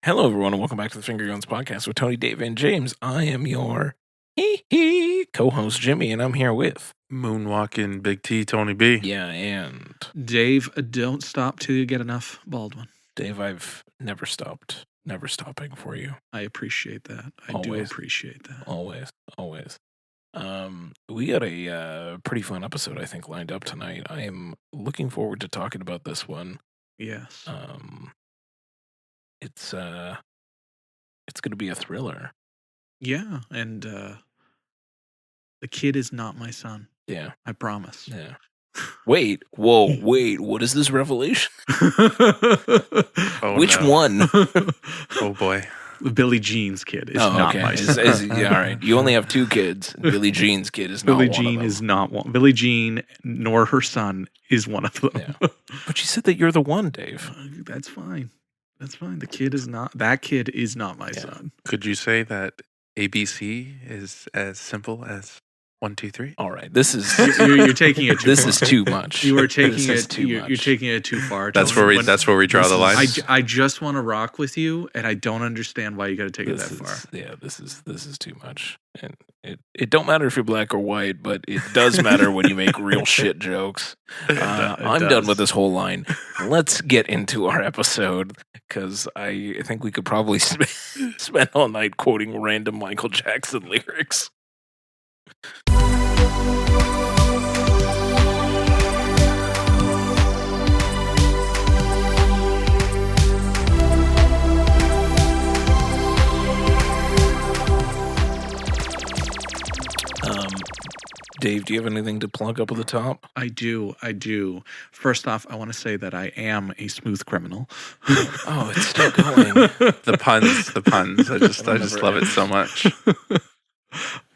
Hello, everyone, and welcome back to the Finger Guns Podcast with Tony, Dave, and James. I am your HEE-HEE co-host, Jimmy, and I'm here with... Moonwalking Big T, Tony B. Yeah, and... Dave, don't stop till you get enough, Baldwin. Dave, I've never stopping for you. I appreciate that. I do Always. appreciate that. Always. We got a pretty fun episode, I think, lined up tonight. I am looking forward to talking about this one. Yes. It's going to be a thriller. Yeah, and the kid is not my son. Yeah. I promise. Yeah. Wait, what is this revelation? Which one? Oh boy. Billie Jean's kid is not my son. Yeah, all right. You only have two kids. Billie Jean's kid is not Billie one Jean of them. is not one. Billie Jean nor her son is one of them. Yeah. But you said that you're the one, Dave. That's fine. That's fine. That kid is not my son. Could you say that ABC is as simple as 1, 2, 3? All right. This is You're taking it too this far. is too much. You are taking This is it. You're taking it too far. That's Tony. where we draw the line. I just want to rock with you, and I don't understand why you got to take it that far. Yeah, this is too much. And it don't matter if you're black or white, but it does matter when you make real shit jokes. I'm done with this whole line. Let's get into our episode, because I think we could probably spend all night quoting random Michael Jackson lyrics. Dave, do you have anything to plug up at the top? I do. First off, I want to say that I am a smooth criminal. Oh, it's still going. The puns. I just love it so much. I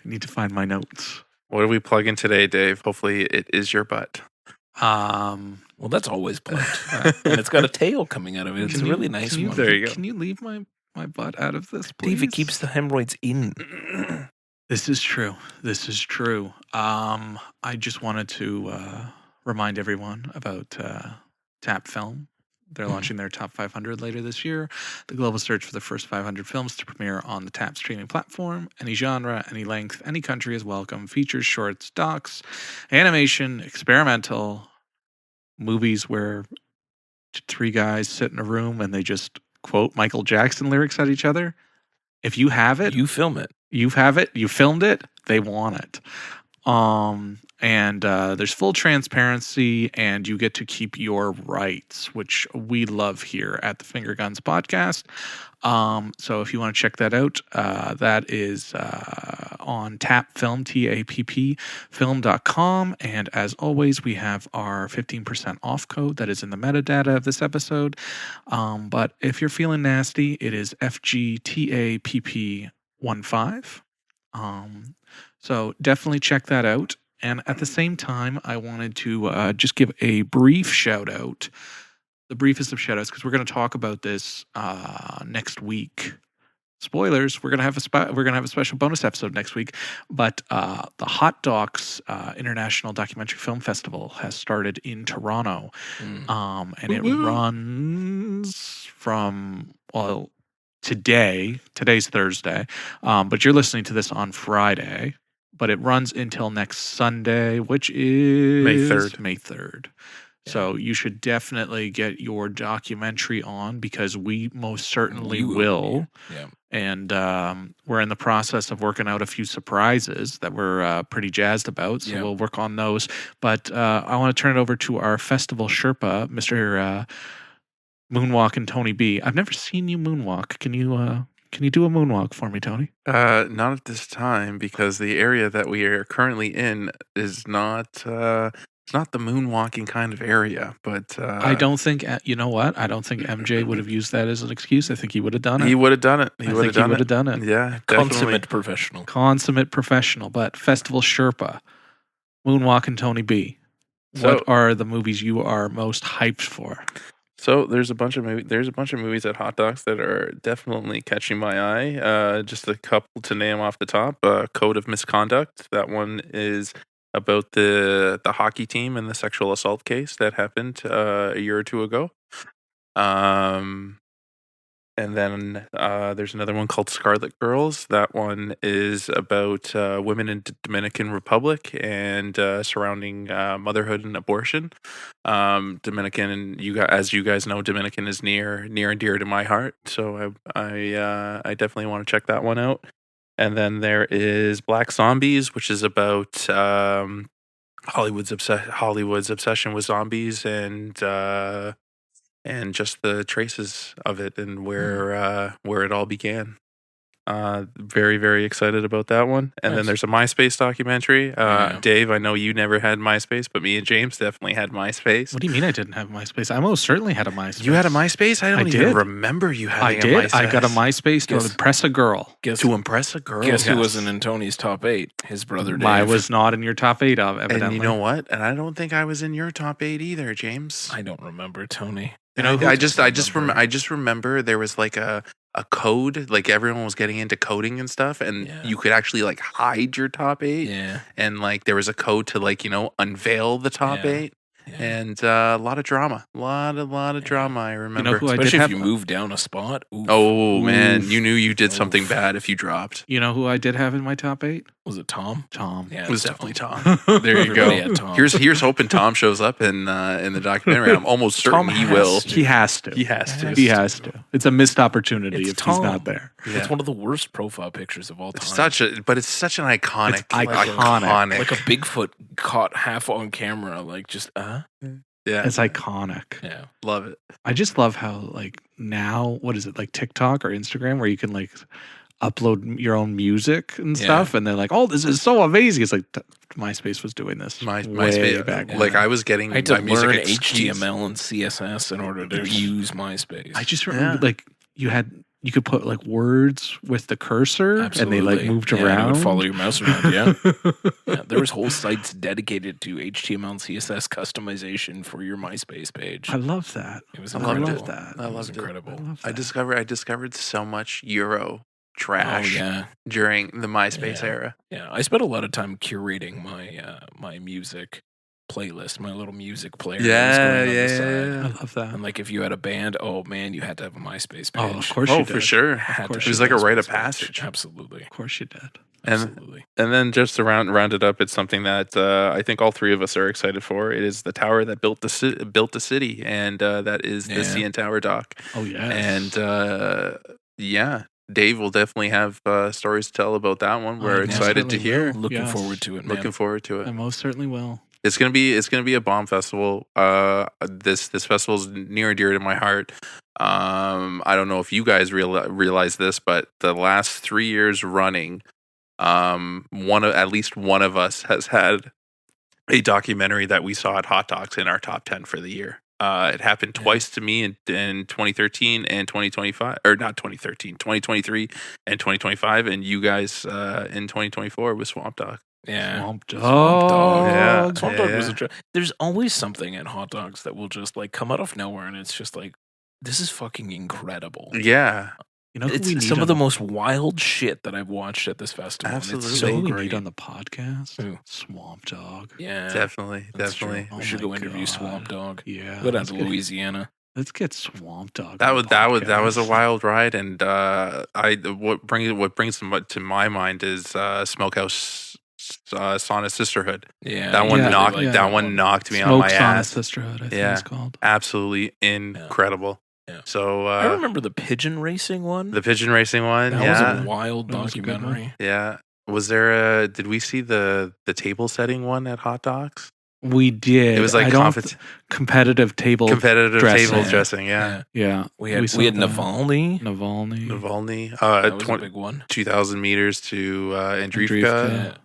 need to find my notes. What are we plugging today, Dave? Hopefully it is your butt. Well, that's always plugged. And it's got a tail coming out of it. It's a really nice one. There you go. Can you leave my butt out of this, please? Dave, it keeps the hemorrhoids in. This is true. I just wanted to remind everyone about Tap Film. They're launching their top 500 later this year. The global search for the first 500 films to premiere on the Tap streaming platform. Any genre, any length, any country is welcome. Features, shorts, docs, animation, experimental, movies where 3 guys sit in a room and they just quote Michael Jackson lyrics at each other. If you have it, You film it. you have it, you filmed it, they want it. And there's full transparency, and you get to keep your rights, which we love here at the Finger Guns Podcast. So if you want to check that out, that is on Tap Film, TAPP film.com. And as always, we have our 15% off code that is in the metadata of this episode. But if you're feeling nasty, it is FGTAPP15. So definitely check that out. And at the same time, I wanted to just give a brief shout out, the briefest of shout outs, because we're going to talk about this next week. Spoilers, we're going to have a special bonus episode next week. But the Hot Docs International Documentary Film Festival has started in Toronto. And it runs from, today's Thursday, but you're listening to this on Friday. But it runs until next Sunday, which is May 3rd. Yeah. So you should definitely get your documentary on, because we most certainly will. Yeah. And we're in the process of working out a few surprises that we're pretty jazzed about. So we'll work on those. But I want to turn it over to our festival Sherpa, Mr. Moonwalk and Tony B. I've never seen you moonwalk. Can you do a moonwalk for me, Tony? Not at this time, because the area that we are currently in is not it's not the moonwalking kind of area. But I don't think you know what? I don't think MJ would have used that as an excuse. I think he would have done it. He would have done it. He would have done it. Yeah, Consummate professional. But Festival Sherpa, Moonwalk and Tony B. What are the movies you are most hyped for? So there's a bunch of movies at Hot Docs that are definitely catching my eye. Just a couple to name off the top. Code of Misconduct. That one is about the hockey team and the sexual assault case that happened a year or two ago. And then there's another one called Scarlet Girls. That one is about women in Dominican Republic and surrounding motherhood and abortion. Dominican, as you guys know, Dominican is near and dear to my heart. So I definitely want to check that one out. And then there is Black Zombies, which is about Hollywood's obsession with zombies and just the traces of it and where it all began. Very, very excited about that one. And then there's a MySpace documentary. Dave, I know you never had MySpace, but me and James definitely had MySpace. What do you mean I didn't have MySpace? I most certainly had a MySpace. You had a MySpace? I don't even did. remember you having I did. a MySpace. I got a MySpace to impress a girl. To impress a girl? Guess who wasn't in Tony's top 8? His brother Dave. I was not in your top 8 of, evidently. And you know what? And I don't think I was in your top 8 either, James. I don't remember, Tony. You know, I just remember there was like a code, like everyone was getting into coding and stuff, and you could actually like hide your top 8. Yeah. And like there was a code to like, unveil the top 8. And a lot of drama. A lot of drama, I remember. Especially if you move down a spot. Oof. Oh, man. You knew you did something bad if you dropped. You know who I did have in my top 8? Was it Tom? Tom. Yeah, it was definitely Tom. There you go. Tom. Here's hoping Tom shows up in the documentary. I'm almost certain he will. He has to. He has to. He has to. It's a missed opportunity if he's not there. Yeah. It's one of the worst profile pictures of all time. It's such an iconic. It's iconic. Like a Bigfoot caught half on camera, like just Yeah. It's iconic. Yeah. Love it. I just love how like now, what is it, like TikTok or Instagram where you can like upload your own music and stuff, and they're like, "Oh, this is so amazing." It's like MySpace was doing this. MySpace back. Like I was getting I had to my music learn HTML. HTML and CSS in order to use MySpace. I just remember like you could put like words with the cursor and they like moved around. And it would follow your mouse around, yeah. There was whole sites dedicated to HTML and CSS customization for your MySpace page. I love that. It was I incredible. loved that. I loved incredible. I discovered so much Euro trash during the MySpace era. Yeah, I spent a lot of time curating my music playlist, my little music player. I love that. And like if you had a band, oh man, you had to have a MySpace page. Oh, of course you did. For sure. It was like a rite of passage. Absolutely. Of course you did. Absolutely. And then just to round it up, it's something that I think all three of us are excited for. It is the tower that built the city, and that is the CN Tower doc. Oh yes. And Dave will definitely have stories to tell about that one. We're excited to hear. Looking forward to it, man. Looking forward to it. I most certainly will. It's gonna be a bomb festival. This festival is near and dear to my heart. I don't know if you guys realize this, but the last 3 years running, at least one of us has had a documentary that we saw at Hot Docs in our top 10 for the year. It happened twice to me in 2013 and 2025, or not 2013, 2023 and 2025, and you guys in 2024 with Swamp Dog. Yeah. Swamp Dog. Yeah. Swamp Dog was there's always something at Hot Dogs that will just like come out of nowhere, and it's just like, this is fucking incredible. Yeah. You know, it's some of the most wild shit that I've watched at this festival. Absolutely. It's so we great. need on the podcast. Who? Swamp Dog. Yeah, Definitely. We should go interview Swamp Dog. Yeah. Go down to Louisiana. Let's get Swamp Dog. That was a wild ride, and what brings to my mind is Smokehouse Sauna Sisterhood. Yeah, that one knocked me on my ass. Sisterhood, I think it's called. Absolutely incredible. Yeah. So I remember the pigeon racing one. The pigeon racing one. That was a wild documentary. Yeah. Was there did we see the table setting one at Hot Dogs? We did. It was like competitive table dressing. Yeah. We had Navalny. That was a big one. 2,000 meters to Andreevka.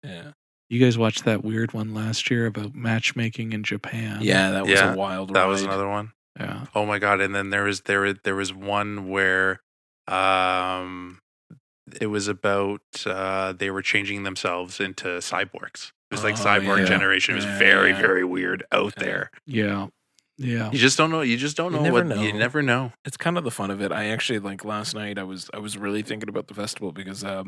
Yeah. You guys watched that weird one last year about matchmaking in Japan? Yeah, that was a wild ride. That was another one. Yeah. Oh my god! And then there was one where, it was about they were changing themselves into cyborgs. It was like cyborg generation. It was very weird out there. Yeah. Yeah. You just don't know. You never know. It's kind of the fun of it. I actually like last night. I was really thinking about the festival because I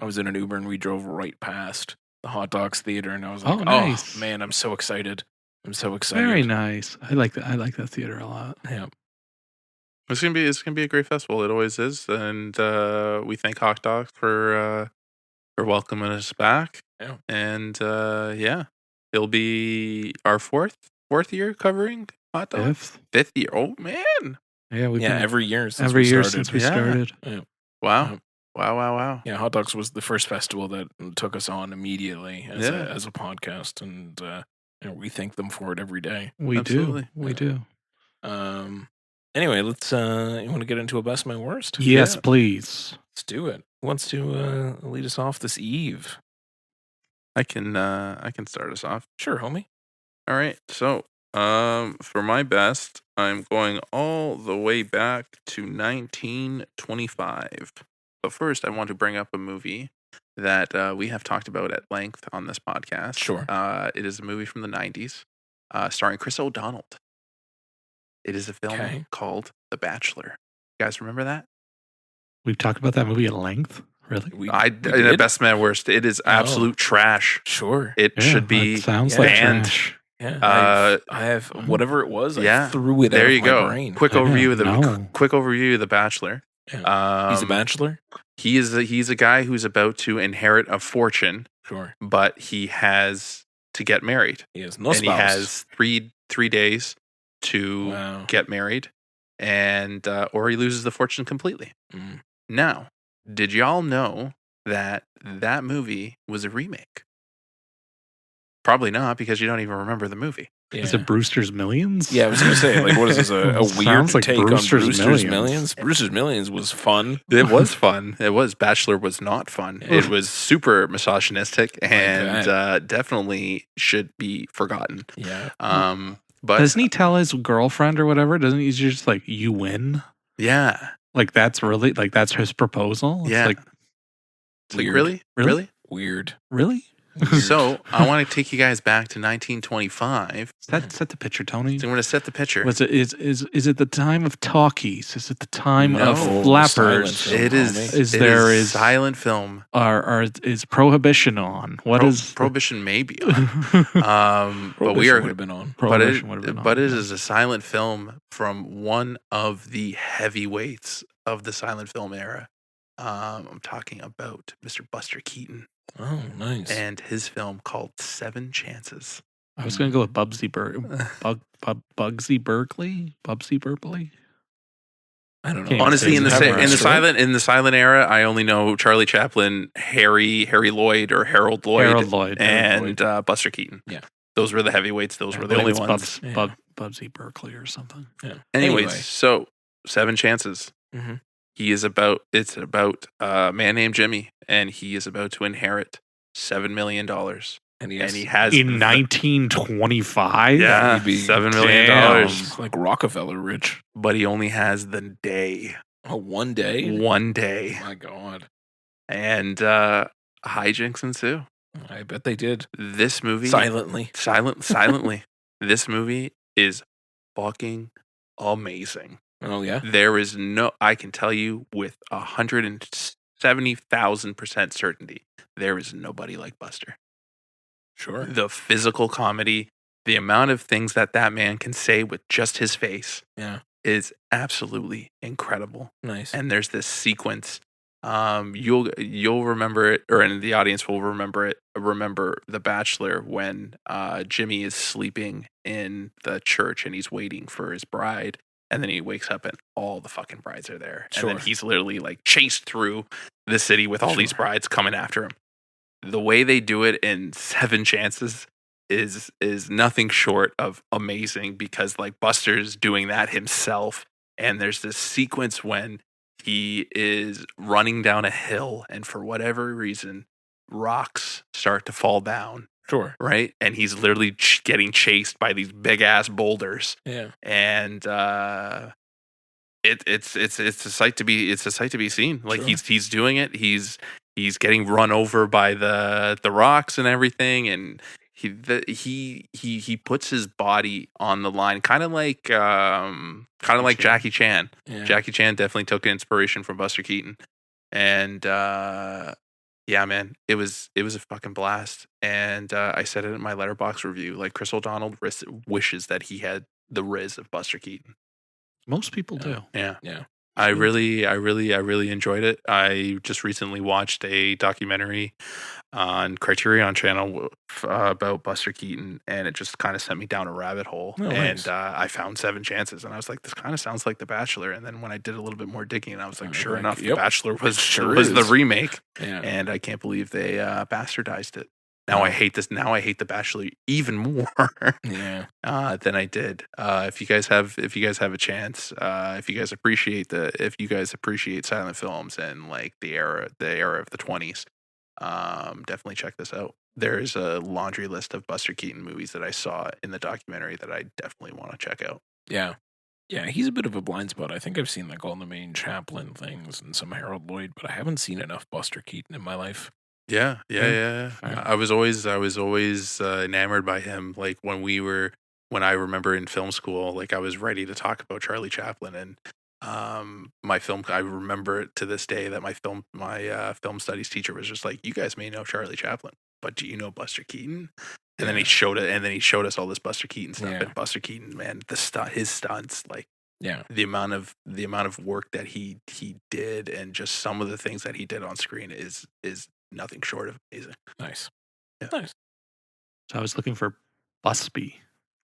was in an Uber and we drove right past the Hot Dogs Theater, and I was like, nice. Oh man, I'm so excited. I'm so excited. Very nice. I like that theater a lot. Yeah. It's gonna be a great festival. It always is, and we thank Hot Dogs for welcoming us back. Yeah. And yeah, it'll be our fourth year covering Hot Dogs. Fifth year. Oh man. Yeah, we've been every year since every we year started. since we Yeah. started. Yeah. Wow. Wow. Yeah, Hot Dogs was the first festival that took us on immediately as a podcast, and we thank them for it every day. We Absolutely. do. Anyway, let's. You want to get into a best my worst? Yes, Yeah. please. Let's do it. Who wants to lead us off this eve? I can start us off. Sure, homie. All right. So, for my best, I'm going all the way back to 1925. But first, I want to bring up a movie that we have talked about at length on this podcast. Sure. It is a movie from the 90s, starring Chris O'Donnell. It is a film called The Bachelor. You guys remember that? We've talked about that movie at length. Really? In a best man worst. It is absolute trash. Sure. It should be sounds banned. like trash. Yeah. I have whatever it was. I threw it. There out you of go. My brain. Quick overview of The Bachelor. Yeah. He's a bachelor. He's a guy who's about to inherit a fortune. Sure. But he has to get married. He has no and spouse. He has three days to get married, and or he loses the fortune completely. Mm. Now, did y'all know that movie was a remake? Probably not, because you don't even remember the movie. Yeah. Is it Brewster's Millions? Yeah, I was going to say, like, what is this, a weird like take Brewster's on Brewster's Millions? Brewster's Millions was fun. It was fun. It was. Bachelor was not fun. It was super misogynistic and definitely should be forgotten. Yeah. But doesn't he tell his girlfriend or whatever? Doesn't he just like, you win? Yeah. Like that's really, like that's his proposal? Yeah. It's like really? Weird. Really? So I want to take you guys back to 1925. Set the picture, Tony. So I'm going to set the picture. Is it the time of talkies? Is it the time of flappers? It is. Is silent film? Is prohibition on? Prohibition may be on? But we are would have been on. But it is a silent film from one of the heavyweights of the silent film era. I'm talking about Mr. Buster Keaton. Oh, nice. And his film called Seven Chances. I was going to go with Bugsy Berkeley. I don't know. Honestly, in the silent era, I only know Charlie Chaplin, Harry Lloyd or Harold Lloyd, and Buster Keaton. Yeah, those were the heavyweights. Those were the only ones. Bugsy Berkeley or something. Yeah. Anyways, so Seven Chances. Mm-hmm. It's about a man named Jimmy, and he is about to inherit $7 million. And he has in 1925. Yeah, $7 million, like Rockefeller rich. But he only has the day. Oh, 1 day. 1 day. Oh my God. And hijinks ensue. I bet they did. This movie silently. This movie is fucking amazing. Oh yeah. There is I can tell you with 170,000% certainty, there is nobody like Buster. Sure. The physical comedy, the amount of things that man can say with just his face, is absolutely incredible. Nice. And there's this sequence. You'll remember it, or in the audience will remember it. Remember The Bachelor when Jimmy is sleeping in the church and he's waiting for his bride. And then he wakes up and all the fucking brides are there. Sure. And then he's literally like chased through the city with all these brides coming after him. The way they do it in Seven Chances is nothing short of amazing, because like Buster's doing that himself. And there's this sequence when he is running down a hill and for whatever reason, rocks start to fall down. Sure. Right? And he's literally getting chased by these big ass boulders. Yeah. And it's a sight to be seen. Like he's doing it. He's getting run over by the rocks and everything, and he puts his body on the line, kind of like Jackie Chan. Yeah. Jackie Chan definitely took inspiration from Buster Keaton. And yeah, man, it was a fucking blast. And I said it in my Letterboxd review. Like, Chris O'Donnell wishes that he had the riz of Buster Keaton. Most people do. Yeah. Yeah. I really enjoyed it. I just recently watched a documentary on Criterion Channel about Buster Keaton, and it just kind of sent me down a rabbit hole. Oh, nice. And I found 7 Chances, and I was like, this kind of sounds like The Bachelor. And then when I did a little bit more digging, I was like, sure enough, The Bachelor was the remake. Yeah. And I can't believe they bastardized it. Now I hate this. Now I hate The Bachelor even more Yeah. than I did. If you guys have a chance, if you guys appreciate silent films and like the era of the 20s, definitely check this out. There's a laundry list of Buster Keaton movies that I saw in the documentary that I definitely want to check out. Yeah. Yeah, he's a bit of a blind spot. I think I've seen like all the main Chaplin things and some Harold Lloyd, but I haven't seen enough Buster Keaton in my life. Yeah. I was always enamored by him. Like when I remember in film school, like I was ready to talk about Charlie Chaplin, and I remember it to this day that my film studies teacher was just like, you guys may know Charlie Chaplin, but do you know Buster Keaton? And then he showed it, and then he showed us all this Buster Keaton stuff. And Buster Keaton, man, his stunts, like the amount of work that he did, and just some of the things that he did on screen is nothing short of amazing. Nice. Yeah. Nice. So I was looking for Busby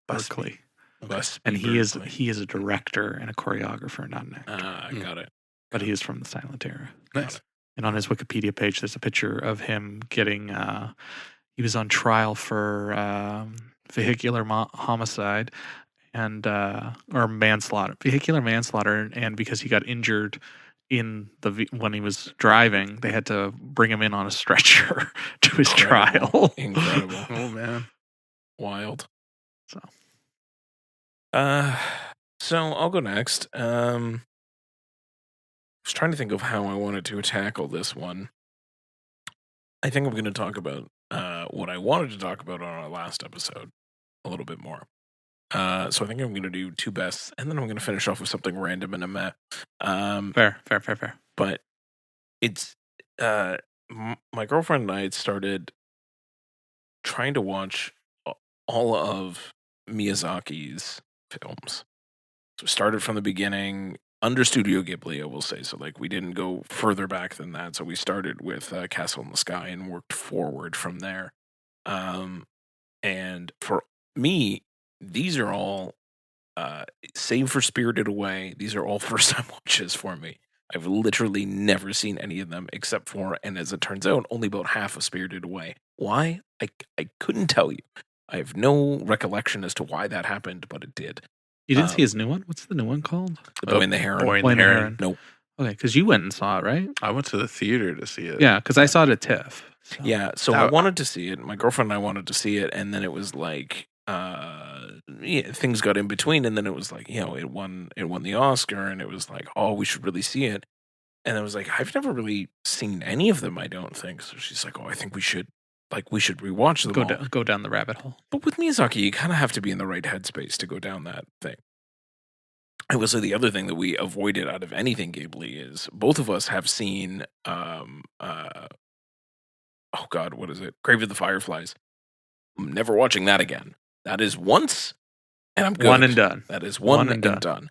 Berkeley. Okay. And he is a director and a choreographer, not an actor. I got it. But he is from the silent era. Nice. And on his Wikipedia page, there's a picture of him getting. He was on trial for vehicular homicide and or manslaughter, vehicular manslaughter, and because he got injured when he was driving, they had to bring him in on a stretcher to his trial. Incredible. Oh man, wild. So I'll go next. I was trying to think of how I wanted to tackle this one. I think I'm going to talk about what I wanted to talk about on our last episode a little bit more. So I think I'm going to do 2 bests, and then I'm going to finish off with something random and a meh. Fair. But it's my girlfriend and I had started trying to watch all of Miyazaki's films. So we started from the beginning under Studio Ghibli, I will say. So like we didn't go further back than that. So we started with Castle in the Sky and worked forward from there. And for me, these are all, save for Spirited Away, these are all first-time watches for me. I've literally never seen any of them except for, and as it turns out, only about half of Spirited Away. Why? I couldn't tell you. I have no recollection as to why that happened, but it did. You didn't see his new one? What's the new one called? The Boy and the Heron. Boy and the Heron. Nope. Okay, because you went and saw it, right? I went to the theater to see it. Yeah, because I saw it at TIFF. So. Yeah, so I wanted to see it. My girlfriend and I wanted to see it, and then it was like things got in between, and then it was like, it won the Oscar, and it was like, oh, we should really see it. And I was like, I've never really seen any of them, I don't think. So she's like, oh, I think we should rewatch them. Go down the rabbit hole. But with Miyazaki, you kind of have to be in the right headspace to go down that thing. I will say the other thing that we avoided out of anything Ghibli is both of us have seen, oh God, what is it? Grave of the Fireflies. I'm never watching that again. That is once, and I'm good. One and done. That is one and done.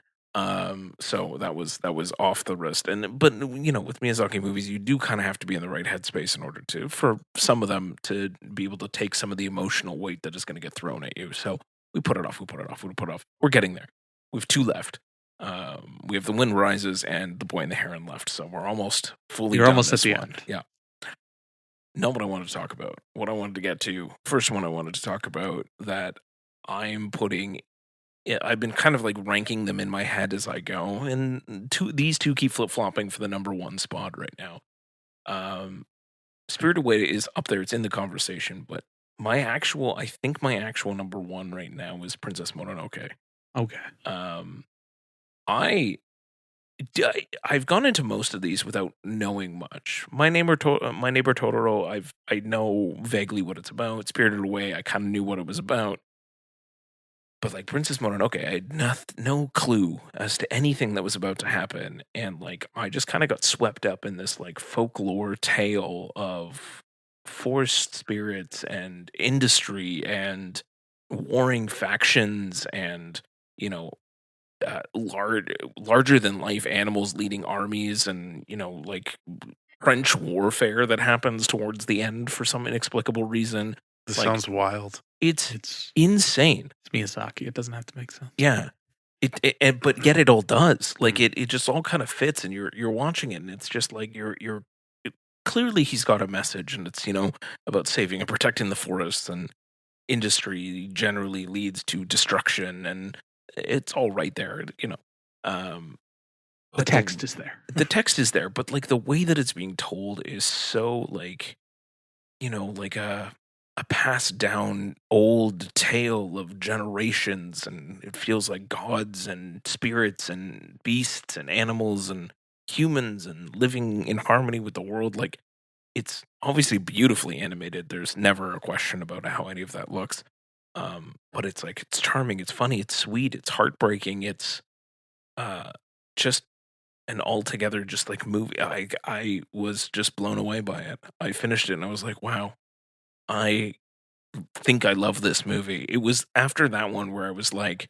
So that was off the wrist. But with Miyazaki movies, you do kind of have to be in the right headspace in order for some of them to be able to take some of the emotional weight that is going to get thrown at you. So we put it off. We're getting there. We have 2 left. We have The Wind Rises and The Boy and the Heron left. So we're almost fully. You're done almost at the one. end. Yeah. Not what I wanted to talk about. What I wanted to get to, first one I wanted to talk about that I'm putting. Yeah, I've been kind of like ranking them in my head as I go, and these two keep flip flopping for the number 1 spot right now. Spirited Away is up there; it's in the conversation, but I think my actual number 1 right now is Princess Mononoke. Okay. I've gone into most of these without knowing much. My Neighbor Totoro, I know vaguely what it's about. Spirited Away, I kind of knew what it was about. But like Princess Mononoke, I had no clue as to anything that was about to happen. And like, I just kind of got swept up in this like folklore tale of forest spirits and industry and warring factions and, larger than life animals leading armies, and like French warfare that happens towards the end for some inexplicable reason. This Like, sounds wild. It's insane. It's Miyazaki. It doesn't have to make sense. Yeah. But yet it all does. Like it just all kind of fits, and you're watching it, and it's just like clearly he's got a message, and it's about saving and protecting the forests, and industry generally leads to destruction, and it's all right there. The text is there. The text is there, but like the way that it's being told is so like like a passed down old tale of generations, and it feels like gods and spirits and beasts and animals and humans and living in harmony with the world. Like, it's obviously beautifully animated. There's never a question about how any of that looks. But it's like, it's charming, it's funny, it's sweet, it's heartbreaking, it's just an altogether just like movie. I was just blown away by it. I finished it and I was like, wow, I think I love this movie. It was after that one where I was like,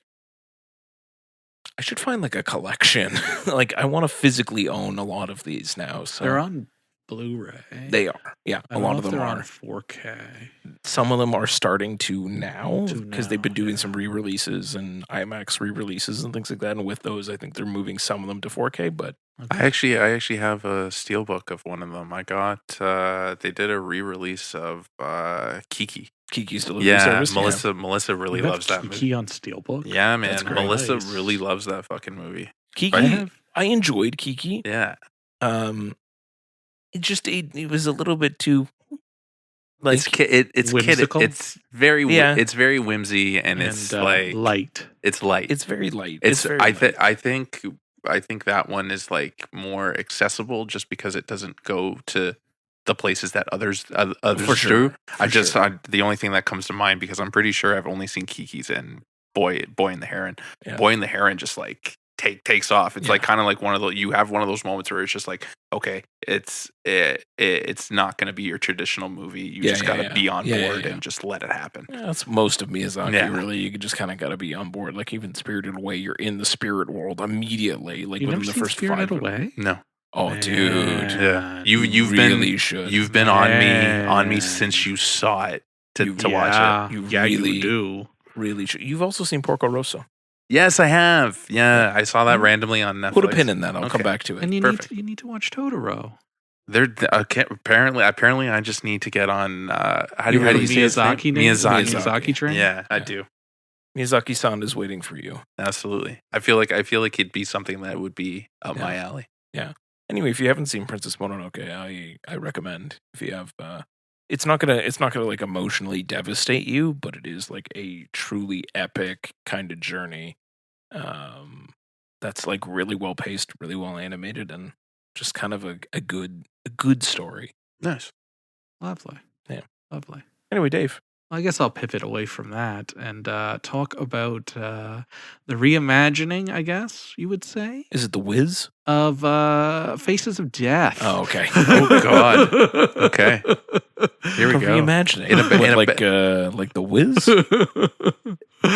I should find like a collection. Like, I want to physically own a lot of these now. So they're on Blu-ray. They are. Yeah, a lot of them are on 4K. Some of them are starting to now To because they've been now, doing yeah. some re-releases and IMAX re-releases and things like that. And with those, I think they're moving some of them to 4K. But I actually have a steelbook of one of them. I got they did a re-release of Kiki. Kiki's Delivery Service. Melissa really You have loves that Kiki movie. on Steelbook. Yeah, man. That's great. Melissa Nice. really loves that fucking movie. Kiki, I enjoyed Kiki. Yeah. It was a little bit too like it's whimsical? it's very whimsy, and it's like light. It's light. It's very light. I think that one is like more accessible just because it doesn't go to the places that others For sure. do. The only thing that comes to mind, because I'm pretty sure I've only seen Kiki's and Boy and the Heron. Yeah. Boy and the Heron just like takes off. It's like kind of like you have one of those moments where it's just like, okay, it's not going to be your traditional movie. You just got to be on board and just let it happen. Yeah, that's most of Miyazaki, really. You just kind of got to be on board. Like, even Spirited Away, you're in the spirit world immediately. Like, You've within never the seen first Spirited 5 Away? No. Oh, Man. dude. Yeah. You really should. You've been on me since you saw it to watch it. You You do. really should. You've also seen Porco Rosso. Yes, I have. Yeah, I saw that randomly on Netflix. Put a pin in that. I'll come back to it. And you Perfect. need to watch Totoro. Apparently, I just need to get on. How do you say his name? Miyazaki name? Miyazaki train? Yeah, I do. Miyazaki-san is waiting for you. Absolutely. I feel like it'd be something that would be up my alley. Yeah. Anyway, if you haven't seen Princess Mononoke, I recommend. If you have, it's not gonna like emotionally devastate you, but it is like a truly epic kind of journey. That's like really well paced, really well animated, and just kind of a good story. Nice. Lovely. Yeah. Lovely. Anyway, Dave. I guess I'll pivot away from that and talk about the reimagining, I guess you would say, Is it The Wiz? of Faces of Death. Oh, okay. Oh, God. Okay. Here we go. Reimagining. Like The Wiz?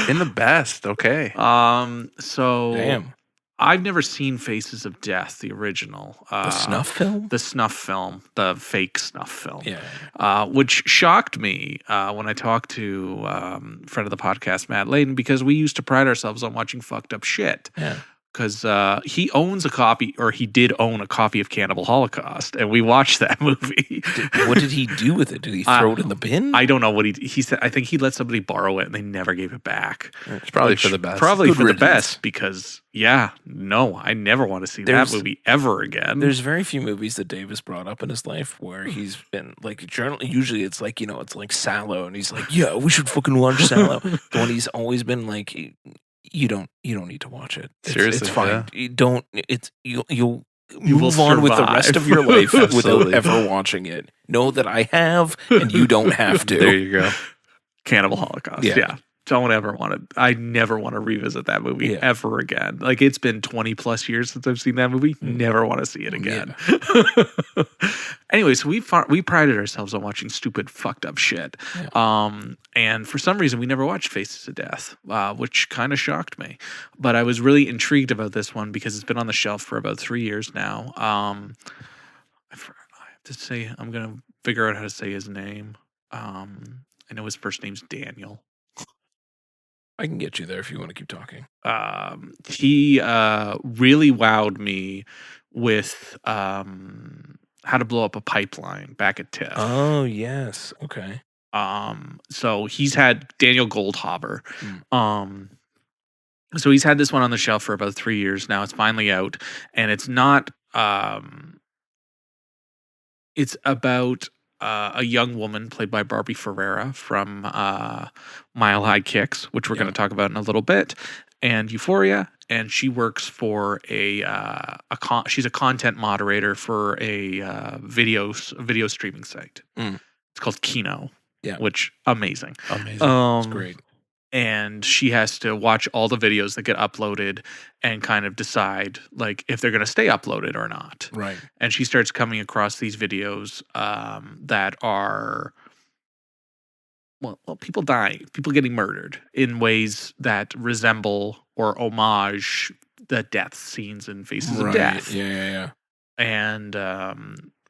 In the best. Okay. So Damn. I've never seen Faces of Death, the original. The snuff film? The snuff film, the fake snuff film. Yeah. Which shocked me when I talked to friend of the podcast, Matt Layden, because we used to pride ourselves on watching fucked up shit. Yeah. Because he owns a copy, or he did own a copy of Cannibal Holocaust, and we watched that movie. What did he do with it? Did he throw it in the bin? I don't know what he said. I think he let somebody borrow it, and they never gave it back. It's probably for the best. Probably Good for riddance. the best, because I never want to see that movie ever again. There's very few movies that Dave has brought up in his life where he's been like, usually it's like, it's like Sallow, and he's like, yeah, we should fucking watch Sallow. The one he's always been like, you don't need to watch it. Seriously, it's fine. yeah. You don't. You'll You will move on with the rest of your life without Absolutely. ever watching it. Know that I have, and you don't have to. There you go. Cannibal Holocaust. Yeah. Yeah. don't ever want to. I never want to revisit that movie ever again. Like, it's been 20 plus years since I've seen that movie. Never want to see it again. Yeah. Anyway, so we prided ourselves on watching stupid, fucked up shit. Yeah. And for some reason, we never watched Faces of Death, which kind of shocked me. But I was really intrigued about this one because it's been on the shelf for about 3 years now. I have to say, I'm gonna figure out how to say his name. I know his first name's Daniel. I can get you there if you want to keep talking. He really wowed me with How to Blow Up a Pipeline back at TIFF. Oh, yes. Okay. So he's had Daniel Goldhaber. So he's had this one on the shelf for about 3 years now. It's finally out, and it's not. It's about a young woman played by Barbie Ferreira from Mile High Kicks, which we're going to talk about in a little bit, and Euphoria. And she works for she's a content moderator for a video streaming site. It's called Kino. Yeah, which amazing. It's great. And she has to watch all the videos that get uploaded and kind of decide like if they're going to stay uploaded or not. Right. And she starts coming across these videos that are well, people dying, people getting murdered in ways that resemble or homage the death scenes in Faces of Death. Yeah. And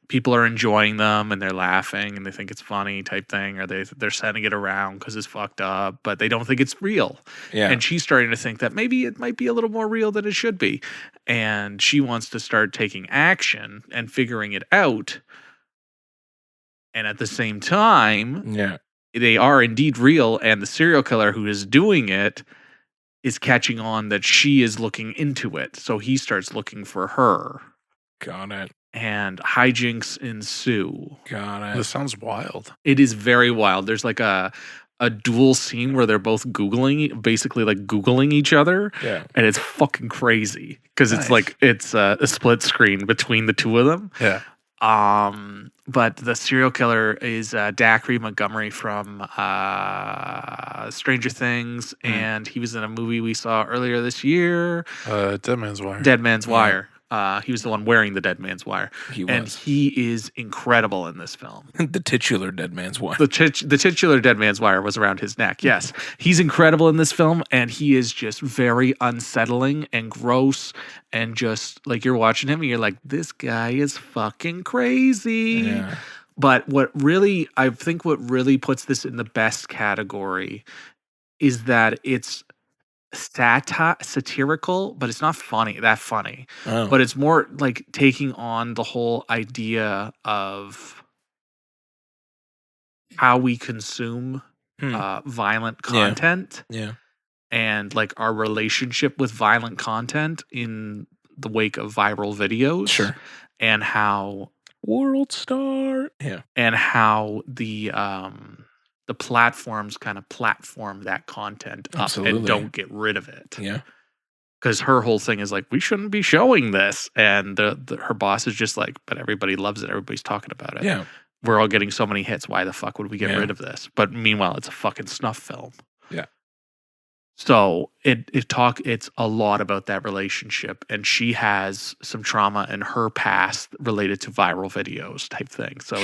people are enjoying them and they're laughing and they think it's funny type thing, or they're sending it around because it's fucked up, but they don't think it's real. Yeah. And she's starting to think that maybe it might be a little more real than it should be. And she wants to start taking action and figuring it out. And at the same time, they are indeed real. And the serial killer who is doing it is catching on that she is looking into it. So he starts looking for her. Got it. And hijinks ensue. Got it. This sounds wild. It is very wild. There's like a dual scene where they're both Googling each other. Yeah. And it's fucking crazy. Because it's like, it's a split screen between the two of them. Yeah. But the serial killer is Dacre Montgomery from Stranger Things. And he was in a movie we saw earlier this year. Dead Man's Wire. Dead Man's Wire. He was the one wearing the Dead Man's Wire. He was. And he is incredible in this film. The titular Dead Man's Wire. The titular Dead Man's Wire was around his neck, yes. He's incredible in this film, and he is just very unsettling and gross, and just, like, you're watching him, and you're like, this guy is fucking crazy. Yeah. But I think what really puts this in the best category is that it's satirical, but it's not funny. But it's more like taking on the whole idea of how we consume violent content, and like our relationship with violent content in the wake of viral videos, and how World Star, and how the platforms kind of platform that content up and don't get rid of it. Yeah. Because her whole thing is like, we shouldn't be showing this. And her boss is just like, but everybody loves it. Everybody's talking about it. Yeah. We're all getting so many hits. Why the fuck would we get rid of this? But meanwhile, it's a fucking snuff film. Yeah. So it's a lot about that relationship, and she has some trauma in her past related to viral videos type thing. So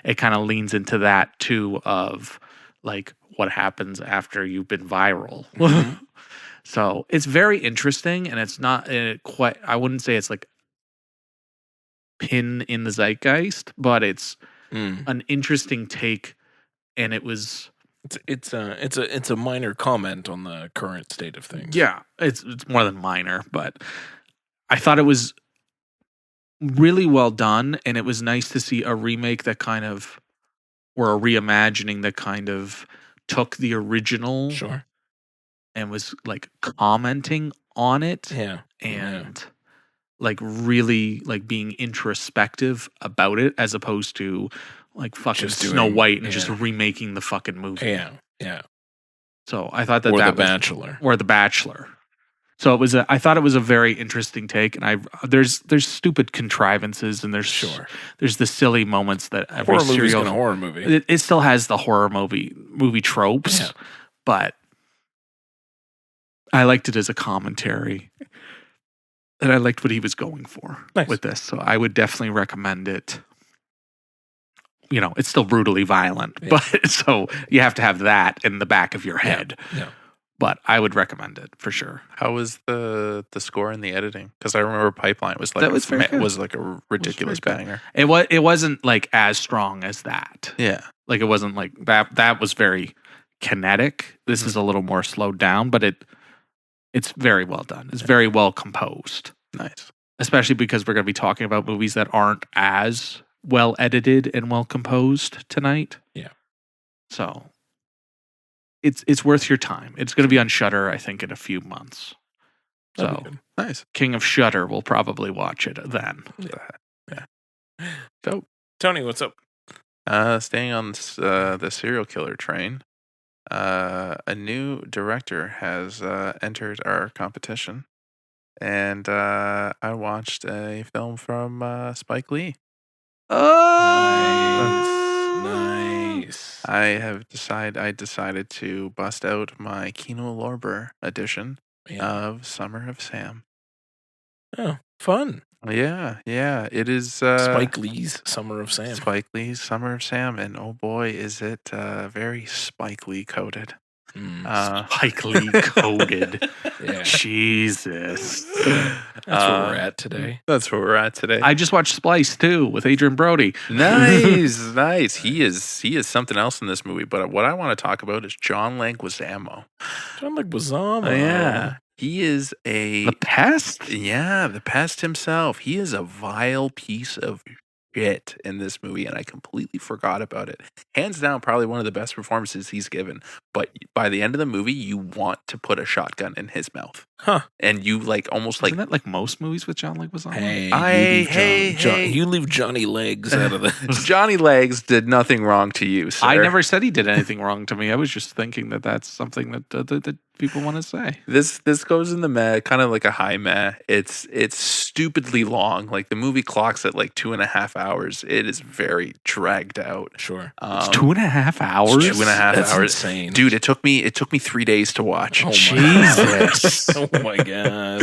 it kind of leans into that too, of like what happens after you've been viral. Mm-hmm. So it's very interesting, and it's not quite. I wouldn't say it's like pin in the zeitgeist, but it's an interesting take, and it was. It's a minor comment on the current state of things. Yeah, it's more than minor, but I thought it was really well done, and it was nice to see a remake that kind of, or a reimagining that kind of took the original, and was like commenting on it, and like really like being introspective about it, as opposed to like fucking Snow White and just remaking the fucking movie. Yeah. So I thought that or that The Bachelor. Or The Bachelor. So I thought it was a very interesting take, and there's stupid contrivances, and there's the silly moments that every horror movie. It still has the horror movie tropes, but I liked it as a commentary. And I liked what he was going for with this. So I would definitely recommend it. You know, it's still brutally violent, but so you have to have that in the back of your head. Yeah. But I would recommend it for sure. How was the score and the editing? Because I remember Pipeline was like a ridiculous banger. It wasn't like as strong as that. Yeah, like it wasn't like that. That was very kinetic. This is a little more slowed down, but it's very well done. It's very well composed. Nice, especially because we're going to be talking about movies that aren't as well edited and well composed tonight. Yeah, so. It's worth your time. It's going to be on Shudder, I think, in a few months. So nice. King of Shudder will probably watch it then. Yeah. Dope. Tony, what's up? Staying on the serial killer train, a new director has entered our competition, and I watched a film from Spike Lee. Oh, nice. I decided to bust out my Kino Lorber edition of Summer of Sam. Oh, fun. Yeah. It is Spike Lee's Summer of Sam. Spike Lee's Summer of Sam, and oh boy, is it very Spike Lee coded. Spike Lee coded. Yeah. Jesus. That's where we're at today. That's where we're at today. I just watched Splice too with Adrian Brody. Nice. He is something else in this movie. But what I want to talk about is John Leguizamo. John Leguizamo. Yeah. He is the pest? Yeah, the pest himself. He is a vile piece of shit in this movie, and I completely forgot about it. Hands down, probably one of the best performances he's given. But by the end of the movie, you want to put a shotgun in his mouth. Huh. And you almost Isn't that like most movies with John Leguizamo? Hey, you leave Johnny Legs out of this. Johnny Legs did nothing wrong to you, sir. I never said he did anything wrong to me. I was just thinking that that's something that people want to say. This goes in the meh, kind of like a high meh. It's stupidly long. Like the movie clocks at like 2.5 hours. It is very dragged out. Sure. It's 2.5 hours. 2.5 That's hours. insane. Dude, it took me 3 days to watch. Oh Jesus. Oh my god.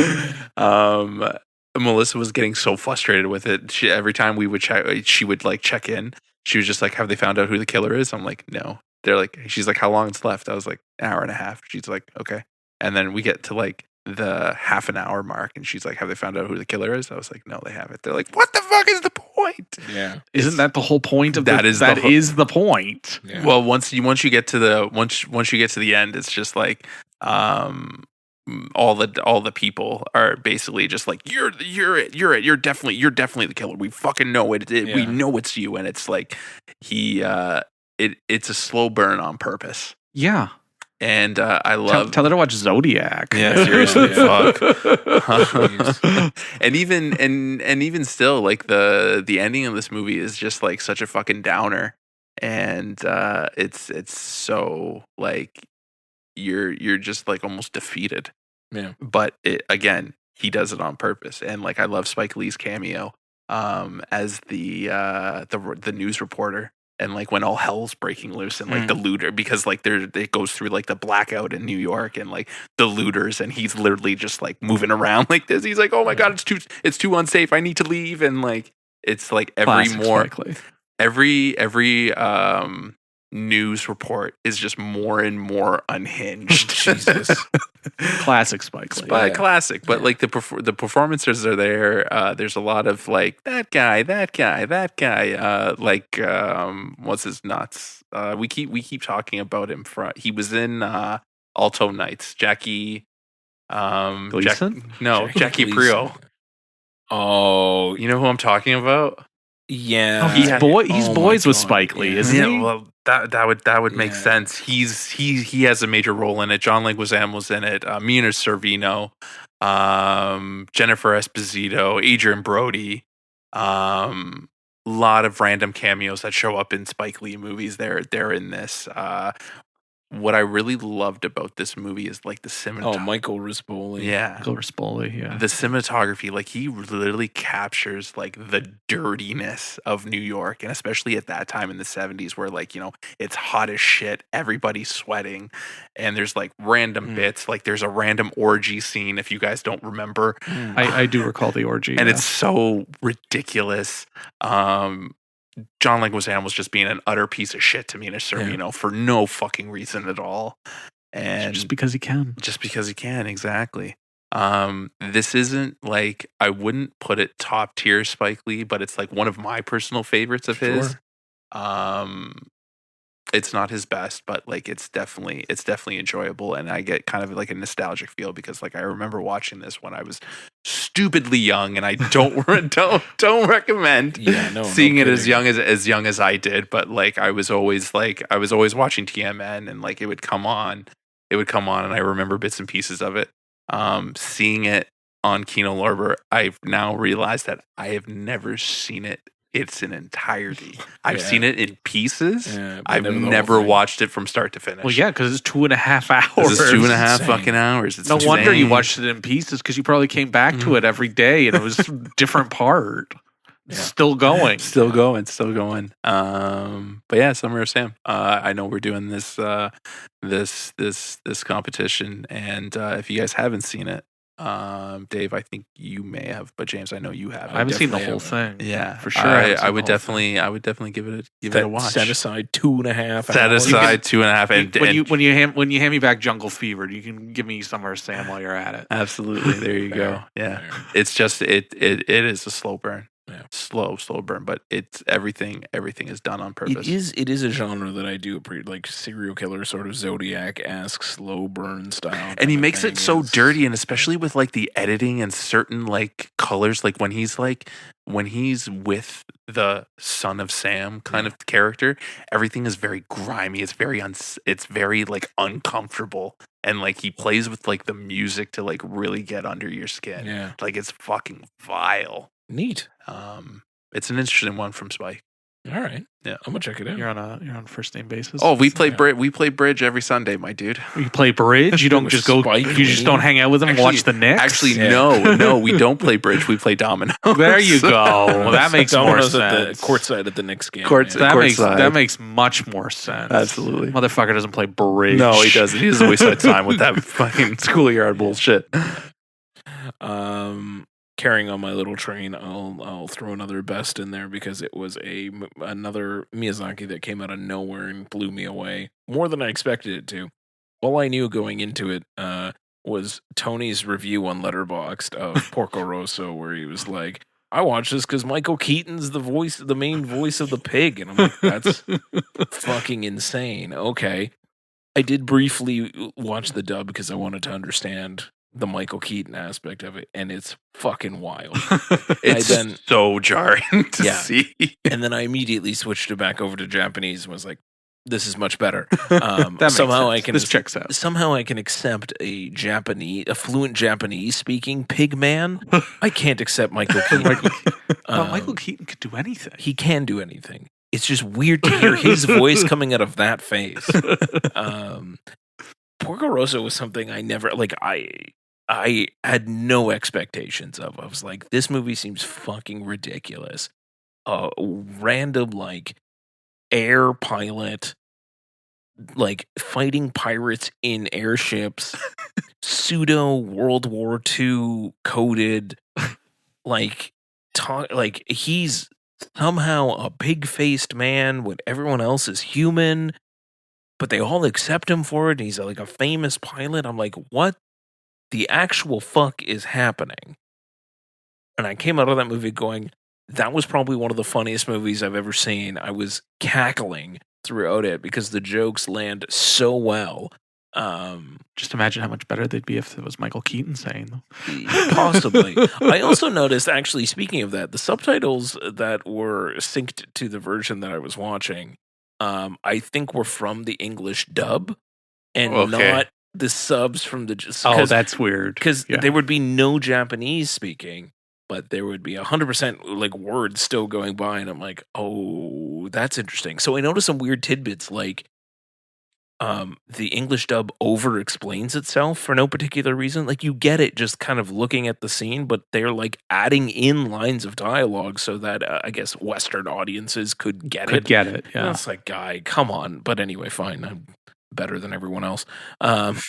Melissa was getting so frustrated with it. Every time we would check, she would like check in. She was just like, "Have they found out who the killer is?" I'm like, "No." They're like, she's like, "How long is left?" I was like, "1.5 hours." She's like, "Okay." And then we get to like the half an hour mark, and she's like, "Have they found out who the killer is?" I was like, "No, they haven't." They're like, "What the fuck is the point?" Yeah. Isn't that the whole point of that? Is the point? Yeah. Well, once you get to the end, it's just like all the people are basically just like you're definitely the killer. We fucking know it. We know it's you, and it's like it's a slow burn on purpose. Yeah. And I love tell her to watch Zodiac. Yeah, seriously, fuck. and even still, like the ending of this movie is just like such a fucking downer, and it's so like you're just like almost defeated. Yeah. But again, he does it on purpose, and like I love Spike Lee's cameo as the news reporter. And like when all hell's breaking loose and like the looter, because like it goes through like the blackout in New York and like the looters, and he's literally just like moving around like this. He's like, "Oh my god, it's too unsafe. I need to leave." And like it's like every news report is just more and more unhinged. Jesus. Classic Spike Lee. Classic, but like the performances are there. There's a lot of like that guy. Like what's his nuts? We keep talking about him. He was in Alto Nights. Jackie Gleason? Jackie Priel. Oh, you know who I'm talking about? Yeah. Oh, he's boys with Spike Lee, isn't he? Well, that would make sense. He has a major role in it. John Leguizamo was in it. Mina Servino, Jennifer Esposito, Adrian Brody. Lot of random cameos that show up in Spike Lee movies. They're in this. what I really loved about this movie is like the cinematography. Oh, Michael Rispoli. Yeah. Michael Rispoli, yeah. The cinematography, like he literally captures like the dirtiness of New York, and especially at that time in the 70s where like, you know, it's hot as shit, everybody's sweating, and there's like random bits, like there's a random orgy scene if you guys don't remember. I do recall the orgy. And it's so ridiculous. John Leguizamo was just being an utter piece of shit to Mina Sorvino for no fucking reason at all. And just because he can. Just because he can, exactly. This isn't like, I wouldn't put it top tier Spike Lee, but it's like one of my personal favorites of his. It's not his best, but like it's definitely enjoyable, and I get kind of like a nostalgic feel because like I remember watching this when I was stupidly young, and I don't recommend seeing it as young as I did, but like I was always watching TMN, and like it would come on, and I remember bits and pieces of it. Seeing it on Kino Lorber, I've now realized that I have never seen it its an entirety. I've seen it in pieces. I've never watched it from start to finish. Well, yeah, because it's 2.5 hours. It's 2.5 fucking hours. It's no wonder you watched it in pieces, because you probably came back to it every day, and it was a different part. Still going. But yeah, Summer of Sam. I know we're doing this competition, and if you guys haven't seen it, Dave, I think you may have, but James, I know you have. I haven't seen the whole thing. Yeah, for sure. I would definitely give it a watch. Set aside 2.5. Set aside 2.5. And when you hand me back Jungle Fever, you can give me Summer of Sam while you're at it. Absolutely. There you go. Yeah, it's just it is a slow burn. Yeah. Slow burn, but it's everything is done on purpose. It is a genre that I do appreciate, like serial killer sort of Zodiac-esque slow burn style. And he makes it so dirty, and especially with like the editing and certain like colors, like when he's with the Son of Sam kind of character, everything is very grimy. It's very like uncomfortable. And like he plays with like the music to like really get under your skin. Yeah. Like it's fucking vile. Neat. It's an interesting one from Spike. All right. Yeah, I'm gonna check it out. You're on first name basis. Oh, we play bridge every Sunday, my dude. You play bridge? You don't just go. Spike, you just don't hang out with him and watch the Knicks. Actually, no, we don't play bridge. We play domino. There you go. Well, that makes more sense. At the courtside at the Knicks game. That makes much more sense. Absolutely. Motherfucker doesn't play bridge. No, he doesn't. He doesn't waste that time with that fucking schoolyard bullshit. Carrying on my little train, I'll throw another best in there because it was another Miyazaki that came out of nowhere and blew me away more than I expected it to. All I knew going into it was Tony's review on Letterboxd of Porco Rosso, where he was like, "I watched this because Michael Keaton's the main voice of the pig," and I'm like, "That's fucking insane." Okay, I did briefly watch the dub because I wanted to understand the Michael Keaton aspect of it, and it's fucking wild. It's so jarring to see. And then I immediately switched it back over to Japanese and was like, this is much better. This checks out. Somehow I can accept a fluent Japanese speaking pig man. I can't accept Michael Keaton. Michael Keaton could do anything. He can do anything. It's just weird to hear his voice coming out of that face. Porco Rosso was something I never I had no expectations of. I was like, this movie seems fucking ridiculous. Random like air pilot, like fighting pirates in airships, pseudo World War II coded, like he's somehow a pig-faced man when everyone else is human, but they all accept him for it. And he's like a famous pilot. I'm like, what the actual fuck is happening? And I came out of that movie going, that was probably one of the funniest movies I've ever seen. I was cackling throughout it because the jokes land so well. Just imagine how much better they'd be if it was Michael Keaton saying them. Possibly. I also noticed, actually, speaking of that, the subtitles that were synced to the version that I was watching, I think were from the English dub and not the subs from the... that's weird. Because there would be no Japanese speaking, but there would be 100% like words still going by, and I'm like, oh, that's interesting. So I noticed some weird tidbits, like the English dub over explains itself for no particular reason. Like, you get it just kind of looking at the scene, but they're like adding in lines of dialogue so that I guess Western audiences could get it. Yeah. And it's like, guy, come on. But anyway, fine. I'm better than everyone else. But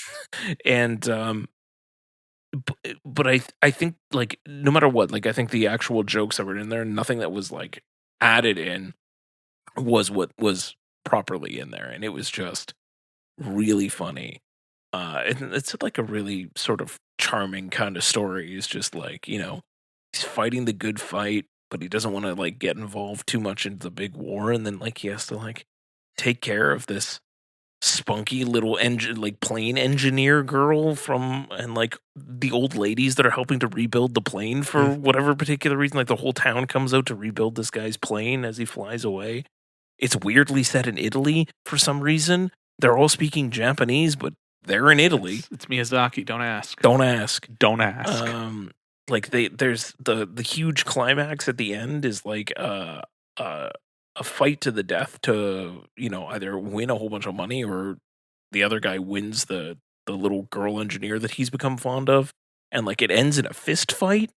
I think, like, no matter what, like, I think the actual jokes that were in there, nothing that was like added in was what was properly in there, and it was just really funny. It's like a really sort of charming kind of story. He's just like, he's fighting the good fight, but he doesn't want to like get involved too much into the big war, and then like he has to like take care of this spunky little plane engineer girl and like the old ladies that are helping to rebuild the plane for whatever particular reason. Like, the whole town comes out to rebuild this guy's plane as he flies away. It's weirdly set in Italy for some reason. They're all speaking Japanese, but they're in Italy. It's Miyazaki. Don't ask. Don't ask. Don't ask. Like, there's the huge climax at the end is like a fight to the death to either win a whole bunch of money, or the other guy wins the little girl engineer that he's become fond of, and like it ends in a fist fight,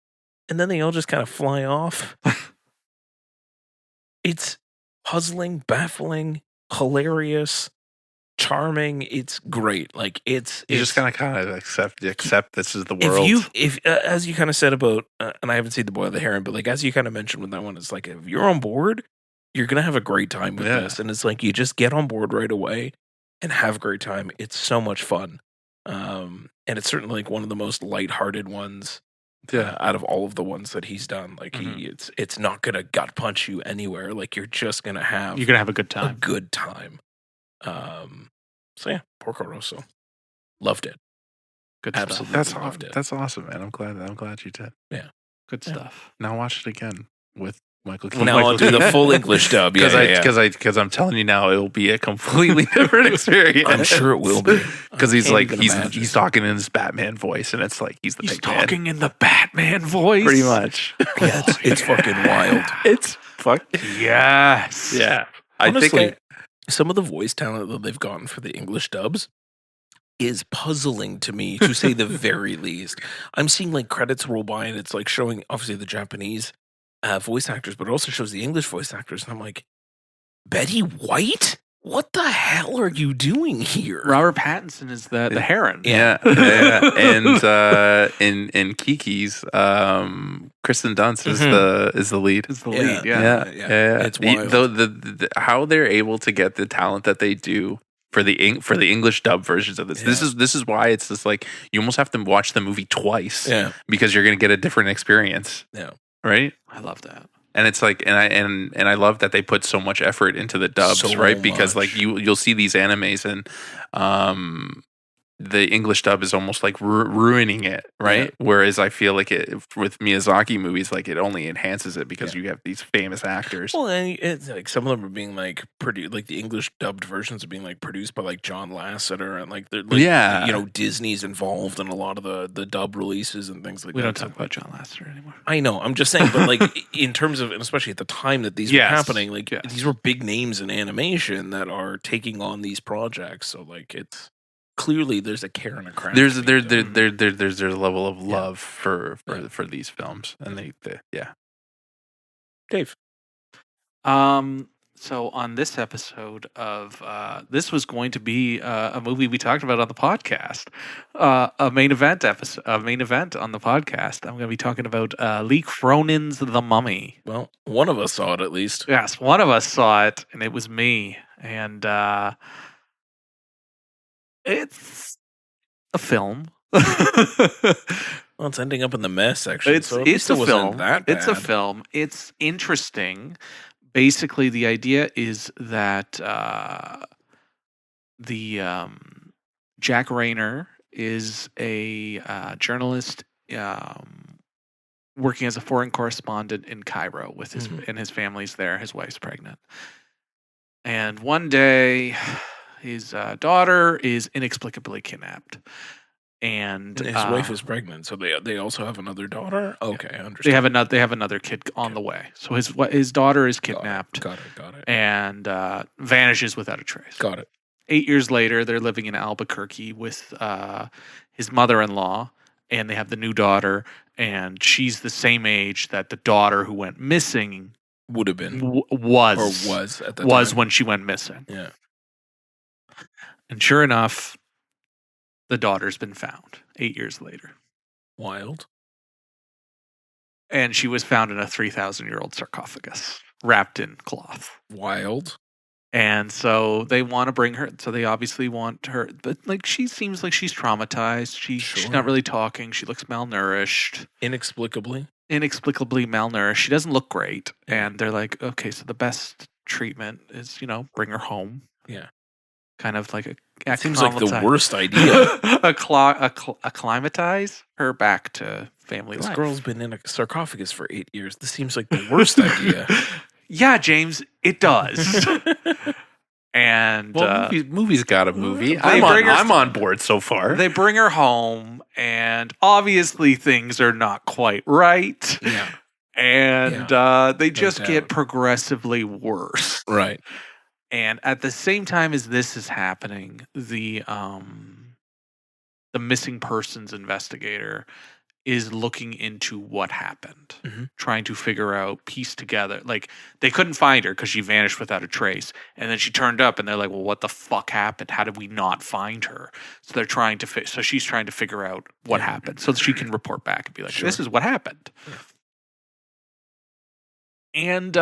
and then they all just kind of fly off. It's puzzling, baffling, hilarious, charming. It's great. Like, you just kind of accept this is the world. If as you kind of said about, and I haven't seen The Boy with the Heron, but like as you kind of mentioned with that one, it's like, if you're on board, you're gonna have a great time with this, and it's like you just get on board right away and have a great time. It's so much fun, and it's certainly like one of the most lighthearted ones. Out of all of the ones that he's done, like it's not gonna gut punch you anywhere. Like, you're just gonna have a good time. So yeah, Porco Rosso, loved it. Good Absolutely stuff. loved it. That's awesome, man. I'm glad you did. Yeah, good stuff. Now watch it again with Michael Keaton. Now I'll do the full English dub. Because I'm telling you now, it'll be a completely different experience. I'm sure it will be, because he's talking in his Batman voice, and it's like he's talking in the Batman voice, pretty much. Yeah, it's fucking wild. It's yes, yeah. Honestly, I think some of the voice talent that they've gotten for the English dubs is puzzling to me, to say the very least. I'm seeing like credits roll by, and it's like showing obviously the Japanese voice actors, but it also shows the English voice actors, and I'm like, Betty White? What the hell are you doing here? Robert Pattinson is the heron. Yeah. And in Kiki's, Kristen Dunst is the lead. Is the lead. Yeah. It's wild. The how they're able to get the talent that they do for the English dub versions of this. Yeah. This is why it's just like you almost have to watch the movie twice. Yeah. Because you're going to get a different experience. Yeah. Right? I love that. And it's like, and I love that they put so much effort into the dubs, right? Because like you'll see these animes, and the English dub is almost like ruining it, right? Yeah. Whereas I feel like with Miyazaki movies, like it only enhances it because you have these famous actors. Well, and it's like some of them are being like like the English dubbed versions are being like produced by like John Lasseter, and like they're like, Disney's involved in a lot of the dub releases and things like that. We don't talk about John Lasseter anymore. I know. I'm just saying, but like in terms of, and especially at the time that these were happening, like these were big names in animation that are taking on these projects. So like it's clearly there's a care and a craft. There's a level of love for these films, and they Dave. So on this episode of this was going to be a movie we talked about on the podcast, a main event on the podcast. I'm going to be talking about Lee Cronin's The Mummy. Well, one of us saw it at least. Yes, one of us saw it, and it was me. And it's a film. Well, it's ending up in the mess, actually. It's a film. It's a film. It's interesting. Basically, the idea is that Jack Rayner is a journalist working as a foreign correspondent in Cairo with his and his family's there. His wife's pregnant, and one day his daughter is inexplicably kidnapped. And his wife is pregnant, so they also have another daughter. Okay, I understand. They have another kid on the way. So his daughter is kidnapped. Got it. And vanishes without a trace. Got it. 8 years later, they're living in Albuquerque with his mother-in-law, and they have the new daughter, and she's the same age that the daughter who went missing Would have been. was At the time. when she went missing. Yeah. And sure enough, the daughter's been found 8 years later. Wild. And she was found in a 3,000-year-old sarcophagus wrapped in cloth. Wild. And so they want to bring her. So they obviously want her. But like she seems like she's traumatized. She's Sure. not really talking. She looks malnourished. Inexplicably Malnourished. She doesn't look great. Yeah. And they're like, okay, so the best treatment is, bring her home. Yeah. Kind of like Seems like the worst idea. acclimatize her back to family This life. girl's been in a sarcophagus for 8 years. This seems like the worst idea. Yeah, James, it does. And movies got a movie. They I'm on board so far. they bring her home, and obviously things are not quite right. Yeah. And they just doubt. get progressively worse. Right. And at the same time as this is happening, the missing persons investigator is looking into what happened, trying to figure out, piece together. Like, they couldn't find her because she vanished without a trace. And then she turned up and they're like, well, what the fuck happened? How did we not find her? So they're trying to so she's trying to figure out what happened so she can report back and be like, this is what happened. Yeah. And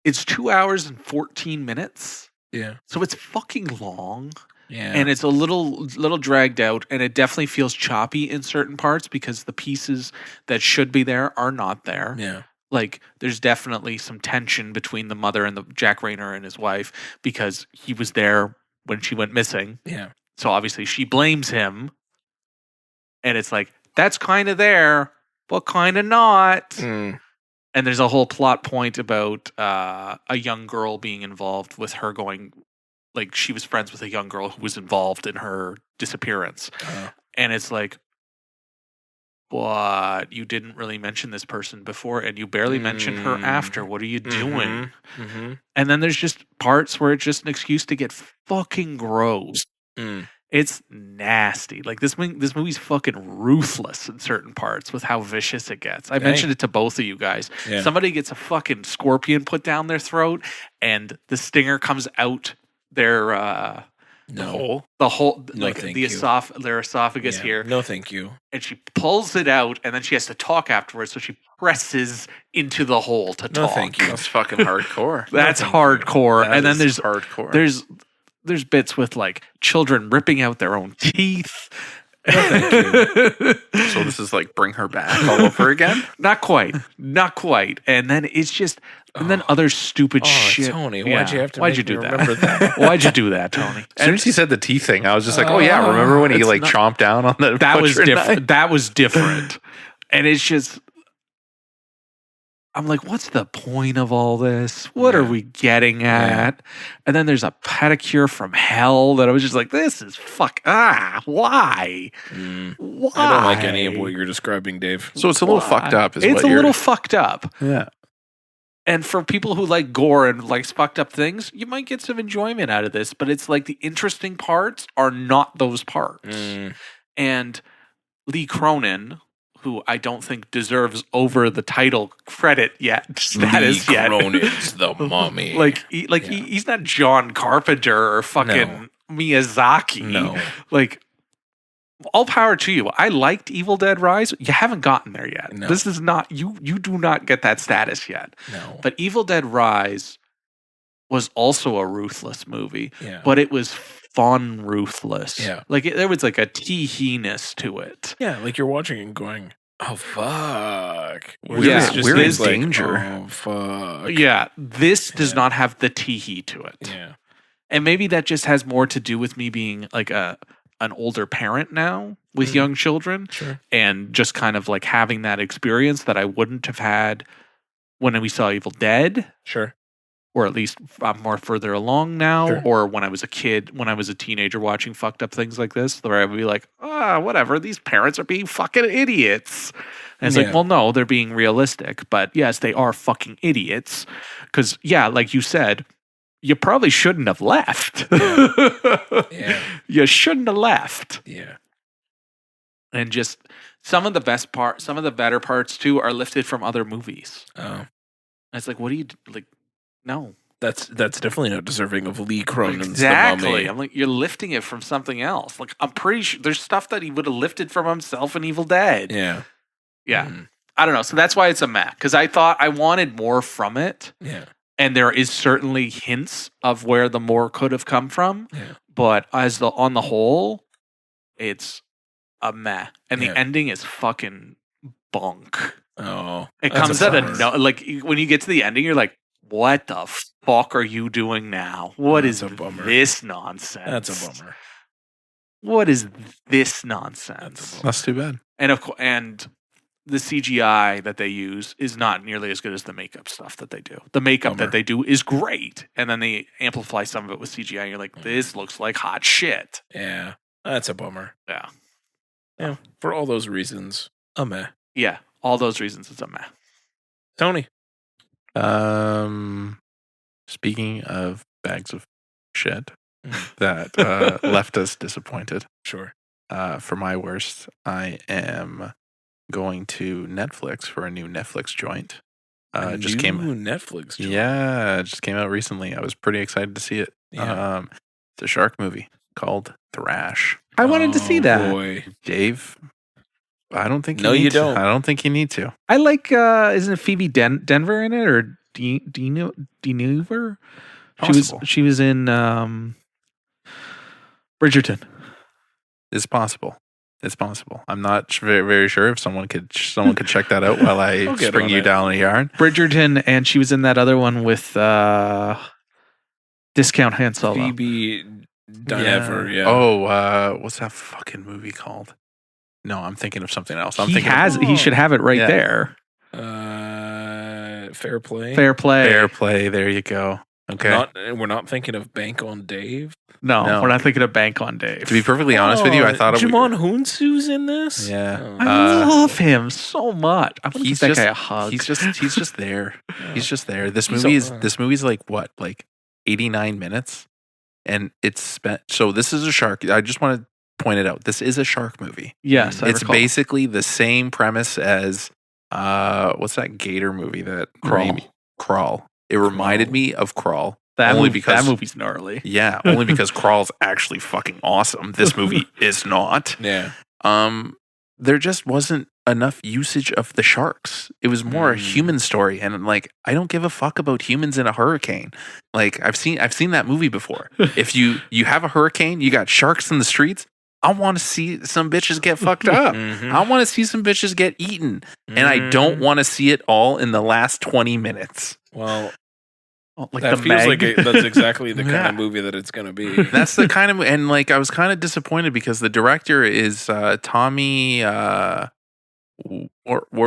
it's 2 hours and 14 minutes. Yeah. So it's fucking long. Yeah. And it's a little dragged out, and it definitely feels choppy in certain parts because the pieces that should be there are not there. Yeah. Like, there's definitely some tension between the mother and the Jack Rayner and his wife because he was there when she went missing. Yeah. So obviously she blames him, and it's like, that's kind of there, but kind of not. Mm. And there's a whole plot point about a young girl being involved with her going. Like, she was friends with a young girl who was involved in her disappearance. And it's like, but you didn't really mention this person before, and you barely mentioned her after. What are you doing? Mm-hmm. And then there's just parts where it's just an excuse to get fucking gross. Mm. It's nasty. Like, this movie's fucking ruthless in certain parts with how vicious it gets. I mentioned it to both of you guys. Yeah. Somebody gets a fucking scorpion put down their throat, and the stinger comes out their the hole No, like thank their esophagus here, No, thank you. and she pulls it out, and then she has to talk afterwards, so she presses into the hole to No, talk. thank you. That's fucking hardcore. That's thank hardcore. That And then is there's hardcore. there's bits with like children ripping out their own teeth. No, thank you. So this is like bring her back all over again? Not quite. And then it's just, and then other stupid shit. Tony, Yeah. why'd you have to Why'd make you do me that? remember that? Why'd you do that, Tony? As soon as he said the teeth thing, I was just like, oh yeah, remember when he it's like not- chomped down on the That was butcher different. knife? That was different. And it's just, I'm like, what's the point of all this? What are we getting at? And then there's a pedicure from hell that I was just like, this is why? Why? I don't like any of what you're describing, Dave. So it's a little fucked up. It's a little fucked up. Yeah. And for people who like gore and likes fucked up things, you might get some enjoyment out of this. But it's like the interesting parts are not those parts. And Lee Cronin, who I don't think deserves over the title credit status yet. Cronin's the mummy. He's not John Carpenter or fucking Miyazaki. No. Like, all power to you. I liked Evil Dead Rise. You haven't gotten there yet. No. This is not, you do not get that status yet. No. But Evil Dead Rise was also a ruthless movie. Yeah. But it was fun ruthless. Yeah. Like, there was like a tee-hee-ness to it. Yeah, like you're watching and going, oh, fuck. We're in danger. Oh, fuck. Yeah. This does not have the tee-hee to it. Yeah. And maybe that just has more to do with me being like an older parent now with young children. Sure. And just kind of like having that experience that I wouldn't have had when we saw Evil Dead. Sure. Or at least I'm more further along now. Sure. Or when I was a kid, when I was a teenager watching fucked up things like this, where I would be like, whatever, these parents are being fucking idiots. And it's like, well, no, they're being realistic. But yes, they are fucking idiots. Because, yeah, like you said, you probably shouldn't have left. Yeah. You shouldn't have left. Yeah. And just some of the better parts too are lifted from other movies. Oh. And it's like, what do you like? No, That's definitely not deserving of Lee Cronin's exactly. The Mummy. I'm like, you're lifting it from something else. Like, I'm pretty sure there's stuff that he would have lifted from himself in Evil Dead. Yeah. Yeah. Mhm. I don't know. So that's why it's a meh. Because I thought I wanted more from it. Yeah. And there is certainly hints of where the more could have come from. Yeah. But on the whole, it's a meh. And Yeah. the ending is fucking bunk. Oh. It that's comes a out of bummer. like when you get to the ending, you're like, what the fuck are you doing now? What That's is a bummer. this nonsense? That's a bummer. What is this nonsense? bummer. That's too bad. And and the CGI that they use is not nearly as good as the makeup stuff that they do. The makeup Bummer. that they do is great, and then they amplify some of it with CGI. And you're like, this looks like hot shit. Yeah. That's a bummer. Yeah, Yeah. For all those reasons, a meh. yeah. All those reasons, it's a meh. Tony. Speaking of bags of shit Mm. that left us disappointed. Sure. For my worst, I am going to Netflix for a new Netflix joint. It just came. Netflix. Joint. Yeah, it just came out recently. I was pretty excited to see it. Yeah. It's a shark movie called Thrash. I wanted to see that. Boy. Dave, I don't think No, you you need to. don't. I don't think you need to. I like. Isn't Phoebe Denver in it or Deneuver? Possible. She was in Bridgerton. It's possible. It's possible. I'm not very, very sure if someone could check that out while I I'll get spring on you it. down a yarn. Bridgerton, and she was in that other one with Discount Han Solo. Phoebe Dinever. Yeah. Oh, what's that fucking movie called? No, I'm thinking of something else. He should have it right Yeah. there. Fair Play. Fair play. Fair Play. There you go. Okay. We're not thinking of Bank on Dave. No, we're not thinking of Bank on Dave. To be perfectly honest with you, I thought Jimon Hunsu's in this. Yeah. Oh. I love him so much. I want to give he's that just- guy a hug. he's just there. He's just there. This He's movie's like what, like 89 minutes, and it's spent. So this is a shark. I just want to point it out. This is a shark movie. yes, I It's recall. basically the same premise as what's that gator movie that Crawl. Crawl. It reminded me of Crawl. that only movie, because- that movie's gnarly. Yeah, only because Crawl's actually fucking awesome. This movie is not. Yeah. There just wasn't enough usage of the sharks. It was more a human story, and like I don't give a fuck about humans in a hurricane. Like I've seen that movie before. If you have a hurricane, you got sharks in the streets. I want to see some bitches get fucked up. Mhm. I want to see some bitches get eaten, and I don't want to see it all in the last 20 minutes. Well, Like that the feels Meg. like that's exactly the kind Yeah. of movie that it's going to be. That's the kind of, and like I was kind of disappointed because the director is Tommy or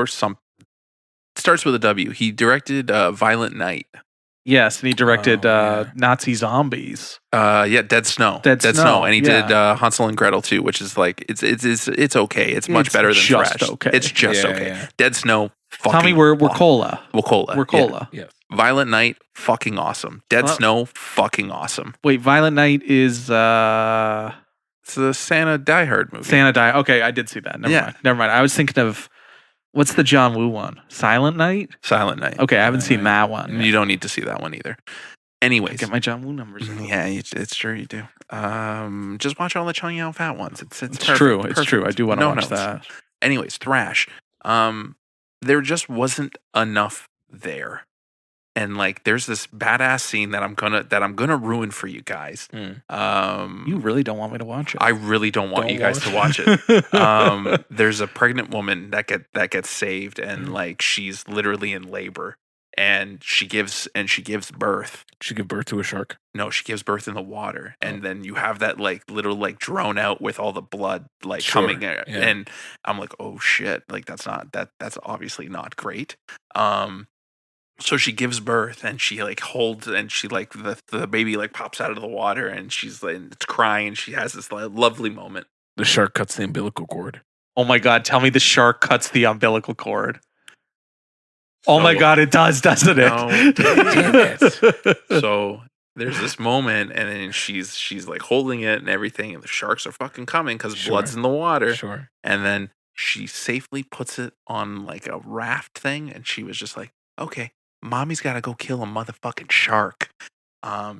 some starts with a W. He directed Violent Night. Yes, and he directed Oh, yeah. Nazi Zombies. Yeah, Dead Snow. Dead Snow, and he yeah. did Hansel and Gretel too, which is like it's okay. It's much It's better than just Thrash. okay. It's just Yeah, okay. yeah. Dead Snow. Fucking Tommy, we're awesome. cola. Wacola. We're cola. Yes. Violent Night. Fucking awesome. Dead Well- Snow. Fucking awesome. Wait, Violent Night is It's a Santa Die Hard movie. Santa Die. Okay, I did see that. Never mind. I was thinking of what's the John Woo one? Silent Night. Silent Night. Okay, I haven't seen that one. You don't need to see that one either. I Anyways, get my John Woo numbers. yeah, it's sure you do. Just watch all the Chung Yao Fat ones. It's It's perfect, true. It's perfect. true. I do want to No watch notes. that. Anyways, Thrash. There just wasn't enough there, and like, there's this badass scene that I'm gonna ruin for you guys. You really don't want me to watch it. I really don't want Don't you guys to watch it. There's a pregnant woman that gets saved, and like she's literally in labor, and she gives birth. She give birth to a shark. No, she gives birth in the water, and then you have that like little like drone out with all the blood like Sure, coming, yeah. and I'm like, oh shit, like that's obviously not great. So she gives birth, and she like holds, and she like the baby like pops out of the water, and she's like it's crying. She has this like, lovely moment. The shark cuts the umbilical cord. Oh my god! Tell me the shark cuts the umbilical cord. Oh my So- god! It does, doesn't it? No, damn it. So there's this moment, and then she's like holding it and everything, and the sharks are fucking coming because Sure. blood's in the water. Sure. And then she safely puts it on like a raft thing, and she was just like, "Okay, mommy's got to go kill a motherfucking shark."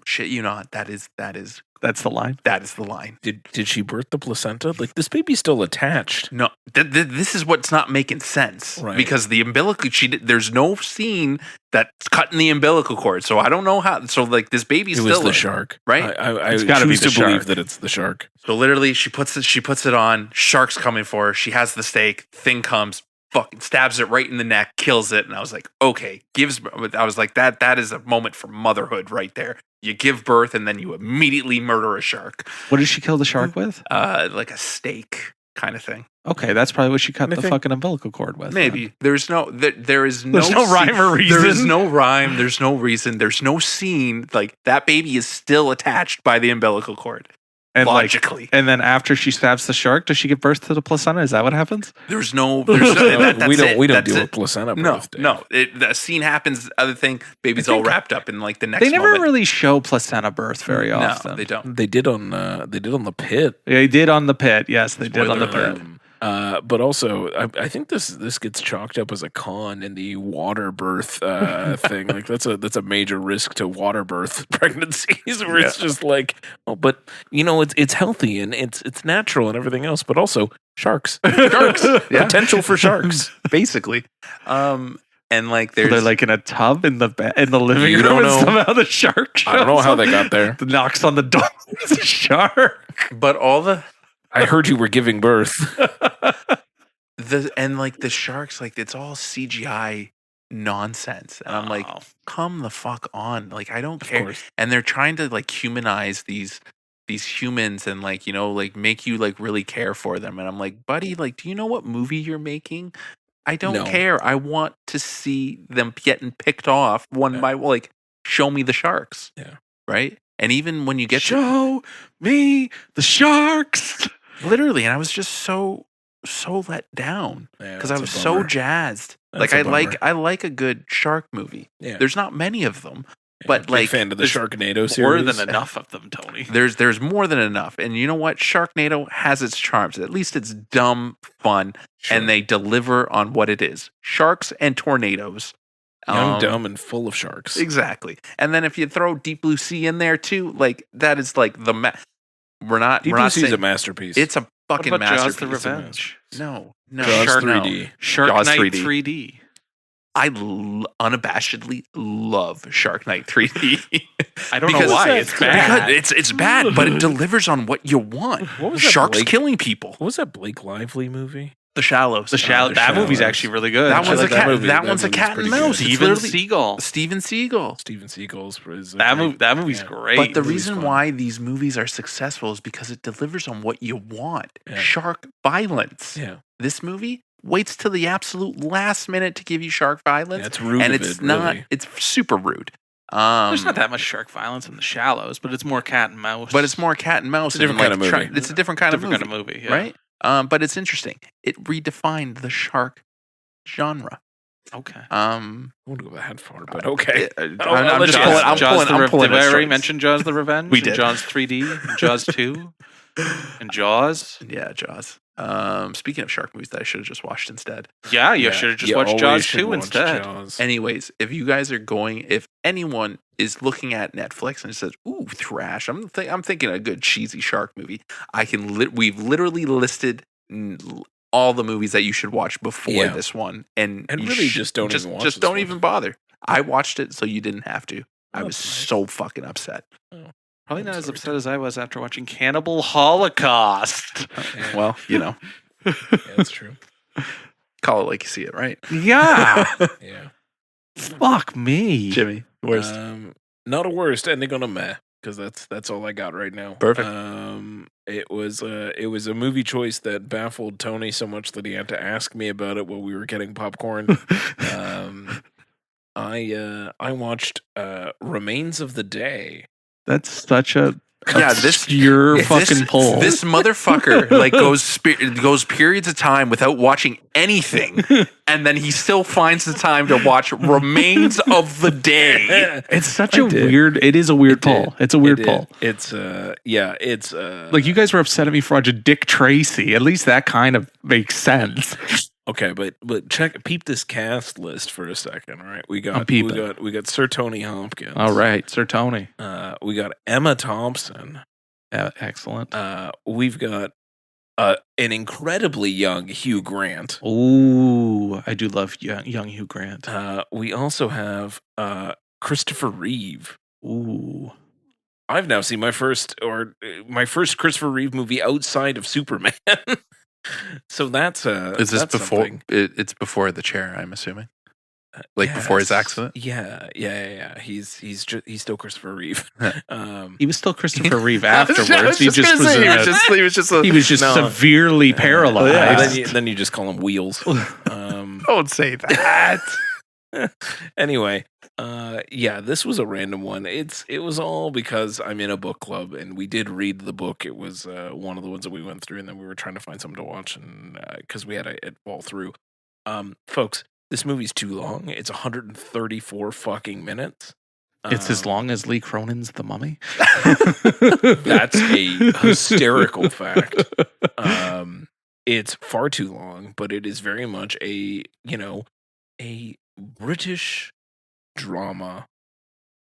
Shit, you not. That's the line. that is the line. Did she birth the placenta? Like, this baby's still attached. No, this is what's not making sense, Right. because the umbilical. There's no scene that's cutting the umbilical cord, so I don't know how. So like this baby's It was still the in, shark, right? I It's gotta be choose the to believe shark. that it's the shark. So literally, she puts it on. Shark's coming for her. She has the stake. Thing comes, fucking stabs it right in the neck, kills it. And I was like, okay, I was like, that is a moment for motherhood right there. You give birth and then you immediately murder a shark, What did she kill the shark with? like a steak kind of thing. Okay, that's probably what she cut the Anything- fucking umbilical cord with. Maybe there is no There's no rhyme or reason. There is no rhyme. There's no reason. There's no scene. Like that baby is still attached by the umbilical cord. And like, logically, and then after she stabs the shark, does she give birth to the placenta? Is that what happens? there's no. That's we don't it. we don't That's do it. a placenta No, birth. Dave. no. The scene happens. Other thing, baby's I all think- wrapped up in like the next. They never moment. really show placenta birth very No, often. they don't. They did on the pit. They did on the pit. Yes, they did on the Spoiler pit. alert. But also, I think this gets chalked up as a con in the water birth thing. Like that's a major risk to water birth pregnancies, where it's just like, oh, but it's healthy and it's natural and everything else, but also sharks, Yeah. potential for sharks. Basically. And like So there's they're like in a tub in the living You room, don't and know. somehow the shark. I don't know shows how up, they got there. knocks on the door. It's a shark. but all the I heard you were giving birth. the sharks, like it's all CGI nonsense. And I'm like, Oh. come the fuck on. Like I don't Of care. course. And they're trying to like humanize these humans and like, like make you like really care for them. And I'm like, buddy, like, do you know what movie you're making? I don't No. care. I want to see them getting picked off one by like, show me the sharks. Yeah. Right. And even when you get to Show me the sharks. literally, and I was just so let down because I was so jazzed. That's Like a I like a good shark movie. Yeah. There's not many of them. Yeah, but, big like, fan of the there's Sharknado More series. than enough of them, Tony. There's more than enough. And you know what? Sharknado has its charms. At least it's dumb fun, Sure. and they deliver on what it is. Sharks and tornadoes. Young, dumb, and full of sharks. Exactly. And then if you throw Deep Blue Sea in there too, like that is like the we're not Deep we're Blue not Sea is saying a masterpiece. it's a What fucking about Jaws the masterpiece. Revenge? No. Jaws Shark, 3D. Shark Jaws Night 3D. 3D. I unabashedly love Shark Night 3D. I don't know Because- why. It's bad. Because it's bad, but it delivers on what you want. What was that, Sharks Blake? killing people. What was that Blake Lively movie? The Shallows. The Shallow. The That movie's Shallows. actually really good. That I one's like a that cat. movie. That That one's a movie's cat and pretty mouse. good. It's Steven literally Seagal. Steven Seagal. Steven Seagal's is That movie's Yeah. great. But the movie's reason fun. why these movies are successful is because it delivers on what you want. Yeah. Shark violence. Yeah, This movie waits till the absolute last minute to give you shark violence. it's rude. and of it's it, not really. it's super rude. There's not that much shark violence in The Shallows, but it's more cat and mouse. But it's more cat and mouse. It's a different and, kind of movie. It's a different kind different of kind movie. of movie, yeah. Right? But it's interesting. It redefined the shark genre. Okay. I won't go that far, but okay. I'm I'll just let you pulling. answer. I'm Jaws pulling. I'm pulling. Did I at already strings. mention Jaws the Revenge? We And did. Jaws 3D, and Jaws 2, and Jaws. Yeah, Jaws. Speaking of shark movies that I should have just watched instead. Yeah, you should have just watched always Jaws should 2 watch instead. Jaws. Anyways, if you guys are going, if anyone is looking at Netflix and says, "Ooh, Thrash," I'm thinking a good cheesy shark movie. We've literally listed all the movies that you should watch before Yeah. this one, and And you really just don't even watch just this don't one. even bother. I watched it, so you didn't have to. I Oh, was that's nice. so fucking upset. Probably I'm not as sorry. upset as I was after watching Cannibal Holocaust. Yeah. Well, Yeah, that's true. call it like you see it, right, Yeah. Yeah. Fuck me. Jimmy? Worst. Not a worst ending on a meh, because that's all I got right now. Perfect. It was a movie choice that baffled Tony so much that he had to ask me about it while we were getting popcorn. I watched Remains of the Day. That's such a Yeah, this your fucking poll. This motherfucker like goes periods of time without watching anything, and then he still finds the time to watch Remains of the Day. It's such a weird. It is a weird poll. It's a weird poll. It's like you guys were upset at me for watching Dick Tracy. At least that kind of makes sense. Okay, but peep this cast list for a second, all right? We got Sir Tony Hopkins. All right, Sir Tony. We got Emma Thompson. Excellent. We've got an incredibly young Hugh Grant. Ooh, I do love young Hugh Grant. We also have Christopher Reeve. Ooh. I've now seen my first Christopher Reeve movie outside of Superman. So that's is this before something. It's before The Chair, I'm assuming, before his accident. Yeah. He's still Christopher Reeve. He was still Christopher Reeve afterwards. He was just severely paralyzed. Yeah. Then you just call him Wheels. Don't say that. Anyway, this was a random one. It was all because I'm in a book club and we did read the book. It was one of the ones that we went through, and then we were trying to find something to watch, and because we had it fall through. Folks, this movie's too long. It's 134 fucking minutes. It's as long as Lee Cronin's The Mummy. That's a hysterical fact. It's far too long, but it is very much a British drama.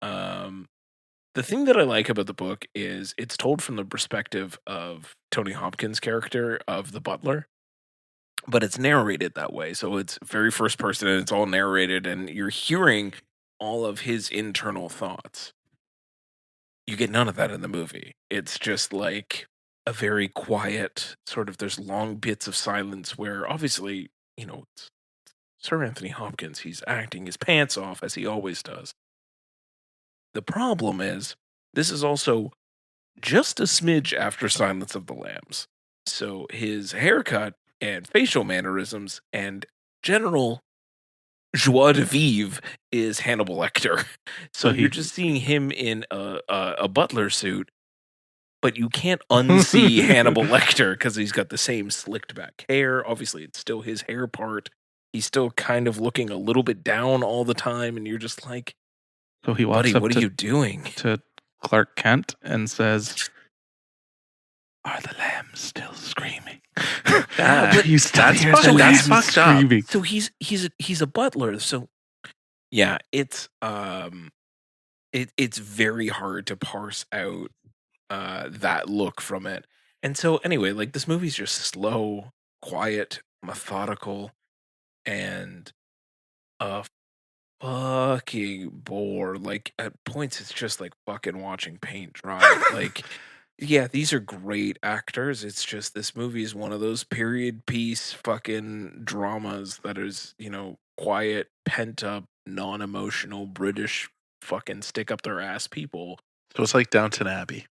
The thing that I like about the book is it's told from the perspective of Tony Hopkins' character of the butler, but it's narrated that way. So it's very first person and it's all narrated, and you're hearing all of his internal thoughts. You get none of that in the movie. It's just like a very quiet sort of, there's long bits of silence where obviously, it's Sir Anthony Hopkins, he's acting his pants off as he always does. The problem is, this is also just a smidge after Silence of the Lambs. So his haircut and facial mannerisms and general joie de vivre is Hannibal Lecter. So you're just seeing him in a butler suit, but you can't unsee Hannibal Lecter because he's got the same slicked back hair. Obviously, it's still his hair part. He's still kind of looking a little bit down all the time, and you're just like, so he walks buddy, what are you doing? To Clark Kent and says, "Are the lambs still screaming?" That's fucked up. So he's a butler. So yeah, it's very hard to parse out that look from it. And so anyway, like this movie's just slow, quiet, methodical, and a fucking bore. Like at points it's just like fucking watching paint dry. Like, yeah, these are great actors. It's just this movie is one of those period piece fucking dramas that is, quiet, pent up, non-emotional British fucking stick up their ass people. So it's like Downton Abbey.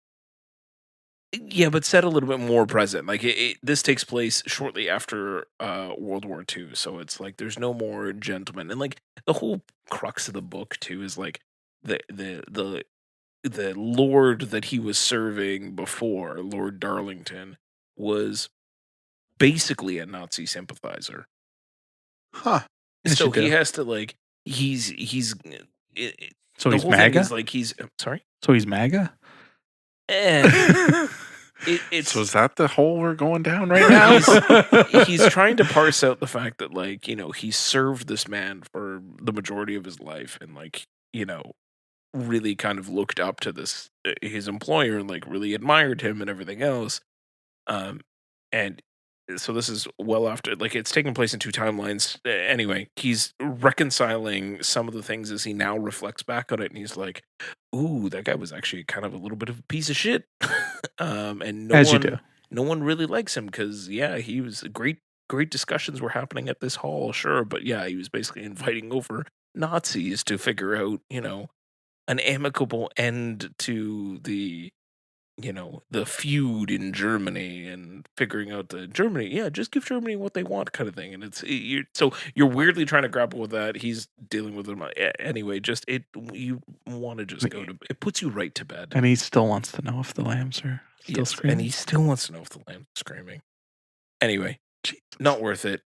Yeah, but set a little bit more present. Like this takes place shortly after World War II, so it's like there's no more gentlemen, and like the whole crux of the book too is like the lord that he was serving before, Lord Darlington, was basically a Nazi sympathizer. Huh. So he has to like he's so he's MAGA. Sorry. So he's MAGA. It's so is that the hole we're going down right now? He's trying to parse out the fact that like he served this man for the majority of his life and like really kind of looked up to this his employer and like really admired him and everything else, and so this is well after, like it's taking place in two timelines. Anyway, he's reconciling some of the things as he now reflects back on it, and he's like, ooh, that guy was actually kind of a little bit of a piece of shit. And no one really likes him because, yeah, he was great discussions were happening at this hall, sure, but yeah, he was basically inviting over Nazis to figure out, an amicable end to the the feud in Germany and figuring out the Germany, just give Germany what they want kind of thing. And you're weirdly trying to grapple with that. He's dealing with it anyway. You want to just go to, it puts you right to bed. And he still wants to know if the lambs are still screaming. And he still wants to know if the lambs are screaming. Anyway, not worth it.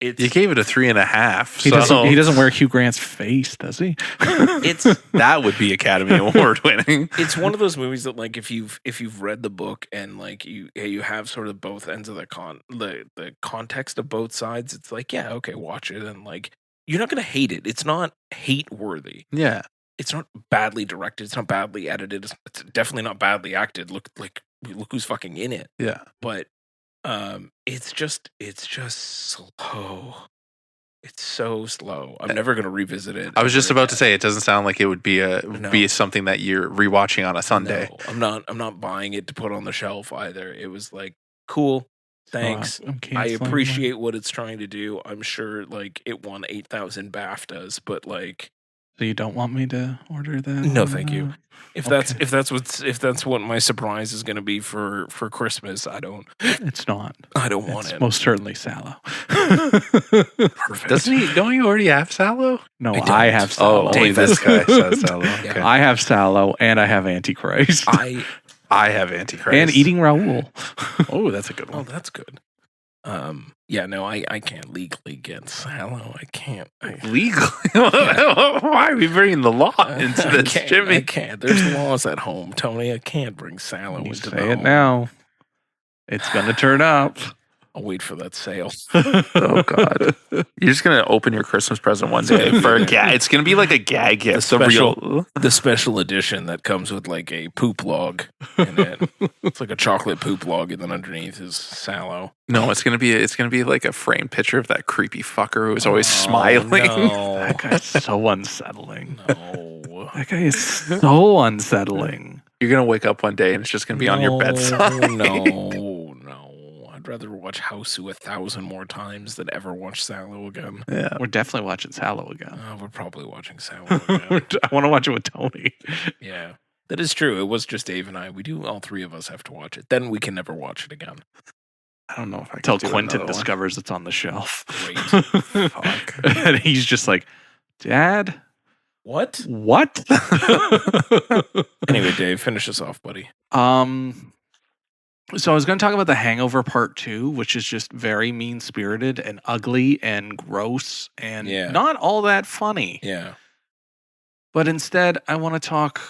You gave it a 3.5. He doesn't wear Hugh Grant's face, does he? That would be Academy Award winning. It's one of those movies that, like, if you've read the book and like you have sort of both ends of the context of both sides, it's like, yeah, okay, watch it, and like you're not gonna hate it. It's not hate worthy. Yeah, it's not badly directed. It's not badly edited. It's definitely not badly acted. Look who's fucking in it. Yeah, but it's just slow. It's so slow. I'm never going to revisit it. I was just about to say, it doesn't sound like it would be something that you're rewatching on a Sunday. No, I'm not buying it to put on the shelf either. It was like, cool, thanks. I appreciate what it's trying to do. I'm sure like it won 8,000 BAFTAs, but like, so you don't want me to order that? No, thank you. If that's what my surprise is going to be for Christmas, I don't. It's not. I don't want it. Most certainly Sallow. Perfect. Don't you already have Sallow? No, I have Sallow. Oh, only this guy says Sallow. Okay. I have Sallow and I have Antichrist. I have Antichrist and Eating Raoul. Oh, that's a good one. Oh, that's good. I can't legally get Sallow. I can't. Legally? Why are we bringing the law into this, Jimmy? I can't. There's laws at home, Tony. I can't bring Sallow into the home. Say it now. It's going to turn up. I'll wait for that sale. Oh, God. You're just going to open your Christmas present one day for a gag. It's going to be like a gag gift. The special edition that comes with like a poop log in it. It's like a chocolate poop log, and then underneath is Sallow. No, it's gonna be like a framed picture of that creepy fucker who's always smiling. No. That guy's so unsettling. No. That guy is so unsettling. You're gonna wake up one day and it's just gonna be on your bedside. No. I'd rather watch Houseu 1,000 more times than ever watch Sallow again. Yeah, we're definitely watching Sallow again. We're probably watching Sallow again. I want to watch it with Tony. Yeah, that is true. It was just Dave and I. All three of us have to watch it. Then we can never watch it again. I don't know if I can. Until Quentin discovers it's on the shelf. Great. Fuck. And he's just like, Dad? What? Anyway, Dave, finish us off, buddy. So I was going to talk about The Hangover Part 2, which is just very mean-spirited and ugly and gross and not all that funny. Yeah. But instead, I want to talk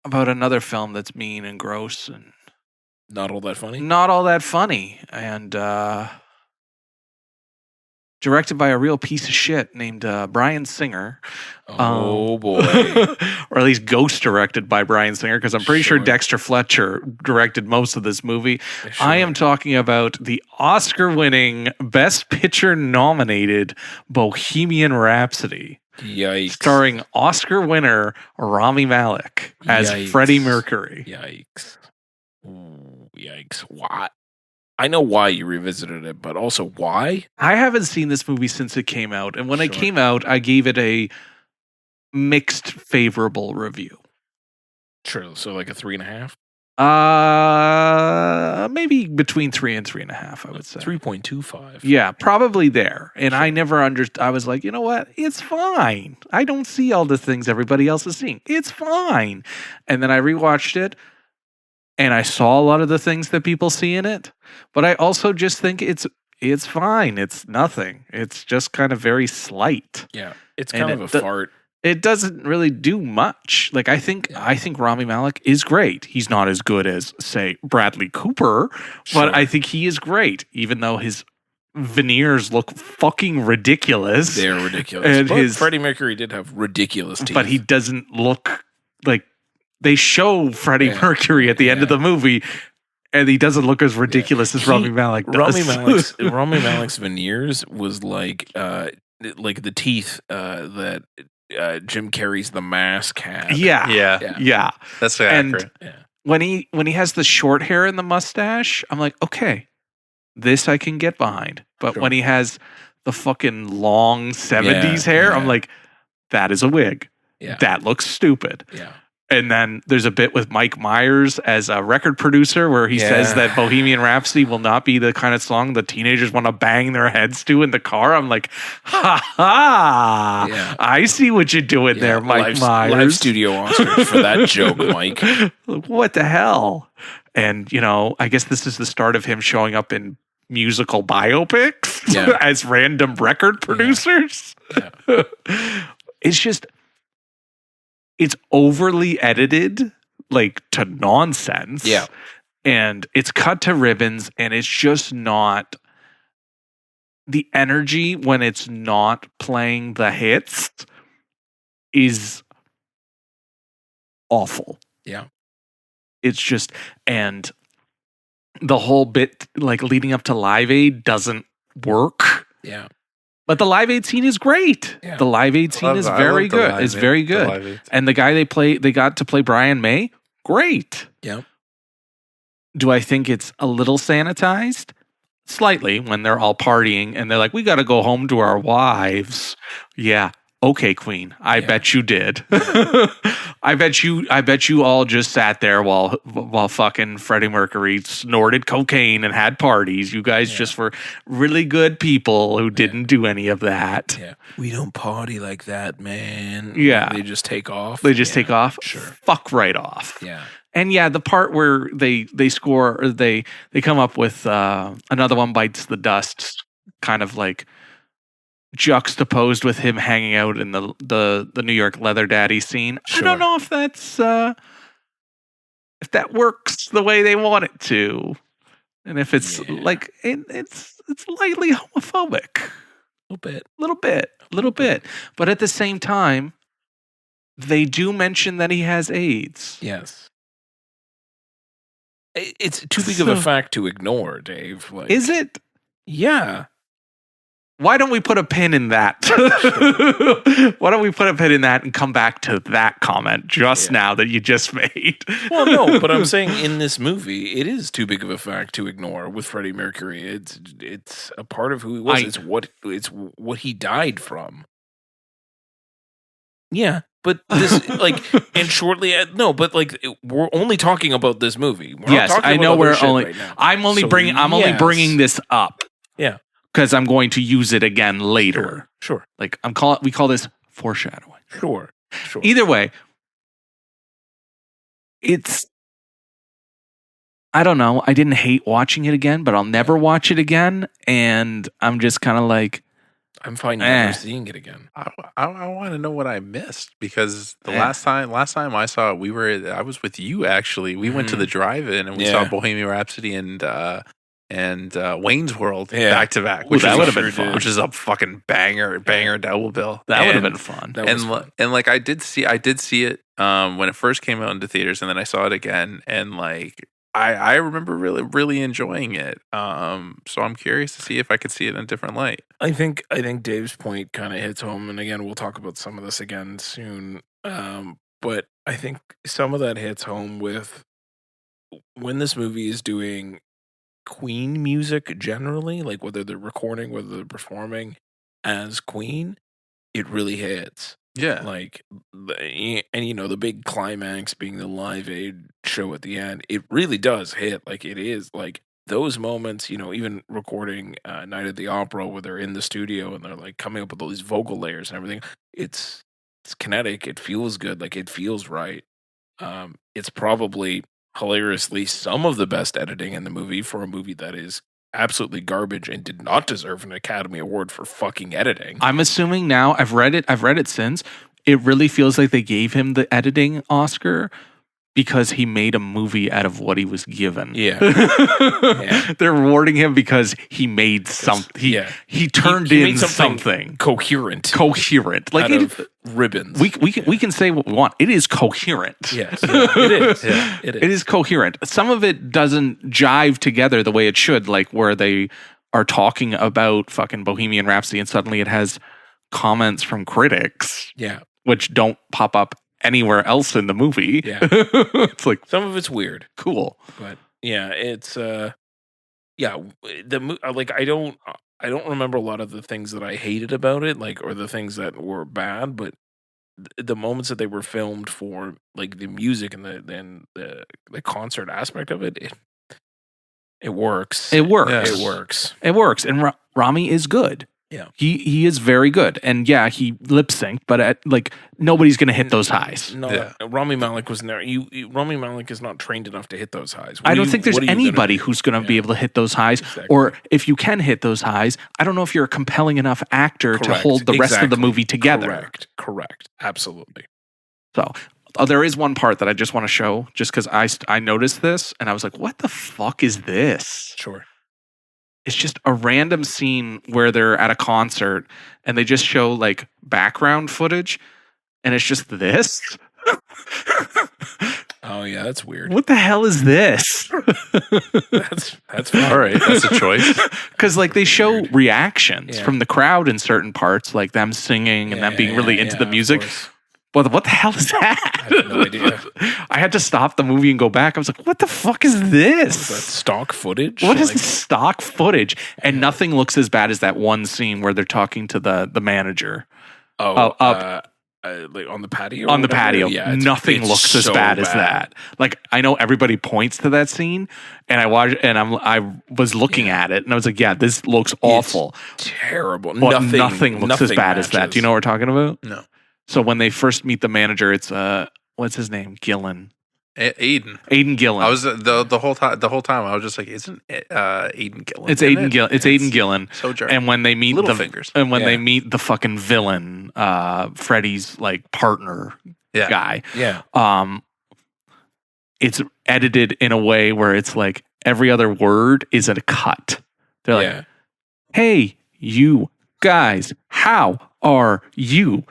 about another film that's mean and gross and not all that funny? Not all that funny. And directed by a real piece of shit named Bryan Singer. Oh, boy. Or at least ghost directed by Bryan Singer, because I'm pretty sure Dexter Fletcher directed most of this movie. Sure. I am talking about the Oscar-winning, Best Picture nominated Bohemian Rhapsody. Yikes. Starring Oscar winner Rami Malek as Freddie Mercury. Yikes. Ooh, yikes. Why? I know why you revisited it, but also why? I haven't seen this movie since it came out. And when it came out, I gave it a mixed favorable review. True. So like a 3.5? Maybe between 3 and 3.5, I would say. 3.25. Yeah, probably there. And I never understood. I was like, you know what? It's fine. I don't see all the things everybody else is seeing. It's fine. And then I rewatched it. And I saw a lot of the things that people see in it, but I also just think it's fine. It's nothing. It's just kind of very slight. Yeah, it's kind of a fart. It doesn't really do much. Like I think Rami Malek is great. He's not as good as say Bradley Cooper, but I think he is great, even though his veneers look fucking ridiculous. They're ridiculous. And Freddie Mercury did have ridiculous teeth, but he doesn't look like. They show Freddie Mercury at the end of the movie, and he doesn't look as ridiculous as Rami Malek does. Rami Malek's veneers was like the teeth that Jim Carrey's The Mask had. Yeah. That's accurate. And when he has the short hair and the mustache, I'm like, okay, this I can get behind. But when he has the fucking long 70s hair, I'm like, that is a wig. Yeah. That looks stupid. Yeah. And then there's a bit with Mike Myers as a record producer where he says that Bohemian Rhapsody will not be the kind of song the teenagers want to bang their heads to in the car. I'm like, ha ha! Yeah. I see what you're doing there, Mike Myers. Live studio Oscars for that joke, Mike. What the hell? And, I guess this is the start of him showing up in musical biopics as random record producers. Yeah. It's overly edited, like, to nonsense. Yeah. And it's cut to ribbons, and it's just not the energy when it's not playing the hits is awful. Yeah. It's just, and the whole bit, like, leading up to Live Aid doesn't work. Yeah. But the Live Aid scene is great. Yeah. The Live Aid scene is very good. It's very good. And the guy they got to play Brian May, great. Yeah. Do I think it's a little sanitized? Slightly, when they're all partying and they're like, we got to go home to our wives. Yeah. Okay, Queen. I bet you did. I bet you all just sat there while fucking Freddie Mercury snorted cocaine and had parties. You guys just were really good people who didn't do any of that. Yeah. We don't party like that, man. Yeah. They just take off. Take off. Sure. Fuck right off. Yeah. And the part where they score, or they come up with Another One Bites the Dust, kind of like juxtaposed with him hanging out in the New York Leather Daddy scene. Sure. I don't know if that's if that works the way they want it to, and if it's like it's lightly homophobic, a little bit. But at the same time, they do mention that he has AIDS. Yes. It's too big of a fact to ignore, Dave. Like, is it? Yeah. Why don't we put a pin in that? Why don't we put a pin in that and come back to that comment now that you just made? Well, no, but I'm saying in this movie, it is too big of a fact to ignore with Freddie Mercury. It's a part of who he was. It's what he died from. Yeah, but this and shortly we're only talking about this movie. We're not talking I know about we're only. right now. I'm only bringing this up. Yeah. Because I'm going to use it again later. Sure. Like we call this foreshadowing. Sure. Either way, I don't know. I didn't hate watching it again, but I'll never watch it again. And I'm just kind of like, I'm fine never seeing it again. I want to know what I missed, because the last time I saw it, I was with you actually. We went to the drive-in and we saw Bohemian Rhapsody and Wayne's World back to back, which that would have been fun. Which is a fucking banger double bill. That would have been fun. And like I did see it when it first came out into theaters, and then I saw it again, and like I remember really, really enjoying it. So I'm curious to see if I could see it in a different light. I think Dave's point kind of hits home, and again, we'll talk about some of this again soon. But I think some of that hits home with when this movie is doing Queen music generally, like whether they're recording, whether they're performing as Queen, it really hits. Yeah. Like, the big climax being the Live Aid show at the end, it really does hit. Like, it is like those moments, even recording Night at the Opera where they're in the studio and they're like coming up with all these vocal layers and everything. It's kinetic. It feels good. Like, it feels right. It's probably hilariously some of the best editing in the movie for a movie that is absolutely garbage and did not deserve an Academy Award for fucking editing. I'm assuming now, I've read it since, it really feels like they gave him the editing Oscar because he made a movie out of what he was given. Yeah. They're rewarding him because he made something. He turned in something coherent. Like out of ribbons. We can say what we want. It is coherent. Yes, it is. Yeah, it is coherent. Some of it doesn't jive together the way it should, like where they are talking about fucking Bohemian Rhapsody and suddenly it has comments from critics. Yeah. Which don't pop up anywhere else in the movie. Yeah. It's like some of it's weird. Cool. But yeah, it's I don't remember a lot of the things that I hated about it, like, or the things that were bad, but the moments that they were filmed for, like the music and the concert aspect of it, it works. It works. Yeah. It works. It works, and Rami is good. Yeah. He is very good, and yeah, he lip synced, but nobody's gonna hit those highs. No, Yeah. Rami Malek was never. Rami Malek is not trained enough to hit those highs. I don't think there's anybody who's going to be able to hit those highs. Exactly. Or if you can hit those highs, I don't know if you're a compelling enough actor to Correct. hold the rest of the Exactly. movie together. Correct. Absolutely. So there is one part that I just want to show, just because I noticed this and I was like, "What the fuck is this?" Sure. It's just a random scene where they're at a concert and they just show like background footage, and it's just this. Oh yeah, that's weird. What the hell is this? That's fine. All right, that's a choice. Because like they show Weird. reactions Yeah. from the crowd in certain parts, like them singing and them being really into the of music. course. Well, what the hell is that? I have no idea. I had to stop the movie and go back. I was like, what the fuck is Is that this? stock footage? What is Like, this stock footage? And nothing looks as bad as that one scene where they're talking to the manager Oh, up. like on the patio. On or the whatever? patio. Yeah, Nothing it's looks as so bad as that. Like I know everybody points to that scene, and I watched, and I was looking at it, and I was like, yeah, this looks awful. Terrible. But nothing looks as bad as that. Do you know what we're talking about? No. So when they first meet the manager, it's what's his name? Gillen. Aiden. Aiden Gillen. I was the whole time. I was just like, isn't it, Aiden Gillen? It's in Aiden it? Gillen. It's Aiden Gillen. So jarring. And when they meet Little fingers. and when Yeah. they meet the fucking villain, Freddy's like partner Yeah. guy, Yeah. it's edited in a way where it's like every other word is a cut. They're like, Yeah. "Hey, you guys, how are you,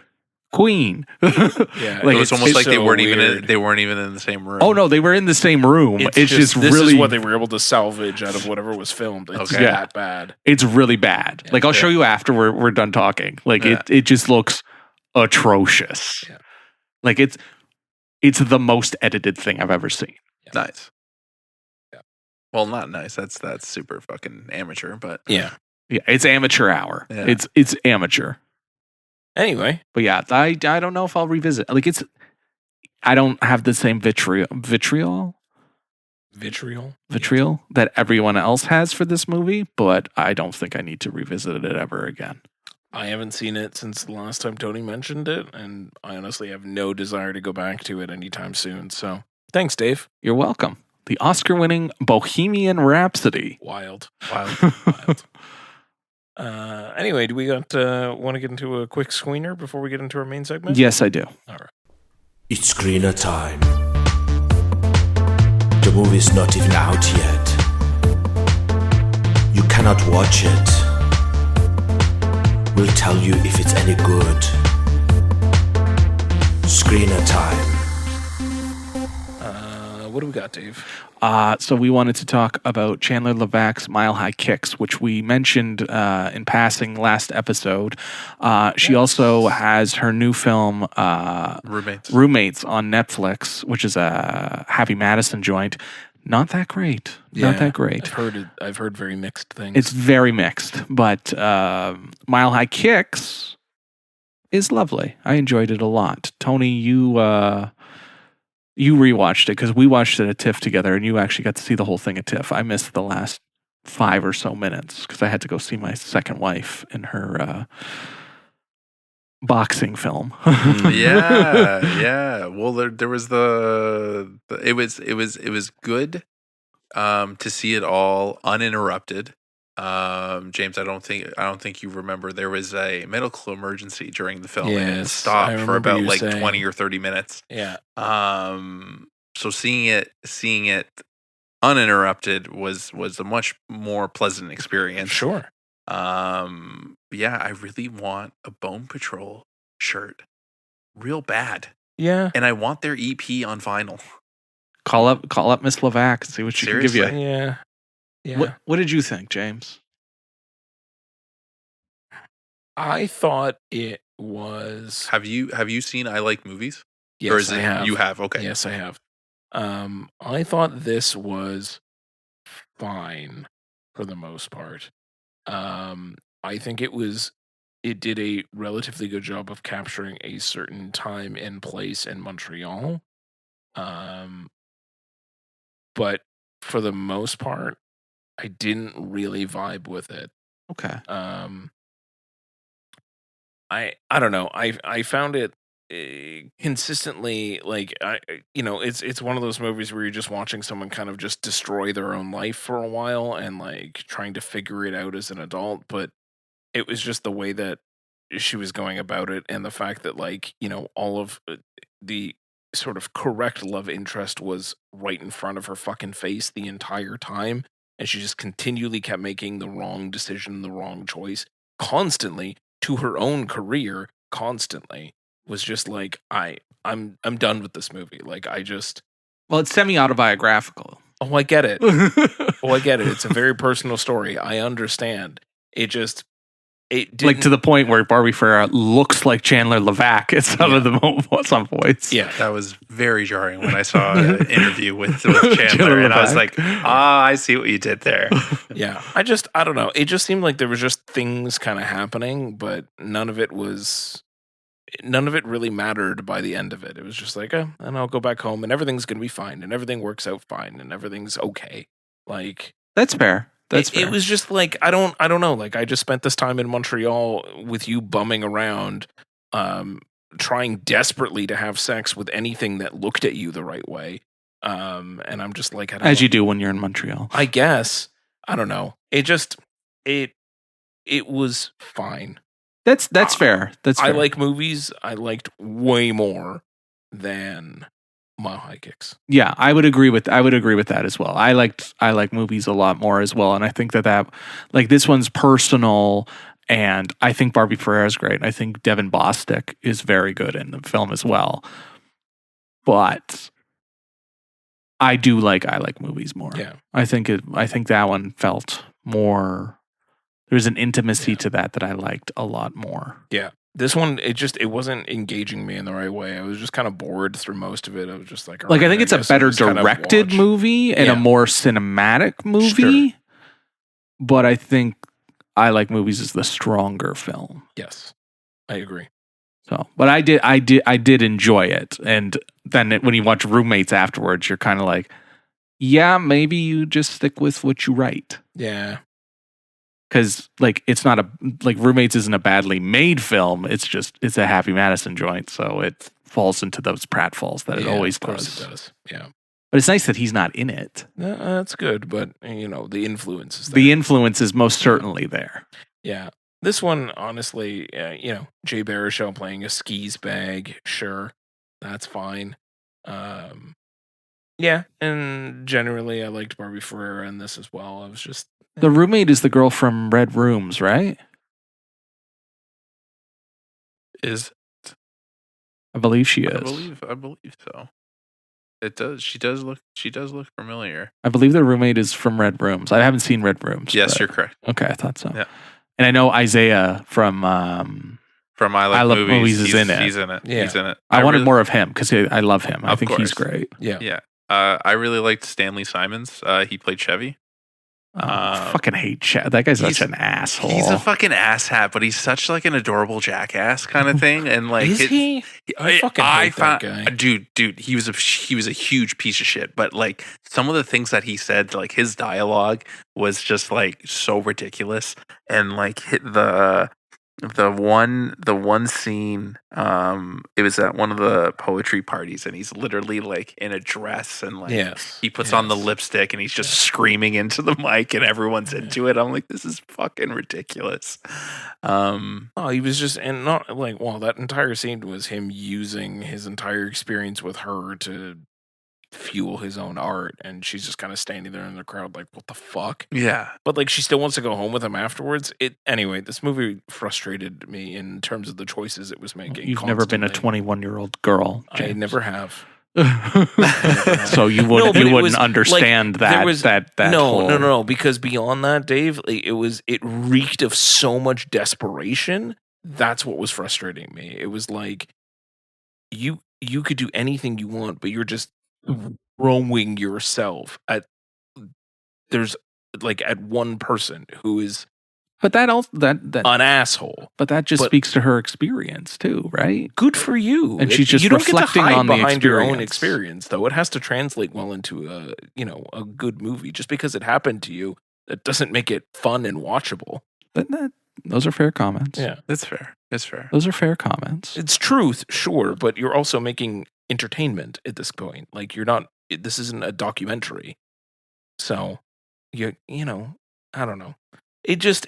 Queen?" Yeah. Like, It was almost like they so weren't weird. even in the same room. Oh no, they were in the same room. It's just this really is what they were able to salvage out of whatever was filmed. It's Okay. that bad. it's really bad. Like I'll Yeah. show you after we're done talking. Like Yeah. it just looks atrocious. Yeah. Like it's the most edited thing I've ever seen. Nice. Yeah. Well, not nice. That's super fucking amateur. But Yeah. Yeah, it's amateur hour. Yeah. It's amateur. Anyway, But yeah, I don't know if I'll revisit. Like I don't have the same vitriol vitriol. that everyone else has for this movie, but I don't think I need to revisit it ever again. I haven't seen it since the last time Tony mentioned it, and I honestly have no desire to go back to it anytime soon. So thanks, Dave. You're welcome. The Oscar-winning Bohemian Rhapsody. Wild. wild. Anyway, do we want to get into a quick screener before we get into our main segment? Yes, I do. All right. It's screener time. The movie's not even out yet. You cannot watch it. We'll tell you if it's any good. Screener time. What do we got, Dave? So we wanted to talk about Chandler Levack's Mile High Kicks, which we mentioned in passing last episode. She also has her new film, Roommates on Netflix, which is a Happy Madison joint. Not that great. Not that great. I've heard very mixed things. It's very mixed, but Mile High Kicks is lovely. I enjoyed it a lot. Tony, you rewatched it because we watched it at TIFF together, and you actually got to see the whole thing at TIFF. I missed the last 5 or so minutes because I had to go see my second wife in her boxing film. yeah. Well, there was it was good to see it all uninterrupted. James, I don't think you remember there was a medical emergency during the film and it Yes, I stopped for remember about you like saying. 20 or 30 minutes. Yeah. So seeing it uninterrupted was a much more pleasant experience. Sure. Yeah, I really want a Bone Patrol shirt real bad. Yeah. And I want their EP on vinyl. Call up Miss Levack and see what she can give you. Seriously? Yeah. Yeah. What did you think, James? I thought it was. Have you seen I Like Movies? Yes, Or is I it have. you have? Okay. Yes, I have. I thought this was fine for the most part. I think it was it did a relatively good job of capturing a certain time and place in Montreal. But for the most part, I didn't really vibe with it. Okay. I don't know. I found it consistently like it's one of those movies where you're just watching someone kind of just destroy their own life for a while and like trying to figure it out as an adult, but it was just the way that she was going about it and the fact that like, all of the sort of correct love interest was right in front of her fucking face the entire time, and she just continually kept making the wrong decision, the wrong choice constantly to her own career constantly was just like I'm done with this movie. Like Well, it's semi-autobiographical. oh, I get it. I get it. It's a very personal story. I understand. It didn't, Like to the point where Barbie Ferreira looks like Chandler Levac at some of some points. yeah. That was very jarring when I saw an interview with Chandler, and I was like, I see what you did there. Yeah. I don't know. It just seemed like there was just things kind of happening, but none of it really mattered by the end of it. It was just like, and I'll go back home and everything's going to be fine and everything works out fine and everything's okay. Like That's fair. it was just like, I don't know. Like I just spent this time in Montreal with you bumming around, trying desperately to have sex with anything that looked at you the right way. And I'm just like, as you do when you're in Montreal. I guess. I don't know. It was fine. That's fair. That's fair. I like movies. I liked way more than Mile High Kicks. Yeah, I would agree with that as well. I like movies a lot more as well, and I think that like this one's personal, and I think Barbie Ferreira is great. I think Devin Bostick is very good in the film as well. But I like movies more. Yeah. I think that one felt more. There's an intimacy to that I liked a lot more. Yeah. This one, it wasn't engaging me in the right way. I was just kind of bored through most of it. I was just like, I think it's a better directed movie and a more cinematic movie. Sure. But I think I Like Movies is the stronger film. Yes, I agree. So, but I did enjoy it. And then when you watch Roommates afterwards, you're kind of like, yeah, maybe you just stick with what you write. Yeah. Because like it's not Roommates isn't a badly made film. It's a Happy Madison joint, so it falls into those pratfalls that it always does. Of course it does. Yeah, but it's nice that he's not in it. That's good, but the influence is there. The influence is most certainly there. Yeah, this one honestly, Jay Baruchel playing a skis bag, sure, that's fine. Yeah, and generally I liked Barbie Ferreira in this as well. I was just. The roommate is the girl from Red Rooms, right? I believe she is. I believe so. It does. She does look familiar. I believe the roommate is from Red Rooms. I haven't seen Red Rooms. Yes, you're correct. Okay, I thought so. Yeah. And I know Isaiah from I Love Movies is in it. He's in it. Yeah. He's in it. I wanted more of him because I love him. I think he's great. Yeah. Yeah. I really liked Stanley Simons. He played Chevy. I fucking hate Chad. That guy's such an asshole. He's a fucking asshat, but he's such like an adorable jackass kind of thing. And like, is he? I fucking hate that guy. Dude, he was a huge piece of shit. But like some of the things that he said, like his dialogue was just like so ridiculous. And like the one scene, it was at one of the poetry parties, and he's literally like in a dress, and like he puts on the lipstick, and he's just screaming into the mic, and everyone's into it. I'm like, this is fucking ridiculous. He was just, and not like, well, that entire scene was him using his entire experience with her to fuel his own art, and she's just kind of standing there in the crowd like, what the fuck? Yeah. But like she still wants to go home with him afterwards. Anyway, this movie frustrated me in terms of the choices it was making. You've never been a 21-year-old girl, James. I never have. So you wouldn't understand like, that no, because beyond that, Dave, like, it reeked of so much desperation. That's what was frustrating me. It was like you could do anything you want, but you're just throwing yourself at one person who is But that also that an asshole. but that just But- speaks to her experience too, right? Good for you. And she's just you don't get to reflecting hide on the behind your own experience. experience, though. It has to translate well into a good movie. Just because it happened to you, that doesn't make it fun and watchable. But those are fair comments. Yeah, It's fair. It's fair. Those are fair comments. it's truth, sure, but you're also making entertainment at this point. Like you're not. This isn't a documentary, so you know, I don't know. It just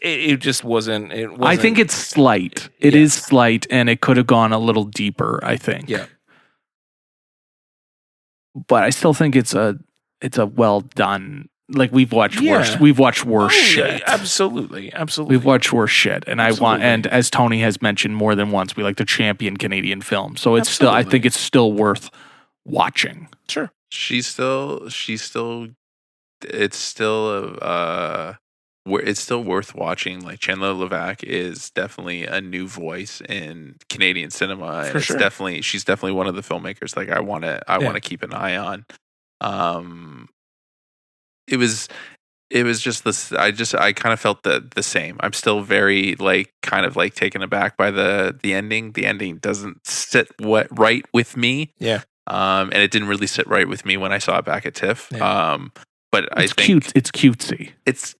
wasn't. It wasn't. I think it's slight. It Yeah. is slight, and it could have gone a little deeper, I think. Yeah. But I still think it's a well done. Like we've watched worse. Yeah. We've watched worse Oh, yeah, shit. absolutely. We've watched worse shit, and Absolutely. and as Tony has mentioned more than once, we like to champion Canadian film. So it's still, I Absolutely. think it's still worth watching. Sure. It's still it's still worth watching. Like Chandler Levac is definitely a new voice in Canadian cinema. For It's sure. she's definitely one of the filmmakers like I want to keep an eye on. It was just this. I kind of felt the same. I'm still very kind of taken aback by the ending. The ending doesn't sit right with me. Yeah. And it didn't really sit right with me when I saw it back at TIFF. Yeah. But I It's think cute. It's cutesy. it's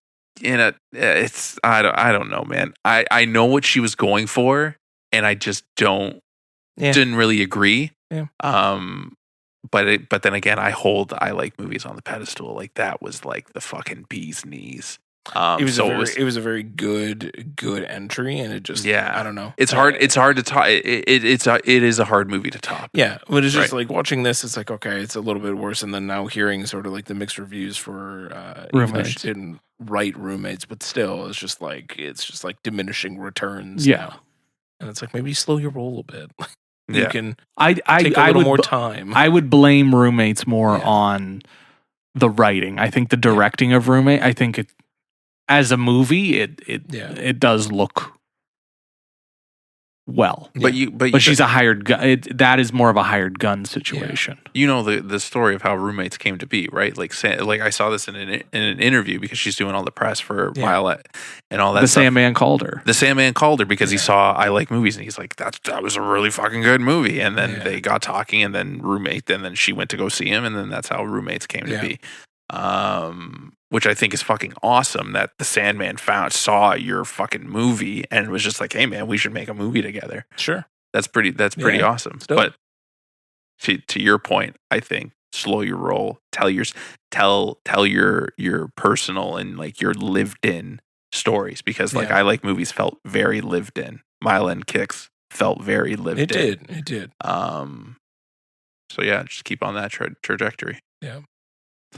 I don't know, man. I know what she was going for, and I just didn't really agree. Yeah. But then again, I like movies on the pedestal. Like that was like the fucking bee's knees. It was so a very good entry, and it just I don't know. It's hard. It's hard to top. It is a hard movie to top. Yeah, but it's just Right. like watching this. It's like okay, it's a little bit worse, and then now hearing sort of like the mixed reviews for even though she Roommates. didn't write Roommates, but still, it's just like diminishing returns. Yeah. now. And it's like maybe slow your roll a bit. You Yeah. can I take a I little would more time. I would blame Roommates more Yeah. on the writing. I think the directing of Roommate. I think it as a movie, it does look well. But But she's a hired gun. That is more of a hired gun situation. you know the story of how Roommates came to be, right? Like I saw this in an interview because she's doing all the press for Violet and all that. The stuff. Sandman called her. The Sandman called her because he saw I Like Movies, and he's like, that was a really fucking good movie. And then they got talking, and then Roommate, and then she went to go see him, and then that's how Roommates came to be. Which I think is fucking awesome that the Sandman saw your fucking movie and was just like, hey man, we should make a movie together. Sure. That's pretty Yeah. awesome. dope. But to your point, I think slow your roll, tell your personal and like your lived in stories, because like Yeah. I Like Movies felt very lived in. Mile End Kicks felt very lived It in. did. It did. So yeah, just keep on that trajectory. So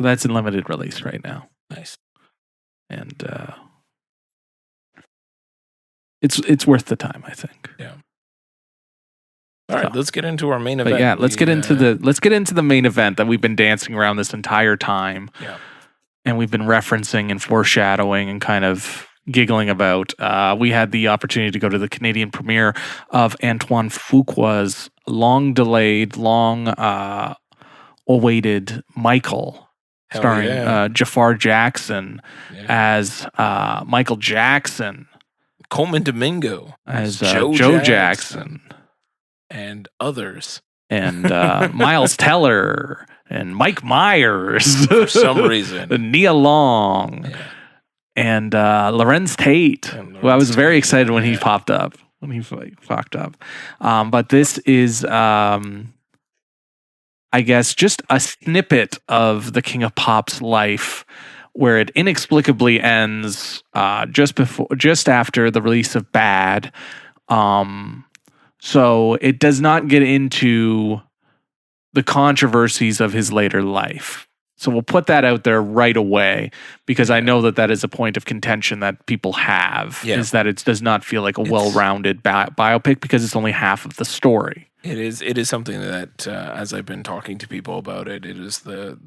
that's in limited release right now. Nice. And it's worth the time, I think. All right, So- let's get into our main event. But yeah, let's get into the main event that we've been dancing around this entire time. Yeah. And we've been referencing and foreshadowing and kind of giggling about. We had the opportunity to go to the Canadian premiere of Antoine Fuqua's long-delayed, long-awaited Michael, Hell starring yeah. Jafar Jackson Yeah. as Michael Jackson, Coleman Domingo as Joe Joe Jackson. Jackson. and others. And Miles Teller and Mike Myers For some reason. Nia Long Yeah. and Lorenz Tate, And who I was Lorenz very Tate, excited when he yeah. popped up. But this is, I guess, just a snippet of the King of Pop's life, where it inexplicably ends just after the release of Bad. So it does not get into the controversies of his later life. So we'll put that out there right away, because I know that is a point of contention that people have, is that it does not feel like a well-rounded biopic because it's only half of the story. It is something that as I've been talking to people about it, it is the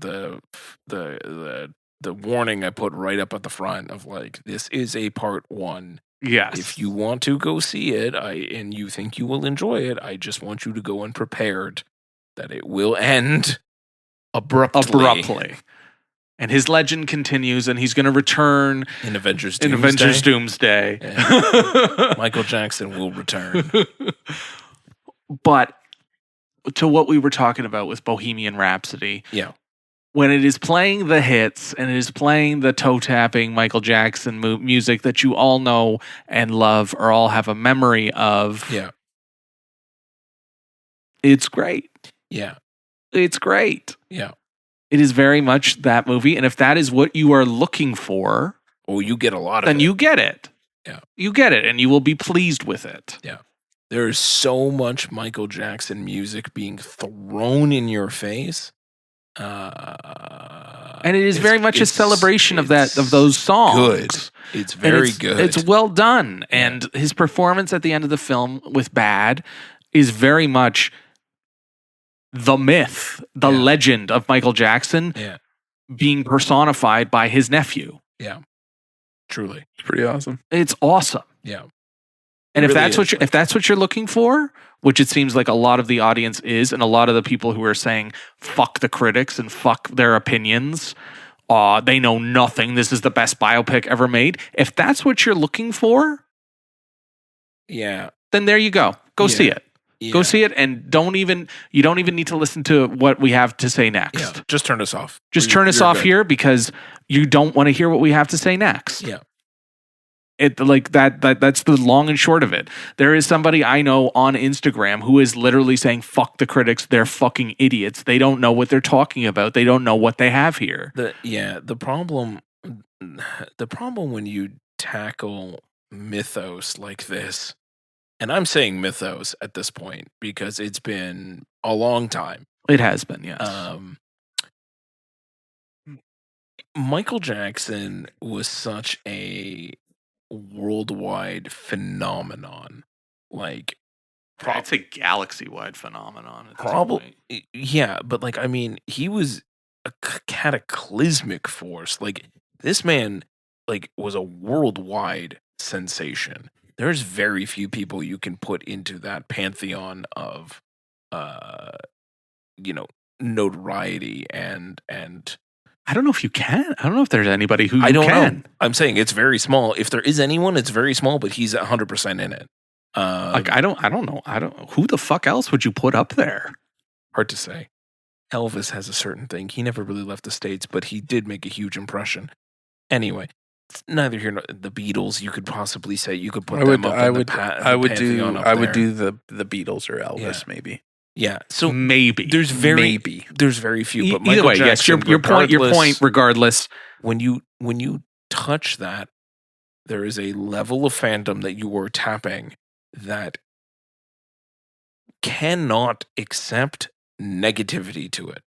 warning I put right up at the front of like, this is a part one. Yes. If you want to go see it, and you think you will enjoy it, I just want you to go unprepared that it will end abruptly. and his legend continues, and he's going to return In Avengers in Doomsday, Avengers Doomsday. Yeah. Michael Jackson will return. But to what we were talking about with Bohemian Rhapsody, Yeah. when it is playing the hits and it is playing the toe-tapping Michael Jackson music that you all know and love or all have a memory of, Yeah. it's great. Yeah. It's great. Yeah. It is very much that movie. And if that is what you are looking for, Oh, you get a lot of then it. you get it. Yeah. You get it, and you will be pleased with it. There is so much Michael Jackson music being thrown in your face. And it is very much a celebration of those songs. Good. It's very good. It's well done. And his performance at the end of the film with Bad is very much the myth, the legend of Michael Jackson being personified by his nephew. Yeah. Truly. It's pretty awesome. It's awesome. Yeah. And It if really that's what you're looking for, which it seems like a lot of the audience is, and a lot of the people who are saying fuck the critics and fuck their opinions, they know nothing. This is the best biopic ever made. If that's what you're looking for, Yeah. then there you go. Go see it. Yeah. Go see it, and you don't even need to listen to what we have to say next. Yeah. Just turn us off. Just turn us You're off good. here because you don't want to hear what we have to say next. Yeah. It like that's the long and short of it. There is somebody I know on Instagram who is literally saying fuck the critics, they're fucking idiots. They don't know what they're talking about. They don't know what they have here. The problem when you tackle mythos like this, and I'm saying mythos at this point because it's been a long time. It has been, yes. Michael Jackson was such a worldwide phenomenon. Like, It's a galaxy-wide phenomenon. probably, yeah, but like, I mean, he was a cataclysmic force. Like, this man, like, was a worldwide sensation. There's very few people you can put into that pantheon of, notoriety and I don't know if you can. I don't know if there's anybody who I don't can. know. I'm saying it's very small. If there is anyone, it's very small, but he's 100% in it. Like I don't know. Who the fuck else would you put up there? Hard to say. Elvis has a certain thing. He never really left the States, but he did make a huge impression. Anyway, it's neither here nor the Beatles. You could possibly say you could put them up in the pantheon up I would there. do the Beatles or Elvis maybe. Yeah. So Maybe there's very few. But either Michael way, yes. Jackson, Your point. Regardless, when you touch that, there is a level of fandom that you are tapping that cannot accept negativity to it.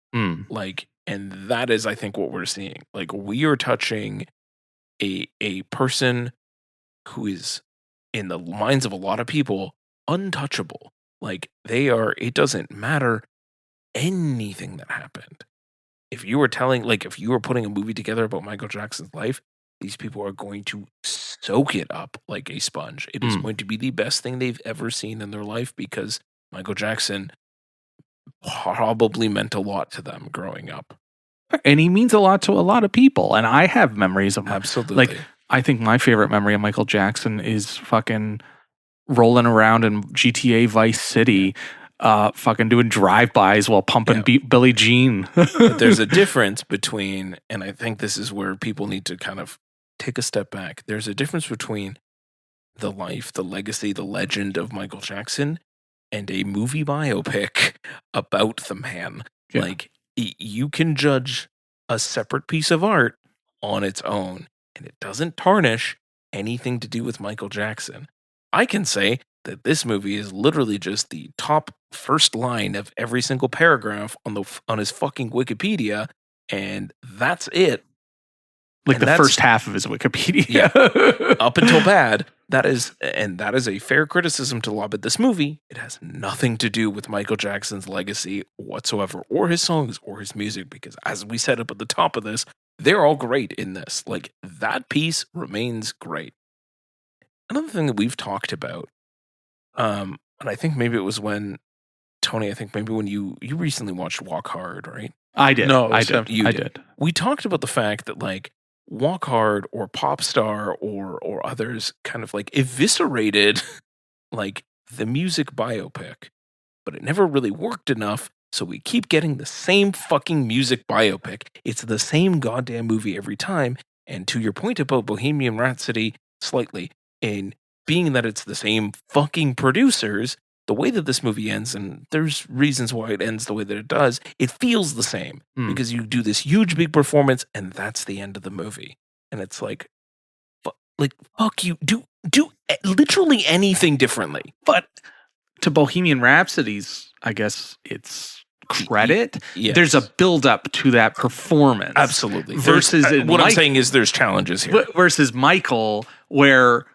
Like, and that is, I think, what we're seeing. Like, we are touching a person who is, in the minds of a lot of people, untouchable. Like, they are, it doesn't matter anything that happened. If you were putting a movie together about Michael Jackson's life, these people are going to soak it up like a sponge. It is going to be the best thing they've ever seen in their life because Michael Jackson probably meant a lot to them growing up. and he means a lot to a lot of people. And I have memories of him. Absolutely. Like, I think my favorite memory of Michael Jackson is fucking rolling around in GTA Vice City, fucking doing drive-bys while pumping Billie Jean. But there's a difference between, and I think this is where people need to kind of take a step back. There's a difference between the life, the legacy, the legend of Michael Jackson and a movie biopic about the man. Yeah. Like, you can judge a separate piece of art on its own, and it doesn't tarnish anything to do with Michael Jackson. I can say that this movie is literally just the top first line of every single paragraph on his fucking Wikipedia, and that's it. Like And the first half of his Wikipedia. Yeah. Up until Bad, that is a fair criticism to lob at this movie. It has nothing to do with Michael Jackson's legacy whatsoever, or his songs, or his music, because as we said up at the top of this, they're all great in this. Like, that piece remains great. Another thing that we've talked about, and I think maybe it was when, Tony, I think maybe when you recently watched Walk Hard, right? I did. No, I so did. you I did. did. We talked about the fact that like Walk Hard or Pop Star or others kind of like eviscerated like the music biopic, but it never really worked enough. So we keep getting the same fucking music biopic. It's the same goddamn movie every time. And to your point about Bohemian Rhapsody, slightly, in being that it's the same fucking producers, the way that this movie ends, and there's reasons why it ends the way that it does, it feels the same because you do this huge big performance and that's the end of the movie. And it's like fuck you, do literally anything differently. But to Bohemian Rhapsody's, I guess it's credit. Yes. There's a build up to that performance. Absolutely. Versus What I'm saying is there's challenges here. Versus Michael, where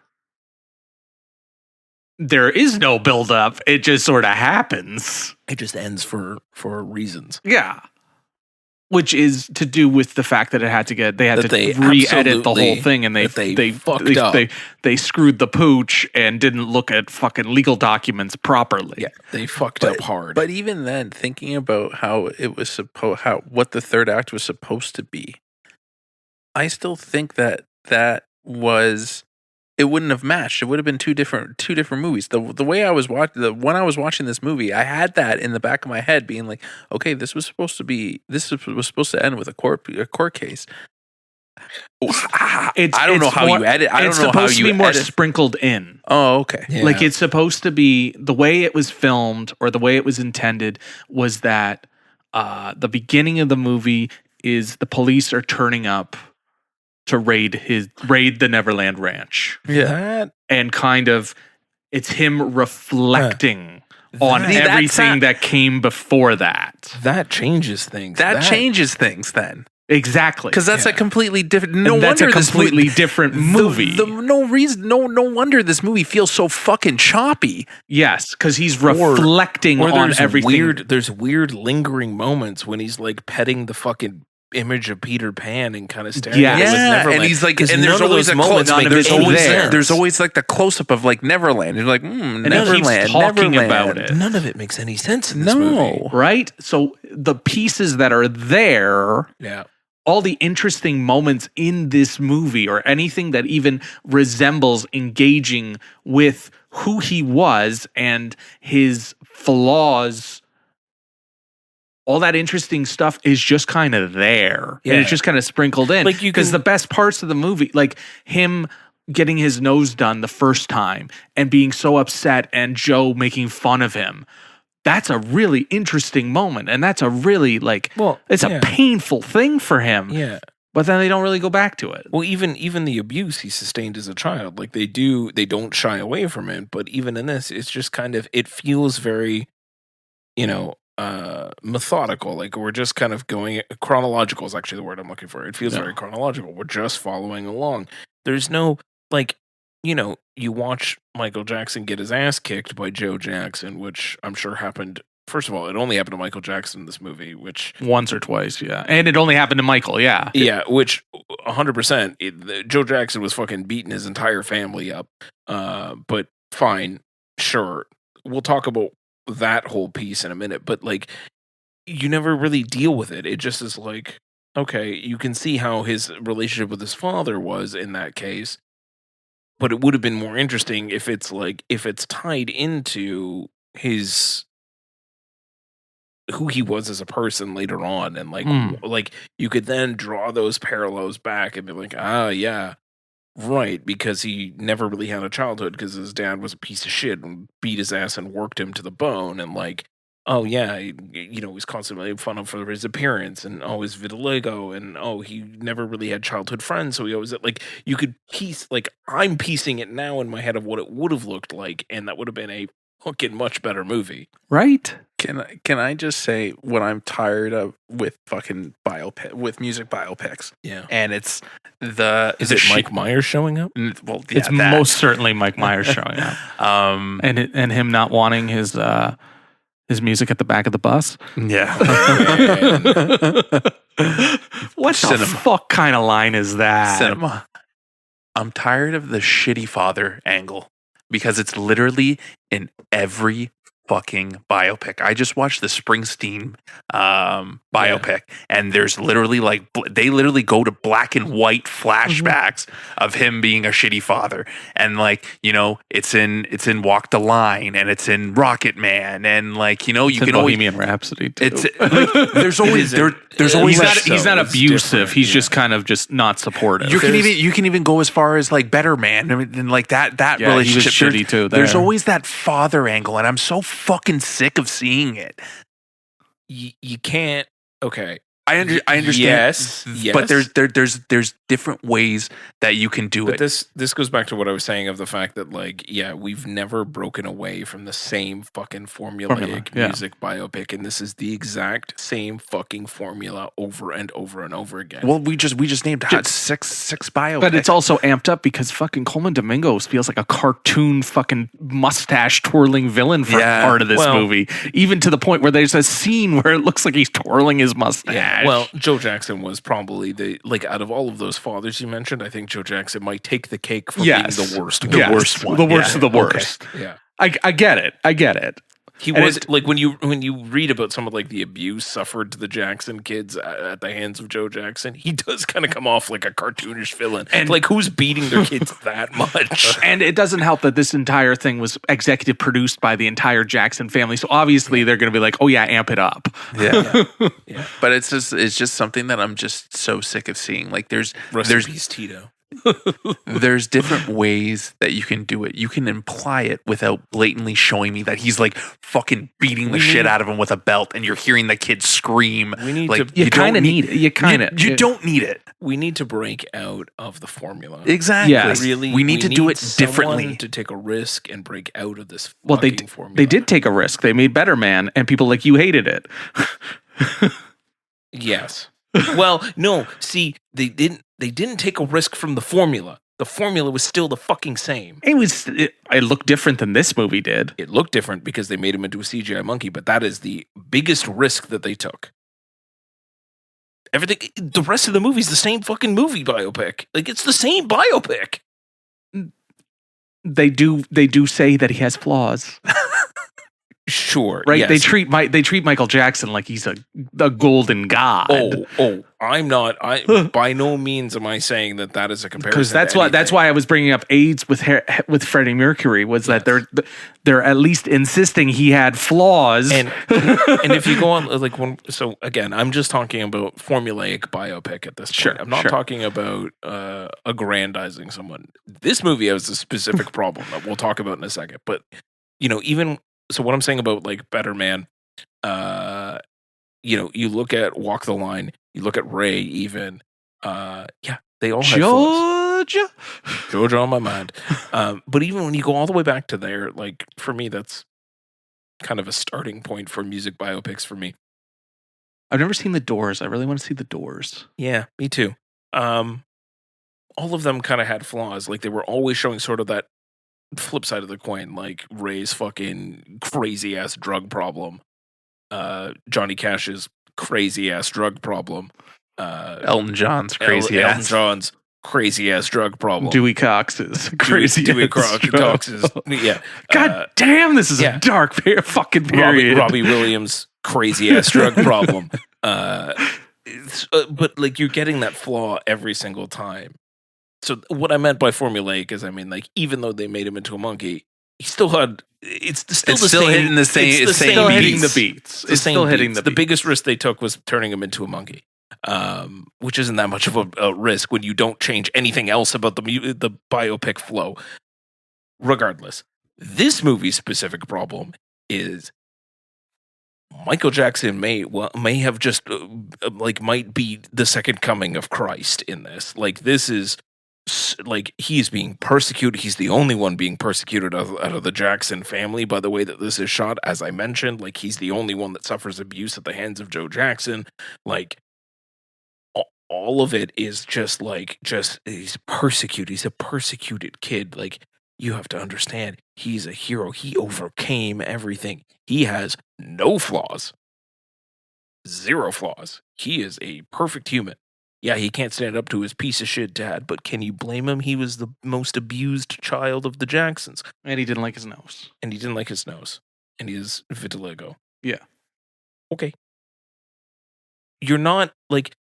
there is no build up. It just sort of happens. It just ends for reasons. Yeah. Which is to do with the fact that they had That to they re-edit the whole absolutely- thing, and they fucked up. They screwed the pooch and didn't look at fucking legal documents properly. Yeah, they fucked up hard. But even then, thinking about how it was what the third act was supposed to be, I still think that was, it wouldn't have matched. It would have been two different movies. The way I was when I was watching this movie, I had that in the back of my head, being like, okay, this was supposed to end with a court case. I don't know how you edit. I don't know how supposed to you be more edit. sprinkled in. Oh, okay. Yeah. Like it's supposed to be the way it was filmed or the way it was intended was that the beginning of the movie is the police are turning up to raid the Neverland Ranch. Yeah. And kind of it's him reflecting on That- everything that came before that. that changes things. That changes things then. Exactly. Because that's a completely different. No And that's wonder a this completely movie, different movie. No wonder this movie feels so fucking choppy. Yes, because he's reflecting Or on there's everything. there's weird lingering moments when he's like petting the fucking image of Peter Pan and kind of staring Yeah. at it with Yeah, Neverland. and he's like, 'Cause and there's none of always those a moments close. make There's any always sense. there's always like the close up of like Neverland. You're like, And he Neverland, keeps talking Neverland. about it. None of it makes any sense in this movie. No, Right? So the pieces that are there, Yeah. all the interesting moments in this movie or anything that even resembles engaging with who he was and his flaws, all that interesting stuff is just kind of there. Yeah. And it's just kind of sprinkled in. Like you because can- the best parts of the movie, like him getting his nose done the first time and being so upset and Joe making fun of him. That's a really interesting moment. And that's a really it's a painful thing for him. Yeah. But then they don't really go back to it. Well, even the abuse he sustained as a child, like they don't shy away from it. But even in this, it's just kind of, it feels very, methodical. Like we're just kind of going, chronological is actually the word I'm looking for. It feels very chronological. We're just following along. There's no, you watch Michael Jackson get his ass kicked by Joe Jackson, which I'm sure happened. First of all, it only happened to Michael Jackson in this movie, which Once or twice, yeah. And it only happened to Michael, yeah. yeah, which 100%. Joe Jackson was fucking beating his entire family up. But fine, sure. We'll talk about that whole piece in a minute. But like, you never really deal with it. It just is like, okay, you can see how his relationship with his father was in that case. But it would have been more interesting if it's tied into his who he was as a person later on, and like you could then draw those parallels back and be like, yeah, right, because he never really had a childhood because his dad was a piece of shit and beat his ass and worked him to the bone, and like, oh yeah, he's constantly made fun of for his appearance and his vitiligo, and he never really had childhood friends, so he always like, you could piece, like, I'm piecing it now in my head of what it would have looked like, and that would have been a fucking much better movie. Right? Can I just say what I'm tired of with fucking with music biopics? Yeah. And it's Is it Mike Myers showing up? Well, yeah, It's that. most certainly Mike Myers showing up. And him not wanting his music at the back of the bus. Yeah. What the fuck kind of line is that? Cinema. I'm tired of the shitty father angle because it's literally in every fucking biopic. I just watched the Springsteen biopic, and there's literally like they literally go to black and white flashbacks of him being a shitty father, and like it's in Walk the Line, and it's in Rocket Man, and like you can always Bohemian Rhapsody too. it's like, there's always there's always he's not it's abusive. different, He's just kind of just not supportive. you can even go as far as like Better Man, and like that Yeah, he was relationship. shitty too. There's there. always that father angle, and I'm so fucking sick of seeing it. You can't. Okay. I understand. Yes, but there's different ways that you can do But it. this goes back to what I was saying of the fact that like we've never broken away from the same fucking formulaic music biopic, and this is the exact same fucking formula over and over and over again. Well, we just named six biopics, But it's also amped up because fucking Coleman Domingos feels like a cartoon fucking mustache twirling villain for part of this movie. Even to the point where there's a scene where it looks like he's twirling his mustache. Well, Joe Jackson was probably out of all of those fathers you mentioned, I think Joe Jackson might take the cake for being the worst. The worst one. The worst of the worst. Okay. Yeah. I get it. He was like when you read about some of like the abuse suffered to the Jackson kids at the hands of Joe Jackson, he does kind of come off like a cartoonish villain. And like who's beating their kids that much? And it doesn't help that this entire thing was executive produced by the entire Jackson family. So obviously they're going to be like, "Oh yeah, amp it up." Yeah. But it's just something that I'm just so sick of seeing. Like there's Peace, Tito. There's different ways that you can do it. You can imply it without blatantly showing me that he's like fucking beating the shit out of him with a belt, and you're hearing the kid scream. We need like, to. You kind of need it. You don't need it. We need to break out of the formula. Exactly. Yes. Really, we need to do it differently. Someone to take a risk and break out of this. Well, formula. they did take a risk. They made Better Man, and people like you hated it. Yes. Well, no. See, they didn't take a risk from the formula. The formula was still the fucking same. It looked different than this movie did. It looked different because they made him into a CGI monkey, but that is the biggest risk that they took. Everything, the rest of the movie is the same fucking movie biopic. Like it's the same biopic. They do say that he has flaws. Sure, right? Yes. They treat Michael Jackson like he's a golden god. I'm not. By no means am I saying that is a comparison. Because that's why I was bringing up AIDS with Freddie Mercury was that they're at least insisting he had flaws. And if you go on like so again, I'm just talking about formulaic biopic at this point. Sure, I'm not talking about aggrandizing someone. This movie has a specific problem that we'll talk about in a second. But even. So what I'm saying about like Better Man, you look at Walk the Line, you look at Ray, even, they all have Georgia on my mind. But even when you go all the way back to there, like for me, that's kind of a starting point for music biopics for me. I've never seen The Doors. I really want to see The Doors. Yeah, me too. All of them kind of had flaws. Like they were always showing sort of that flip side of the coin, like Ray's fucking crazy ass drug problem, Johnny Cash's crazy ass drug problem, Elton John's crazy ass drug problem, Dewey Cox's crazy Dewey Cox's God damn, this is a dark fucking period. Robbie Williams' crazy ass drug problem, but like you're getting that flaw every single time. So what I meant by formulaic is, I mean, like, even though they made him into a monkey, he still had. It's still hitting the same beats. It's still hitting the beats. The biggest risk they took was turning him into a monkey, which isn't that much of a risk when you don't change anything else about the biopic flow. Regardless, this movie's specific problem is Michael Jackson may have just might be the second coming of Christ in this. Like this is. Like he's being persecuted. He's the only one being persecuted out of the Jackson family by the way that this is shot. As I mentioned, like he's the only one that suffers abuse at the hands of Joe Jackson. Like all of it is just he's persecuted. He's a persecuted kid. Like you have to understand, he's a hero. He overcame everything. He has no flaws. 0 flaws. He is a perfect human. Yeah, he can't stand up to his piece of shit dad, but can you blame him? He was the most abused child of the Jacksons. And he didn't like his nose. And he has vitiligo. Yeah. Okay. you're not like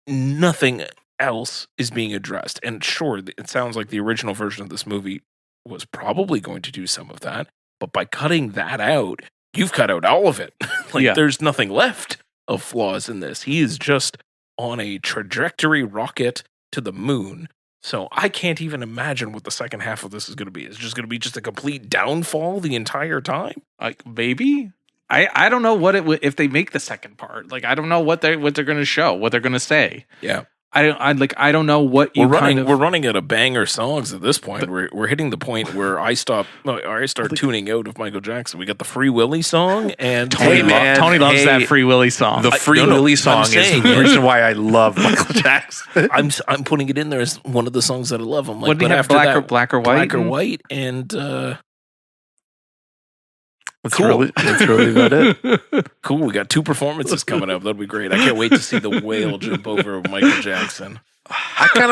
nothing else is being addressed. And sure, it sounds like the original version of this movie was probably going to do some of that, but by cutting that out, you've cut out all of it. There's nothing left of flaws in this. He is just on a trajectory rocket to the moon. So I can't even imagine what the second half of this is going to be. It's just going to be just a complete downfall the entire time. Like maybe I don't know what if they make the second part. Like I don't know what they're going to show, what they're going to say. Yeah. I don't know what we're running out of banger songs at this point. We're hitting the point where I start tuning out of Michael Jackson. We got the Free Willy song, and Tony loves that Free Willy song. The Free Willy song is the reason why I love Michael Jackson. I'm putting it in there as one of the songs that I love. I'm like, what do you have, black or white, and that's really about it. Cool. We got 2 performances coming up. That'll be great. I can't wait to see the whale jump over Michael Jackson. I kind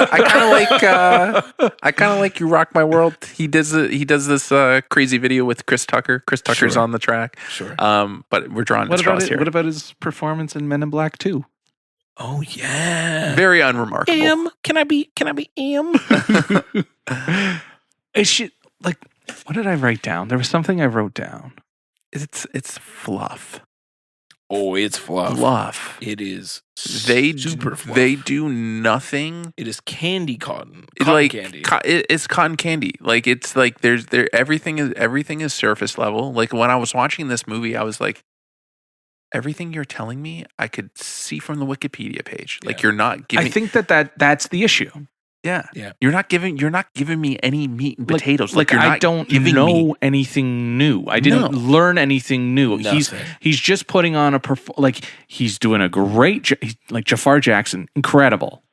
of like You Rock My World. He does this crazy video with Chris Tucker. Chris Tucker's on the track. Sure. But we're drawing straws here. What about his performance in Men in Black 2? Oh yeah. Very unremarkable. Can I be M? Is she like? What did I write down? There was something I wrote down. It's fluff. Oh, it's fluff. Fluff. It is super fluff. They do nothing. It is candy cotton. Candy. It's cotton candy. Like it's like there's everything is surface level. Like when I was watching this movie, I was like, everything you're telling me, I could see from the Wikipedia page. Like you're not giving. I think that's the issue. Yeah. You're not giving me any meat and potatoes. Like I don't know anything new. I didn't learn anything new. Nothing. He's just putting on he's doing a great like Jafar Jackson, incredible.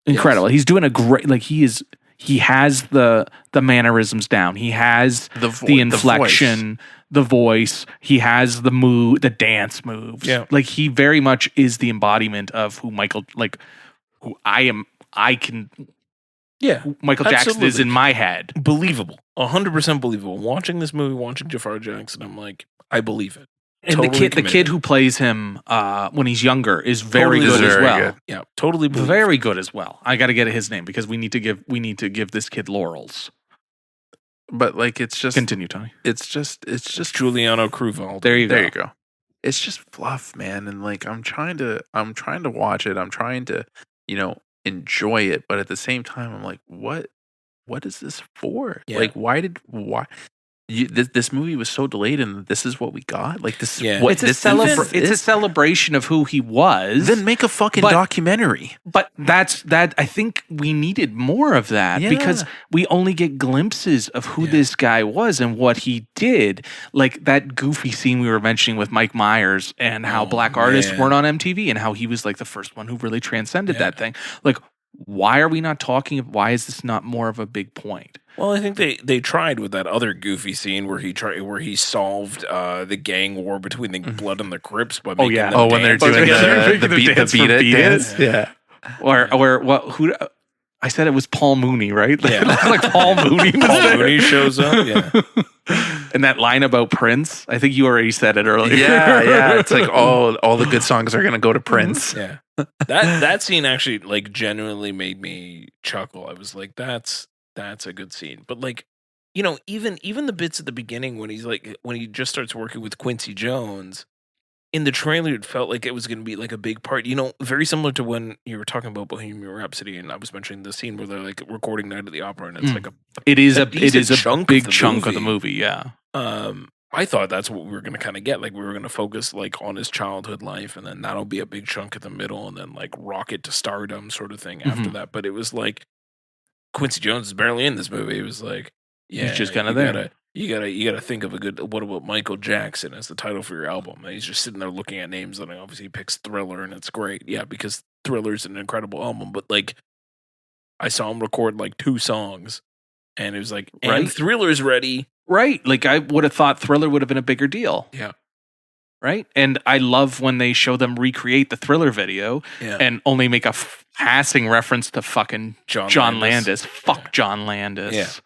Yes. He's doing a great he has the mannerisms down. He has the inflection, the voice. He has the move, the dance moves. Yeah. Like he very much is the embodiment of who Michael who I am. I can. Yeah, Michael Jackson is in my head. Believable. 100% believable. Watching this movie, watching Jafar Jackson, I'm like, I believe it. And totally the kid who plays him when he's younger is very good as well. Good. Yeah, totally believable. Very good as well. I got to get his name because we need to give this kid laurels. But like it's just continue, Tony. It's just Giuliano Cruval. There you go. It's just fluff, man, and like I'm trying to watch it. I'm trying to, enjoy it, but at the same time I'm like, what is this for? Yeah. Like why this movie was so delayed and this is what we got? Like this is what it's a celebration of who he was. Then make a fucking documentary. But that I think we needed more of that because we only get glimpses of who this guy was and what he did. Like that goofy scene we were mentioning with Mike Myers and how black artists weren't on MTV and how he was like the first one who really transcended that thing. Like, why are we not talking? Why is this not more of a big point? Well, I think they tried with that other goofy scene where he solved the gang war between the Blood and the Crips by making them when they're doing the beat it dance. Yeah. Or what? Who? I said it was Paul Mooney, right? Yeah. Like Paul Mooney. Paul Mooney shows up. Yeah. And that line about Prince, I think you already said it earlier. Yeah. It's like all the good songs are gonna go to Prince. Yeah. That scene actually like genuinely made me chuckle. I was like, that's a good scene. But like, even the bits at the beginning when he just starts working with Quincy Jones, in the trailer it felt like it was going to be like a big part. Very similar to when you were talking about Bohemian Rhapsody, and I was mentioning the scene where they're like recording Night at the Opera, and it's like it is a big chunk of the movie. Yeah. I thought that's what we were going to kind of get. Like we were going to focus like on his childhood life, and then that'll be a big chunk in the middle, and then like rocket to stardom sort of thing after that. But it was like Quincy Jones is barely in this movie. It was like, he's just kind of there. You gotta think of a good. What about Michael Jackson as the title for your album? And he's just sitting there looking at names, and obviously he picks Thriller, and it's great. Yeah, because Thriller's an incredible album. But like, I saw him record like 2 songs, and it was like, and Thriller's ready. Right. Like I would have thought Thriller would have been a bigger deal. Yeah. right? And I love when they show them recreate the Thriller video and only make a passing reference to fucking John Landis. Fuck John Landis.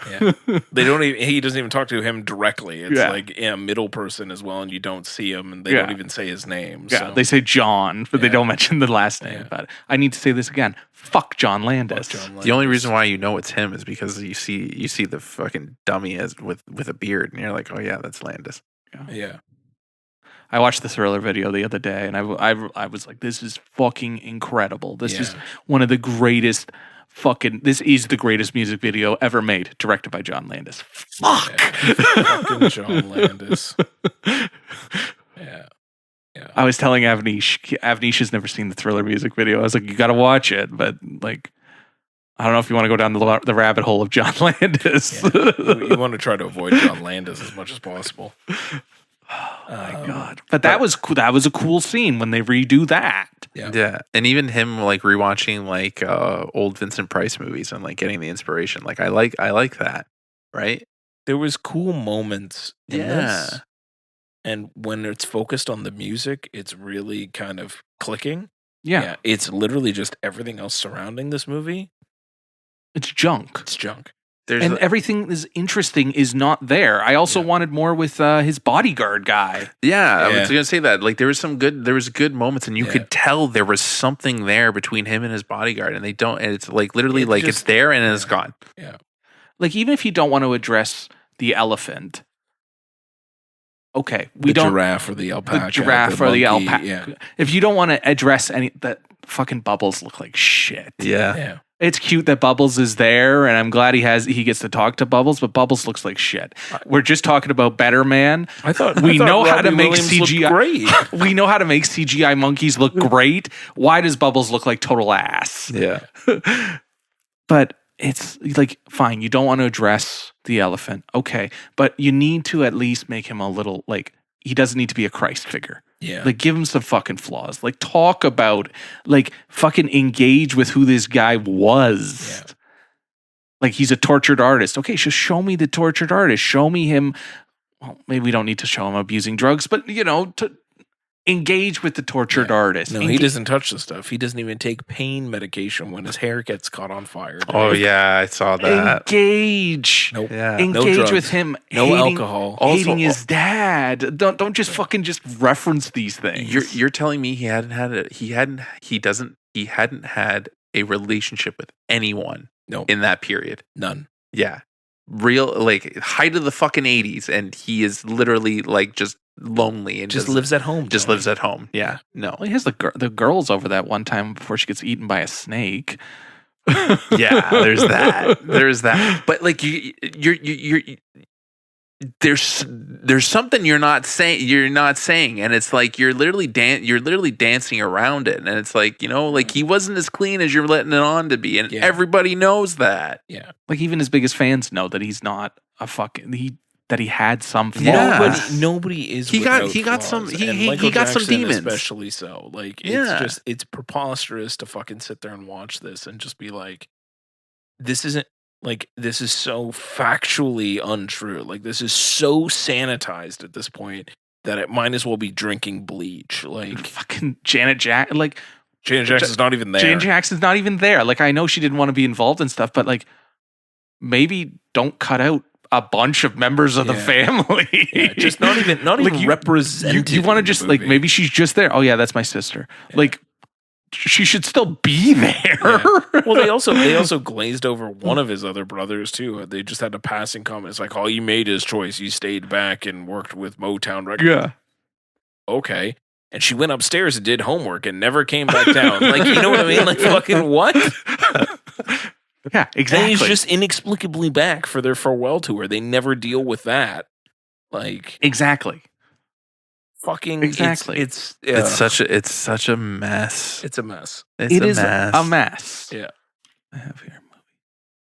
Yeah. They don't even, he doesn't even talk to him directly. It's like a middle person as well, and you don't see him, and they don't even say his name. Yeah, so. they say John, but they don't mention the last name. But I need to say this again. Fuck John Landis. The only reason why you know it's him is because you see the fucking dummy as with a beard, and you're like, oh yeah, that's Landis. Yeah. I watched the Thriller video the other day, and I was like, this is fucking incredible. This is one of the greatest this is the greatest music video ever made, directed by John Landis. Fuck! Fucking John Landis. Yeah. I was telling Avnish has never seen the Thriller music video. I was like, you got to watch it, but like, I don't know if you want to go down the rabbit hole of John Landis. You want to try to avoid John Landis as much as possible. Oh my god! But that was a cool scene when they redo that. Yeah, and even him like rewatching like old Vincent Price movies and like getting the inspiration. Like I like that, right? There was cool moments in this, and when it's focused on the music, it's really kind of clicking. Yeah, it's literally just everything else surrounding this movie. It's junk. It's junk. Everything is interesting is not there. I also wanted more with his bodyguard guy. I was gonna say that. Like there was good moments, and you could tell there was something there between him and his bodyguard, and they don't. And it's like literally like it's there and it's gone. Yeah, like even if you don't want to address the elephant, okay, the giraffe or the alpaca, alpaca. If you don't want to address that, fucking Bubbles look like shit. Yeah. It's cute that Bubbles is there, and I'm glad he gets to talk to Bubbles, but Bubbles looks like shit. We're just talking about Better Man. I thought how to make Williams CGI great. We know how to make CGI monkeys look great. Why does Bubbles look like total ass? Yeah. But it's like, fine, you don't want to address the elephant. Okay. But you need to at least make him a little like, he doesn't need to be a Christ figure. Yeah. Like, give him some fucking flaws. Like, talk about, like, fucking engage with who this guy was. Yeah. Like, he's a tortured artist. Okay, just show me the tortured artist. Show me him. Well, maybe we don't need to show him abusing drugs, but, you know, to engage with the tortured artist. No, he doesn't touch the stuff. He doesn't even take pain medication when his hair gets caught on fire. Oh, yeah, I saw that. Engage. Nope. Yeah. Engage with him. No alcohol. Hating his dad. Don't just fucking just reference these things. You're telling me he hadn't had a relationship with anyone in that period. None. Yeah. Real, like, height of the fucking 80s, and he is literally like just lonely and just lives at home. Just lives at home. Yeah. No. Well, he has the girls over that one time before she gets eaten by a snake. Yeah, there's that. But like you're there's something you're not saying, and it's like you're literally dancing around it, and it's like, you know, like he wasn't as clean as you're letting it on to be, and everybody knows that. Yeah, like even his biggest fans know that he's not a fucking that he had some flaws. Yeah. Nobody is. He got some demons, especially so. Like it's preposterous to fucking sit there and watch this and just be like, this isn't. Like, this is so factually untrue. Like, this is so sanitized at this point that it might as well be drinking bleach. Like, fucking Janet Jackson's not even there. Janet Jackson's not even there. Like, I know she didn't want to be involved in stuff, but like, maybe don't cut out a bunch of members of the family. Just not even like represented. You want to just like, maybe she's just there. Oh yeah, that's my sister. Yeah. Like, she should still be there. Yeah. Well, they also glazed over one of his other brothers too. They just had a passing comment. It's like, oh, you made his choice. You stayed back and worked with Motown Records. Yeah. Okay. And she went upstairs and did homework and never came back down. Like, you know what I mean? Like, fucking what? Yeah, exactly. And he's just inexplicably back for their farewell tour. They never deal with that. Like, exactly. Fucking exactly. It's such a mess. It's a mess. It is a mess. Yeah. I have here movie.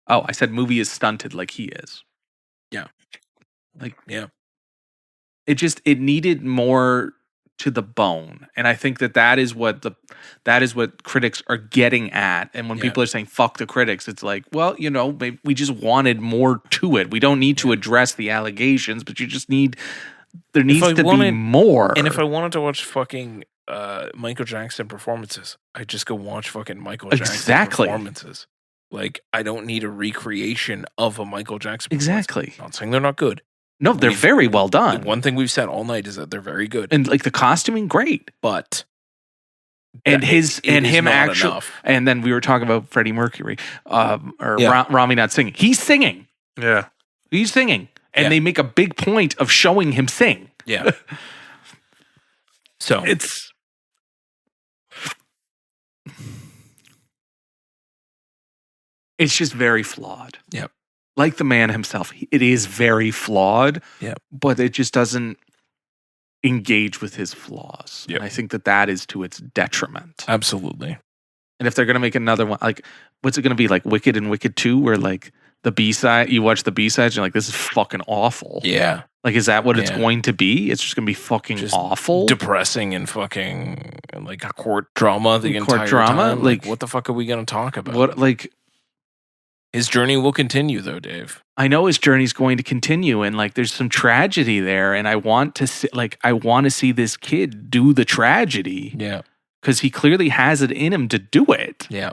Oh, I said movie is stunted like he is. Yeah. Like, yeah. It needed more to the bone, and I think that is what critics are getting at. And when people are saying "fuck the critics," it's like, well, you know, maybe we just wanted more to it. We don't need to address the allegations, but you just need There needs to be more. And if I wanted to watch fucking Michael Jackson performances, I just go watch fucking Michael Jackson performances. Like, I don't need a recreation of a Michael Jackson performance. Exactly. I'm not saying they're not good. No, they're very well done. The one thing we've said all night is that they're very good. And like the costuming, great. But and him actually enough. And then we were talking about Freddie Mercury Rami not singing. He's singing. Yeah. He's singing. And they make a big point of showing him sing. Yeah. So it's just very flawed. Yep. Like the man himself, it is very flawed. Yep. But it just doesn't engage with his flaws. Yep. And I think that is to its detriment. Absolutely. And if they're going to make another one, like, what's it going to be, like Wicked and Wicked 2, where like the B-side, you watch the B-sides, you're like, this is fucking awful. Yeah. Like, is that what it's going to be? It's just going to be fucking just awful? Depressing and fucking like a court drama the entire time. Like, what the fuck are we going to talk about? What, like, his journey will continue, though, Dave. I know his journey's going to continue, and like, there's some tragedy there, and I want to see this kid do the tragedy. Yeah, because he clearly has it in him to do it. Yeah,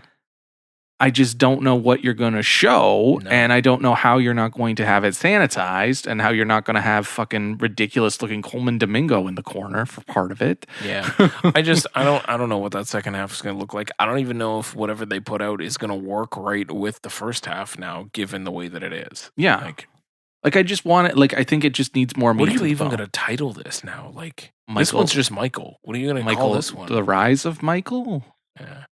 I just don't know what you're going to show, and I don't know how you're not going to have it sanitized, and how you're not going to have fucking ridiculous looking Coleman Domingo in the corner for part of it. Yeah, I don't know what that second half is going to look like. I don't even know if whatever they put out is going to work right with the first half now, given the way that it is. Yeah, like I just want it. Like, I think it just needs more meat. What are you even going to title this now? Like, this one's just Michael. What are you going to call this one? The Rise of Michael. Yeah.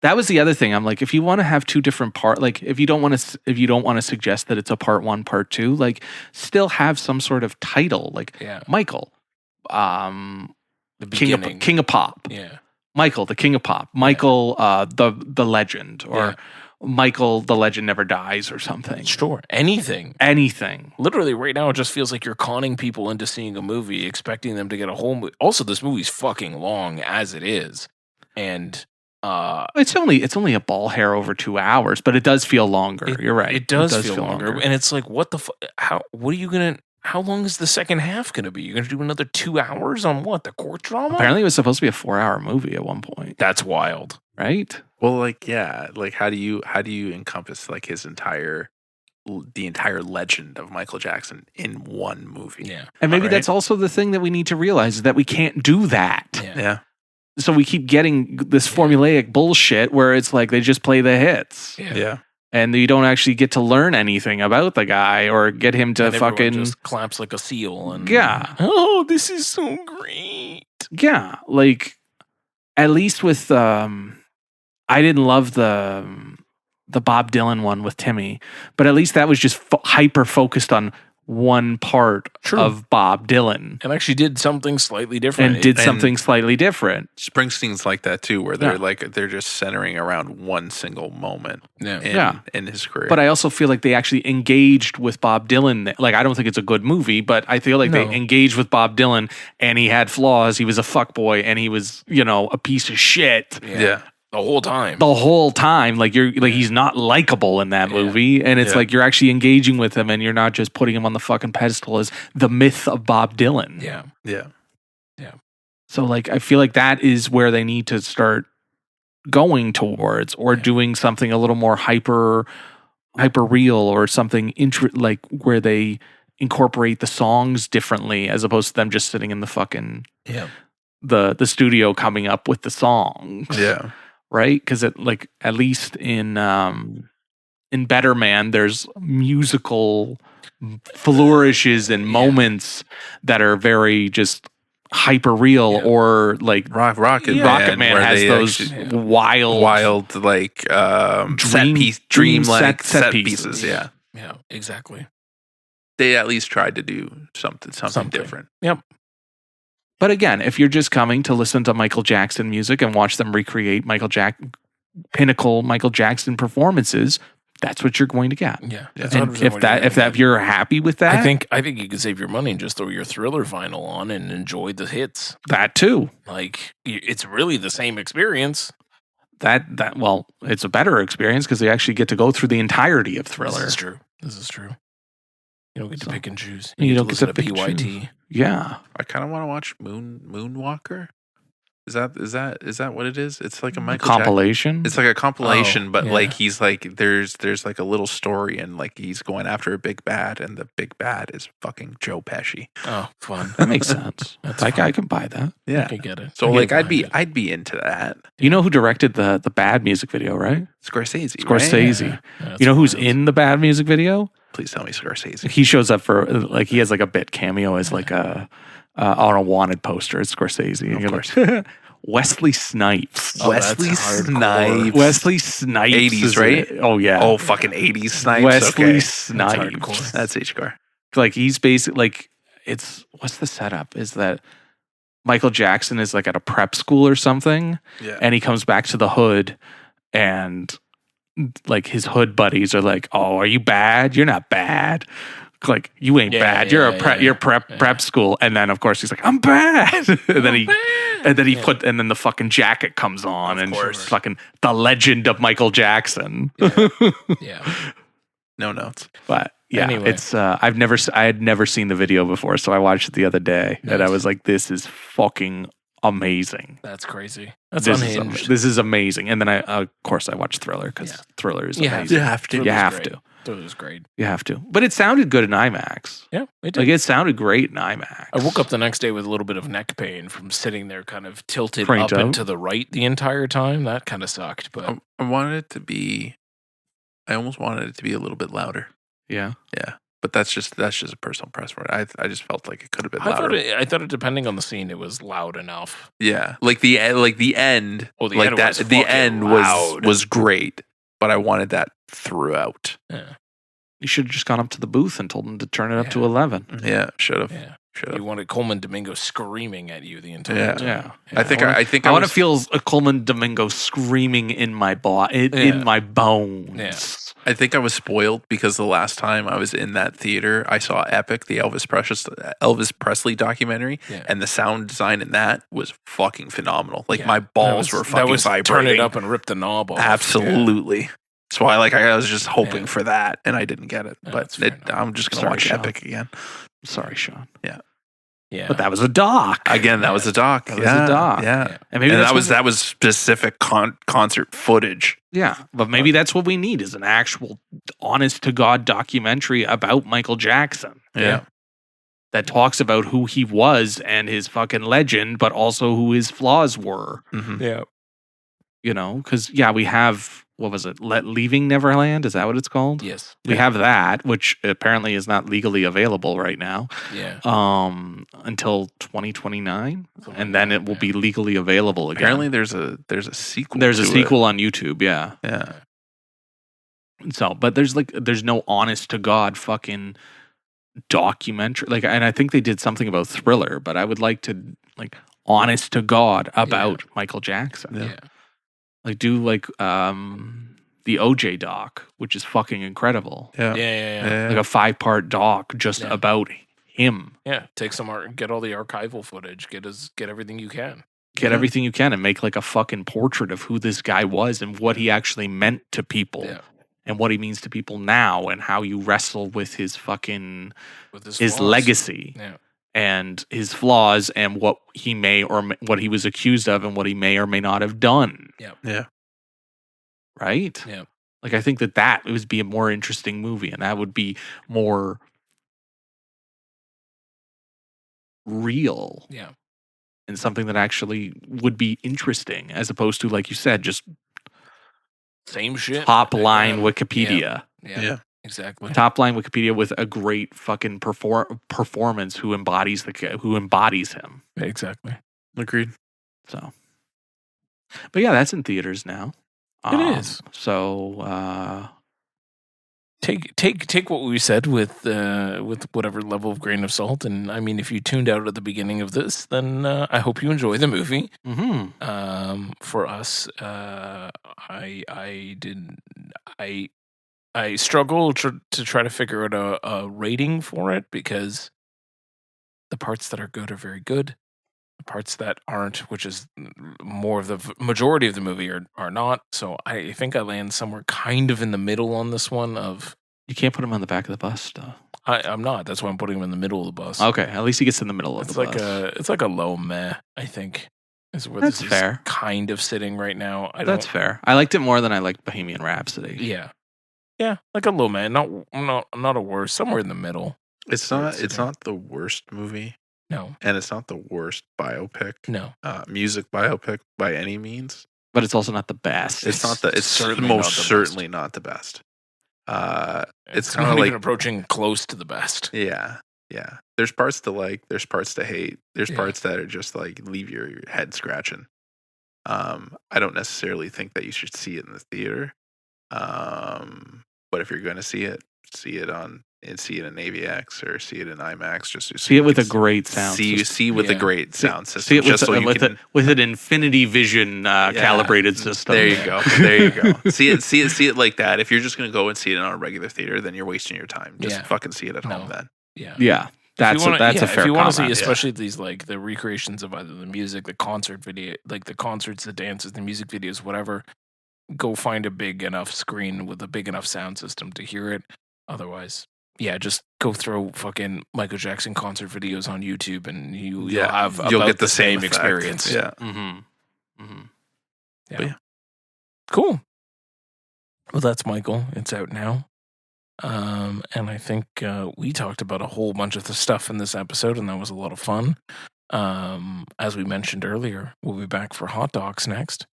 That was the other thing. I'm like, if you want to have two different like, if you don't want to suggest that it's a part 1, part 2, like, still have some sort of title, like Michael, the King of Pop, Michael, the King of Pop, Michael, the Legend, or Michael, the Legend Never Dies, or something. Sure, anything. Literally, right now, it just feels like you're conning people into seeing a movie, expecting them to get a whole movie. Also, this movie's fucking long as it is, and. It's only a ball hair over 2 hours, but it does feel longer. You're right. It does feel longer. And it's like, what the how long is the second half gonna be? You're gonna do another 2 hours on what? The court drama? Apparently it was supposed to be a 4-hour movie at one point. That's wild. Right? Well, like, yeah, like how do you encompass like the entire legend of Michael Jackson in one movie? Yeah. And maybe that's also the thing that we need to realize, is that we can't do that. Yeah. So we keep getting this formulaic bullshit where it's like they just play the hits. Yeah. And you don't actually get to learn anything about the guy or get him to fucking just claps like a seal and oh, this is so great. Yeah, like at least with I didn't love the Bob Dylan one with Timmy, but at least that was just hyper focused on one part of Bob Dylan, and actually did something slightly different. Springsteen's like that too, where they're just centering around one single moment in his career. But I also feel like they actually engaged with Bob Dylan. Like, I don't think it's a good movie, but I feel like they engaged with Bob Dylan, and he had flaws. He was a fuckboy, and he was, a piece of shit. Yeah. The whole time, like he's not likable in that movie, and it's like you're actually engaging with him, and you're not just putting him on the fucking pedestal as the myth of Bob Dylan. Yeah. So like, I feel like that is where they need to start going towards, or doing something a little more hyper real, or something like where they incorporate the songs differently, as opposed to them just sitting in the fucking the studio coming up with the songs. Yeah. Right? Because at least in Better Man, there's musical flourishes and moments that are very just hyper real, or like Rocket Man has those wild like dream like set pieces. Yeah, exactly. They at least tried to do something different. Yep. But again, if you're just coming to listen to Michael Jackson music and watch them recreate pinnacle Michael Jackson performances, that's what you're going to get. Yeah. And if you're happy with that, I think you can save your money and just throw your Thriller vinyl on and enjoy the hits. That too. Like, it's really the same experience. Well, it's a better experience because they actually get to go through the entirety of Thriller. This is true. You don't get to So- pick and choose. You get don't to get to listen pick and PYT. Yeah. I kind of want to watch Moonwalker. Is that what it is? It's like a Michael Jackson. Compilation. It's like a compilation, Oh, but yeah. like he's like there's like a little story, and like he's going after a big bad, and the big bad is fucking Joe Pesci. Oh, fun. That makes sense. That's Like fine. I can buy that. Yeah. I can get it. So I like get I'd be into that. You know who directed the bad music video, right? Scorsese. Scorsese. Right? Yeah, You know who's wild. in the bad music video? Please tell me Scorsese. He shows up for like he has like a bit cameo as like a on a wanted poster. It's Scorsese. And Of you're course. like, Wesley Snipes. Oh, that's Wesley hardcore. Snipes. Wesley Snipes. 80s, is right? in it. Oh yeah. Oh, fucking 80s Snipes. Wesley Okay. Snipes. hardcore. That's H-car. Like he's basically like it's what's the setup? Is that Michael Jackson is like at a prep school or something, Yeah. and he comes back to the hood, and like his hood buddies are like, "Oh, are you bad? You're not bad. Like you ain't Yeah, bad. yeah, You're a yeah, prep. yeah. You're prep school." And then of course he's like, "I'm bad." and then he Yeah. and then the fucking jacket comes on, Of and course. fucking the legend of Michael Jackson. Yeah. No notes. But yeah, Anyway. it's I had never seen the video before, so I watched it the other day, and I Nice. was like, "This is fucking amazing. That's crazy. That's This unhinged. this is amazing." And then I of course I watched Thriller because Yeah. Thriller is You have amazing. to. have to. You have to. That was great. You have to. But it sounded good in IMAX. Yeah, it did. Like it sounded great in IMAX. I woke up the next day with a little bit of neck pain from sitting there kind of tilted Cranked up out. and to the right the entire time. That kind of sucked. But I wanted it to be. I almost wanted it to be a little bit louder. Yeah. Yeah, but that's just a personal preference. I just felt like it could have been I louder. thought it depending on the scene, it was loud enough. Yeah, like the end. Oh, the like end that. was The fucking end loud. was great, but I wanted that throughout. Yeah. You should have just gone up to the booth and told them to turn it up to Yeah. 11. Yeah, should have. Yeah. Should You have. wanted Coleman Domingo screaming at you the entire Yeah. time. Yeah. I think I want to was- feel a Coleman Domingo screaming in my Yeah. in my bones. Yeah. I think I was spoiled because the last time I was in that theater, I saw Epic, the Elvis Presley documentary, Yeah. and the sound design in that was fucking phenomenal. Like Yeah. my balls were that fucking was vibrating. turn it up and rip the knob off. Absolutely. So I was just hoping Yeah. for that, and I didn't get it. No, But that's fair enough. I'm just gonna Sorry, watch Sean. Epic again. Sorry, Sean. Yeah. But that was a doc. Again, that was a doc. That was a doc. Yeah. Yeah. And maybe And that's that was specific concert footage. yeah, but maybe that's what we need is an actual honest to God documentary about Michael Jackson Yeah. that talks about who he was and his fucking legend, but also who his flaws were. Mhm. Yeah. You know, because yeah, we have what was it? Leaving Neverland? Is that what it's called? Yes. We have that, which apparently is not legally available right now, Yeah. until 2029, and then it will be legally available again. Apparently, there's a sequel. There's a to it. sequel on YouTube, yeah. Yeah. So, but there's no honest to God fucking documentary. Like, and I think they did something about Thriller, but I would like to like honest to God about Michael Jackson. Yeah. Yeah. Like do like the OJ doc, which is fucking incredible. Yeah. Yeah. Like a 5-part doc just Yeah. about him. Yeah. Take some art, get all the archival footage, get everything you can. Get Yeah. everything you can and make like a fucking portrait of who this guy was and what he actually meant to people. Yeah. And what he means to people now, and how you wrestle with his fucking With his flaws. legacy Yeah. and his flaws and what he may what he was accused of and what he may or may not have done. Yeah. Right? Yeah. Like I think that would be a more interesting movie, and that would be more real Yeah. and something that actually would be interesting, as opposed to, like you said, just Same shit. top line Yeah. Wikipedia. Yeah. Yeah. Exactly. Top line Wikipedia with a great fucking performance who embodies him. Exactly. Agreed. So, but yeah, that's in theaters now. It is. So, Take what we said with whatever level of grain of salt. And I mean, if you tuned out at the beginning of this, then I hope you enjoy the movie. For us, I struggle to try to figure out a rating for it, because the parts that are good are very good. The parts that aren't, which is more of the majority of the movie, are not. So I think I land somewhere kind of in the middle on this one. Of you can't put him on the back of the bus, though. I'm not. That's why I'm putting him in the middle of the bus. Okay, at least he gets in the middle of It's the like bus. it's like a low meh, I think. Is where That's this fair. is kind of sitting right now. That's fair. I liked it more than I liked Bohemian Rhapsody. Yeah. Yeah, like a low meh. Not a worst. Somewhere in the middle. It's Where not. it's It's sitting. not the worst movie, No. and it's not the worst biopic. No. Music biopic by any means. But it's also not the best. It's not the. It's certainly most not the best. certainly not the best. It's It's kind not of even like approaching close to the best. yeah. There's parts to like. There's parts to hate. There's Yeah. parts that are just like leave your head scratching. I don't necessarily think that you should see it in the theater. But if you're going to see it see it in AVX or see it in IMAX. Just so see it you with can a great sound. see with a Yeah. great sound See system. it just so you can. with an Infinity Vision calibrated system. There you go. There you go. see it like that. If you're just going to go and see it in a regular theater, then you're wasting your time. Just Yeah. fucking see it at No. home then. Yeah. Yeah, that's a fair If you want to see, comment. especially these like the recreations of either the music, the concert video, like the concerts, the dances, the music videos, whatever. Go find a big enough screen with a big enough sound system to hear it. Otherwise, yeah, just go throw fucking Michael Jackson concert videos on YouTube, and you'll have you'll about get the same effect. experience. Yeah. Mm-hmm. Mm-hmm. Yeah. Yeah. Cool. Well, that's Michael. It's out now. And I think we talked about a whole bunch of the stuff in this episode, and that was a lot of fun. As we mentioned earlier, we'll be back for Hot Docs next.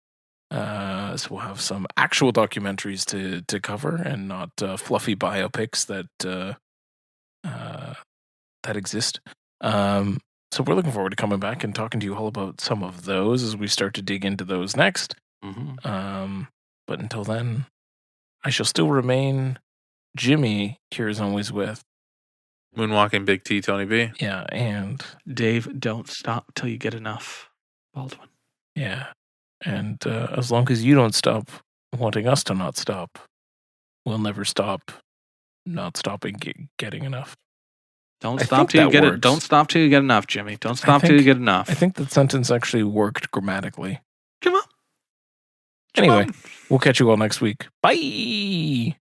So we'll have some actual documentaries to cover, and not fluffy biopics that exist. So we're looking forward to coming back and talking to you all about some of those as we start to dig into those next. Mm-hmm. But until then, I shall still remain Jimmy, here as always with Moonwalking Big T, Tony B. yeah, and Dave, don't stop till you get enough, Baldwin. yeah, and as long as you don't stop wanting us to not stop, we'll never stop not stopping getting enough. Don't I stop think till you that get it. works. Don't stop till you get enough, Jimmy. Don't stop till think- you get enough. I think that sentence actually worked grammatically. Come on. Anyway, we'll catch you all next week. Bye.